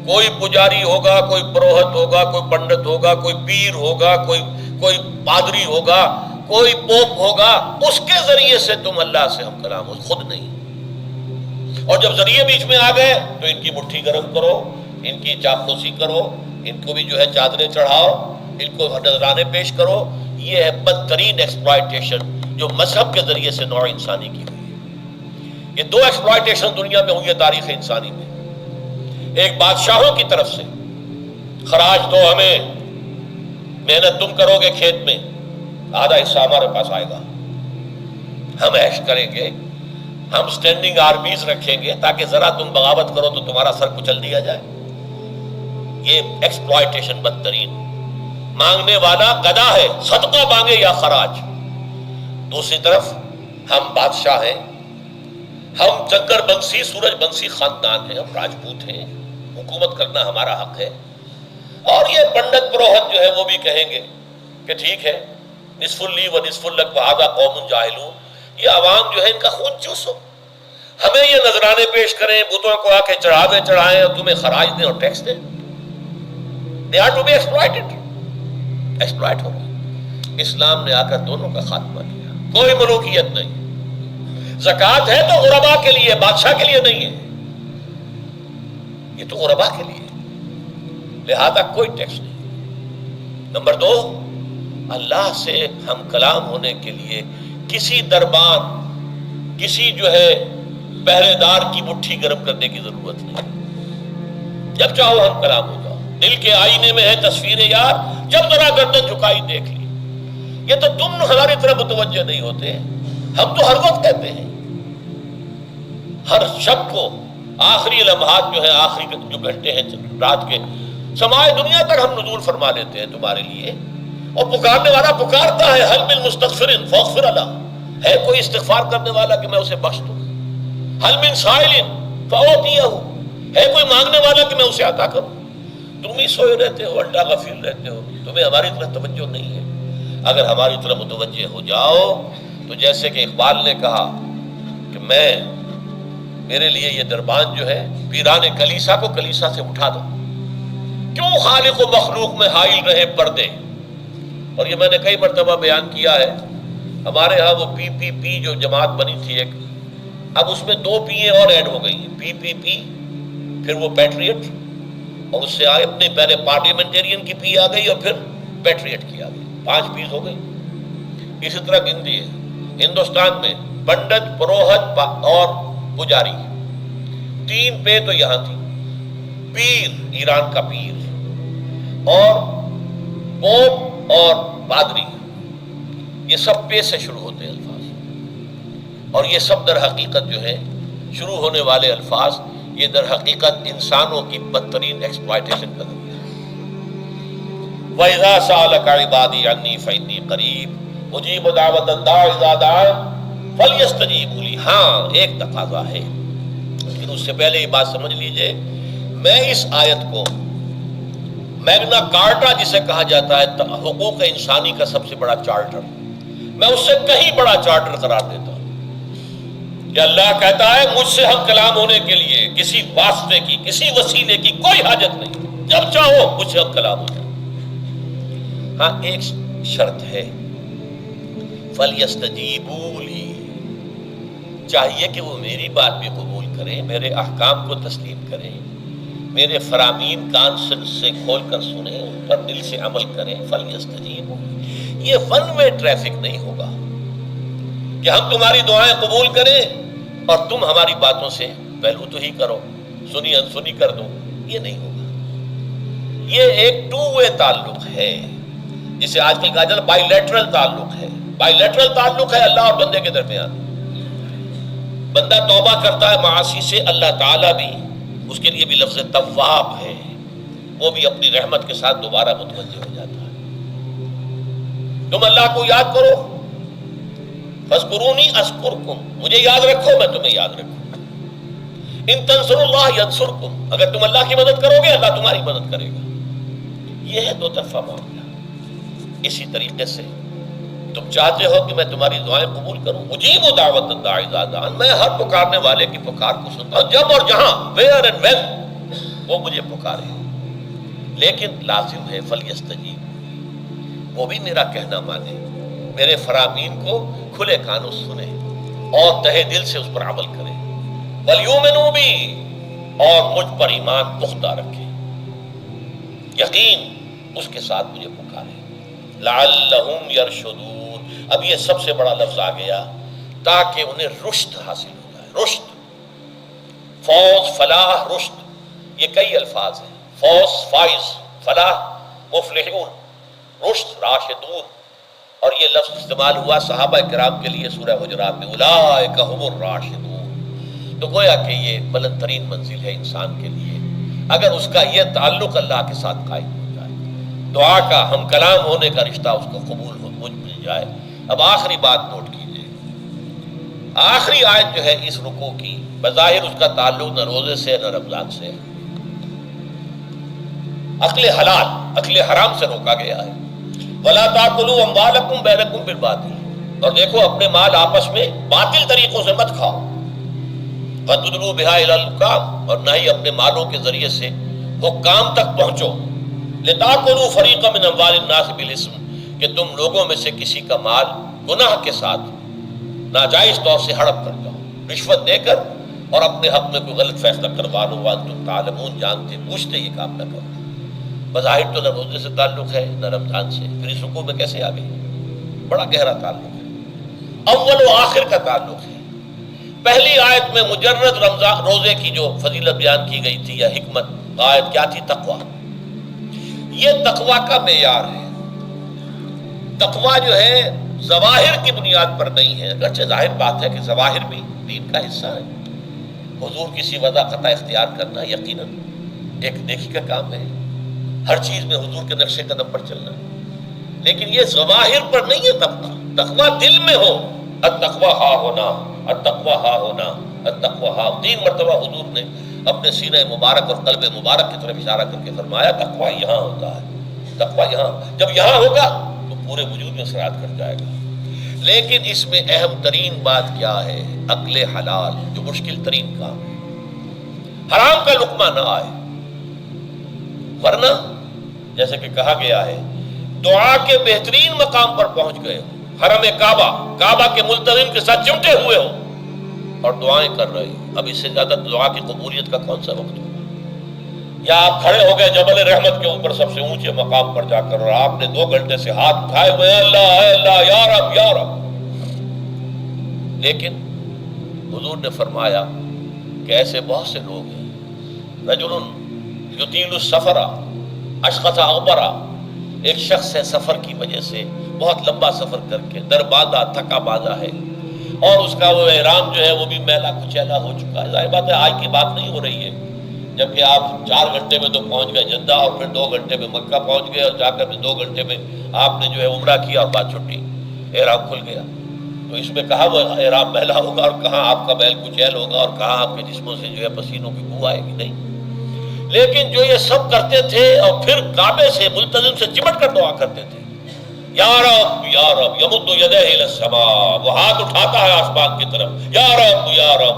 کوئی پجاری ہوگا، کوئی پروہت ہوگا، کوئی پنڈت ہوگا، کوئی پیر ہوگا، کوئی پادری ہوگا، کوئی پوپ ہوگا، اس کے ذریعے سے تم اللہ سے ہم کلام ہو، خود نہیں. اور جب ذریعے بیچ میں آ گئے تو ان کی مٹھی گرم کرو، ان کی چاپلوسی کرو، ان کو بھی جو ہے چادریں چڑھاؤ، ان کو نذرانے پیش کرو. یہ ہے بدترین ایکسپلائٹیشن جو مذہب کے ذریعے سے نوع انسانی کی ہوئی ہے. یہ 2 ایکسپلائٹیشن دنیا میں ہوئی ہے تاریخ انسانی میں. ایک بادشاہوں کی طرف سے خراج دو ہمیں، محنت تم کرو گے کھیت میں، آدھا حصہ ہمارے پاس آئے گا، ہم عیش کریں گے، ہم سٹینڈنگ آرمیز رکھیں گے تاکہ ذرا تم بغاوت کرو تو تمہارا سر کچل دیا جائے. یہ ایکسپلائٹیشن بدترین. مانگنے والا گدا ہے، صدقہ مانگے یا خراج۔ دوسری طرف ہم بادشاہ ہیں، ہم چکر بنسی سورج بنسی خاندان ہیں، ہم راجپوت ہیں، حکومت کرنا ہمارا حق ہے۔ اور یہ پنڈت پروہت جو ہے وہ بھی کہیں گے کہ ٹھیک ہے، نصف لی و نصف لک وہذا قوم جاہلون، یہ عوام جو ہے ان کا خون چوسو، ہمیں یہ نذرانے پیش کریں، بتوں کو آ کے چڑھاوے چڑھائیں اور تمہیں خراج دیں اور ٹیکس دیں۔ They are to be exploited، exploit ہو گئے۔ اسلام نے آ کر دونوں کا خاتمہ کیا، کوئی ملوکیت نہیں۔ زکوٰۃ ہے تو غربا کے لیے، بادشاہ کے لیے نہیں ہے، یہ تو غربا کے لیے، لہذا کوئی ٹیکس نہیں۔ نمبر 2، اللہ سے ہم کلام ہونے کے لیے کسی دربان، کسی جو ہے پہرے دار کی مٹھی گرم کرنے کی ضرورت نہیں، جب چاہو ہم کلام ہو جاؤ۔ دل کے آئینے میں ہے تصویر یار، جب ذرا گردن جھکائی دیکھ لی۔ یہ تو تم ہماری طرف متوجہ نہیں ہوتے، ہم تو ہر وقت کہتے ہیں، ہر شب کو آخری لمحات جو ہے، آخری جو گھنٹے ہیں رات کے، سمائے دنیا تک ہم نزول فرما لیتے ہیں تمہارے لیے، اور پکارنے والا پکارتا ہے، حل من مستغفر فاغفر له، ہے کوئی استغفار کرنے والا کہ میں اسے بخش دوں، حل من سائل فاعطیہ، ہے کوئی مانگنے والا کہ میں اسے عطا کروں۔ تم ہی سوئے رہتے ہو، الٹا غفیر رہتے ہو، تمہیں ہماری طرف توجہ نہیں ہے۔ اگر ہماری طرف متوجہ ہو جاؤ تو جیسے کہ اقبال نے کہا کہ میرے لیے یہ دربان جو ہے، پیران کلیسا کو کلیسا سے اٹھا دو، کیوں خالق و مخلوق میں حائل رہے پردے۔ اور یہ میں نے کئی مرتبہ بیان کیا ہے، ہمارے ہاں وہ پی جو جماعت بنی تھی ایک، اب اس میں 2 پی اور ایڈ ہو گئی ہیں، پی پھر وہ پیٹریٹ، اور اس سے آئے اپنے پہلے پارلیمنٹیرین کی پی آ گئی اور پھر پیٹریٹ کی آ گئی، 5 پیز ہو گئی۔ اسی طرح گنتی ہے ہندوستان میں، پنڈت، پروہت اور پجاری، 3 پے تو یہاں تھی، پیر ایران کا پیر، اور پوپ اور پادری، یہ سب پے سے شروع ہوتے ہیں الفاظ، اور یہ سب در حقیقت جو ہے شروع ہونے والے الفاظ، یہ در حقیقت انسانوں کی بدترین ایکسپلائٹیشن کا ذریعہ ہے۔ وَإِذَا سَأَلَكَ عِبَادِي عَنِّي فَإِنِّي قَرِيبٌ أُجِيبُ دَعْوَةَ الدَّاعِ إِذَا دَعَانِ فَلْيَسْتَجِيبُوا لِي۔ ہاں ایک تقاضا ہے، لیکن اس سے پہلے یہ بات سمجھ لیجئے، میں اس آیت کو میگنا کارٹا جسے کہا جاتا ہے حقوق انسانی کا سب سے بڑا چارٹر، میں اس سے کہیں بڑا چارٹر قرار دیتا ہوں کہ اللہ کہتا ہے مجھ سے ہم کلام ہونے کے لیے کسی واسطے کی، کسی وسیلے کی کوئی حاجت نہیں، جب چاہو مجھ سے ہم کلام ہو جائے۔ ہاں ایک شرط ہے، فَلْيَسْتَجِيبُوا لِي، چاہیے کہ وہ میری بات بھی قبول کریں، میرے احکام کو تسلیم کریں، میرے فرامین کان سے کھول کر سنیں، ان پر دل سے عمل کریں۔ فَلْيَسْتَجِيبُوا لِي، یہ ون وے ٹریفک نہیں ہوگا کہ ہم تمہاری دعائیں قبول کریں اور تم ہماری باتوں سے پہلو تو ہی کرو، سنی انسنی کر دو، یہ نہیں ہوگا۔ یہ ایک 2 وے تعلق ہے، جسے آج کل کہا جاتا ہے بائی لیٹرل تعلق ہے۔ بائی لیٹرل تعلق ہے اللہ اور بندے کے درمیان، بندہ توبہ کرتا ہے معاصی سے، اللہ تعالیٰ بھی اس کے لیے بھی لفظ تواب ہے، وہ بھی اپنی رحمت کے ساتھ دوبارہ متوجہ ہو جاتا ہے۔ تم اللہ کو یاد کرو، فاذکرونی اذکرکم، مجھے یاد رکھو میں تمہیں یاد رکھوں۔ ان تنصروا اللہ ینصرکم، اگر تم اللہ کی مدد کرو گے اللہ تمہاری مدد کرے گا۔ یہ ہے 2 طرفہ معاملہ۔ اسی طریقے سے تم چاہتے ہو کہ میں تمہاری دعائیں قبول کروں، اجیب دعوت الداعی اذا دعان، میں ہر پکارنے والے کی پکار کو سنتا ہوں، جب اور جہاں، ویئر اینڈ وین وہ مجھے پکارے، لیکن لازم ہے فلیستجیب، وہ بھی میرا کہنا مانے، میرے فرامین کو کھلے کانوں سنے اور تہہ دل سے اس پر عمل کرے، ولیؤمنوا بی، اور مجھ پر ایمان پختہ رکھے، یقین اس کے ساتھ مجھے پکارے، لعلہم یرشدون۔ اب یہ سب سے بڑا لفظ آ گیا تاکہ انہیں رشد حاصل ہو جائے، رشد، فوز، فلاح، رشد، یہ کئی الفاظ ہیں، فوز فائز، فلاح مفلحون، رشد راشدون، اور یہ لفظ استعمال ہوا صحابہ کرام کے لیے سورہ حجرات میں، اولئک ھم الراشدون۔ تو گویا کہ یہ بلند ترین منزل ہے انسان کے لیے، اگر اس کا یہ تعلق اللہ کے ساتھ قائم ہو جائے۔ دعا کا ہم کلام ہونے کا رشتہ اس کو قبول ہو مجھ مل جائے۔ اب آخری بات نوٹ کیجیے، آخری آیت جو ہے اس رکوع کی، بظاہر اس کا تعلق نہ روزے سے نہ رمضان سے ہے، اکل حلال اکل حرام سے روکا گیا ہے۔ وَلَا تَأْكُلُوا أَمْوَالَكُمْ بَيْنَكُمْ بِالْبَاطِلِ، اور دیکھو اپنے مال آپس میں باطل طریقوں سے مت کھاؤ۔ وَتُدْلُوا بِهَا إِلَى الْحُكَامِ، اور نہ ہی اپنے مالوں کے ذریعے سے حکام تک پہنچو۔ لِتَأْكُلُوا فَرِيقًا مِنْ أَمْوَالِ النَّاسِ بِالْإِثْمِ، کہ تم لوگوں میں سے کسی کا مال گناہ کے ساتھ ناجائز طور سے ہڑپ کر جاؤ، رشوت دے کر اور اپنے حق میں کوئی غلط فیصلہ کروا لو، وانتم تعلمون، جانتے بوجھتے یہ کام نہ کرو۔ بظاہر تو نہ روزے سے تعلق ہے نہ رمضان سے، پھر اس رکوع میں کیسے آ گئی؟ بڑا گہرا تعلق ہے، اول و آخر کا تعلق ہے۔ پہلی آیت میں مجرد رمضان روزے کی جو فضیلت بیان کی گئی تھی یا حکمت، آیت کیا تھی؟ تقویٰ۔ یہ تقویٰ کا معیار ہے۔ تقویٰ جو ہے ظواہر کی بنیاد پر نہیں ہے، اگرچہ ظاہر بات ہے کہ ظواہر بھی دین کا حصہ ہے۔ حضور کسی وضع قطع اختیار کرنا یقیناً ایک نیکی کا کام ہے، ہر چیز میں حضور کے نقش قدم پر چلنا، لیکن یہ ظواہر پر نہیں ہے تقویٰ۔ تقویٰ دل میں ہو، التقویٰ ہا ہونا، التقویٰ ہا ہونا، التقویٰ ہا۔ 3 مرتبہ حضور نے اپنے سینہ مبارک اور قلب مبارک کی طرف اشارہ کر کے فرمایا تقویٰ یہاں ہوتا ہے، تقویٰ یہاں، جب یہاں ہوگا تو پورے وجود میں اثرات کر جائے گا۔ لیکن اس میں اہم ترین بات کیا ہے؟ اکل حلال، جو مشکل ترین کام ہے، حرام کا لقمہ نہ آئے، ورنہ جیسے کہ کہا گیا ہے دعا کے بہترین مقام پر پہنچ گئے ہو، حرم کعبہ کے ملتزم کے ساتھ چمٹے ہوئے ہو اور دعائیں کر رہے ہو، اب اس سے زیادہ دعا کی قبولیت کا کون سا وقت ہوگا؟ یا آپ کھڑے ہو گئے جبل رحمت کے اوپر سب سے اونچے مقام پر جا کر اور آپ نے 2 گھنٹے سے ہاتھ اٹھائے ہوئے ہیں، اللہ اے اللہ یا رب یا رب، لیکن حضور نے فرمایا کہ ایسے بہت سے لوگ ہیں، رجل یطیل السفر اشخص اغبرا، ایک شخص ہے سفر کی وجہ سے بہت لمبا سفر کر کے درباندہ تھکا باندھا ہے، اور اس کا وہ احرام جو ہے وہ بھی میلا کچیلا ہو چکا ہے۔ ظاہر بات ہے آج کی بات نہیں ہو رہی ہے، جبکہ آپ 4 گھنٹے میں تو پہنچ گئے جدہ، اور پھر 2 گھنٹے میں مکہ پہنچ گئے، اور جا کر 2 گھنٹے میں آپ نے جو ہے عمرہ کیا اور بات چھٹی، احرام کھل گیا۔ تو اس میں کہاں وہ احرام میلا ہوگا اور کہاں آپ کا میل کچیل ہوگا اور کہاں آپ کے جسموں سے جو ہے پسینوں کی بو آئے گی؟ نہیں۔ لیکن جو یہ سب کرتے تھے اور پھر کعبے سے ملتزم سے چمٹ کر دعا کرتے تھے، یا رب یا رب، یمد یدہ الی السماء، وہ ہاتھ اٹھاتا ہے آسمان کی طرف، یا رب یا رب،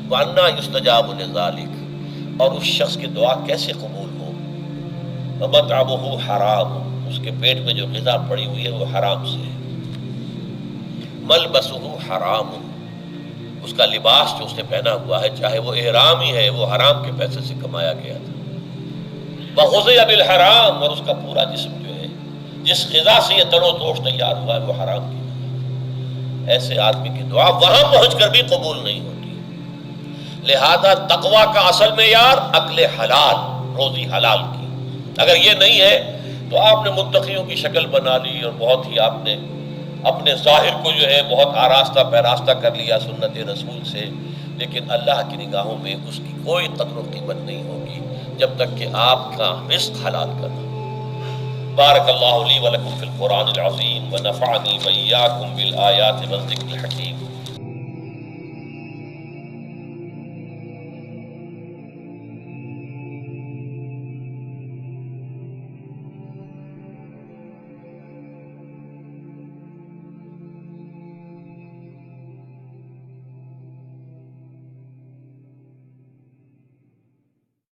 وَأَنَّىٰ يُسْتَجَابُ لِذَٰلِكَ، اور اس شخص کی دعا کیسے قبول ہو؟ وَمَطْعَمُهُ حَرَامٌ، اس کے پیٹ میں جو غذا پڑی ہوئی ہے وہ حرام سے ہے، مَلْبَسُهُ حَرَامٌ، اس کا لباس جو اس نے پہنا ہوا ہے چاہے وہ احرام ہی ہے وہ حرام کے پیسے سے کمایا گیا تھا، وَغُذِيَ بِالْحَرَامِ، اور اس کا پورا جسم جو ہے جس غذا سے یہ تڑو توش تیار ہوا ہے وہ حرام کی، ایسے آدمی کی دعا وہاں پہنچ کر بھی قبول نہیں ہوتی۔ لہذا تقویٰ کا اصل معیار اکل حلال، روزی حلال کی، اگر یہ نہیں ہے تو آپ نے متقیوں کی شکل بنا لی اور بہت ہی آپ نے اپنے ظاہر کو جو ہے بہت آراستہ پیراستہ کر لیا سنت رسول سے، لیکن اللہ کی نگاہوں میں اس کی کوئی قدر و قیمت نہیں ہوگی جب تک کہ آپ کا رزق حلال کرنا۔ بارک اللہ لی ولکم فی القرآن العظیم ونفعنی وإیاکم بالآیات والذکر الحکیم۔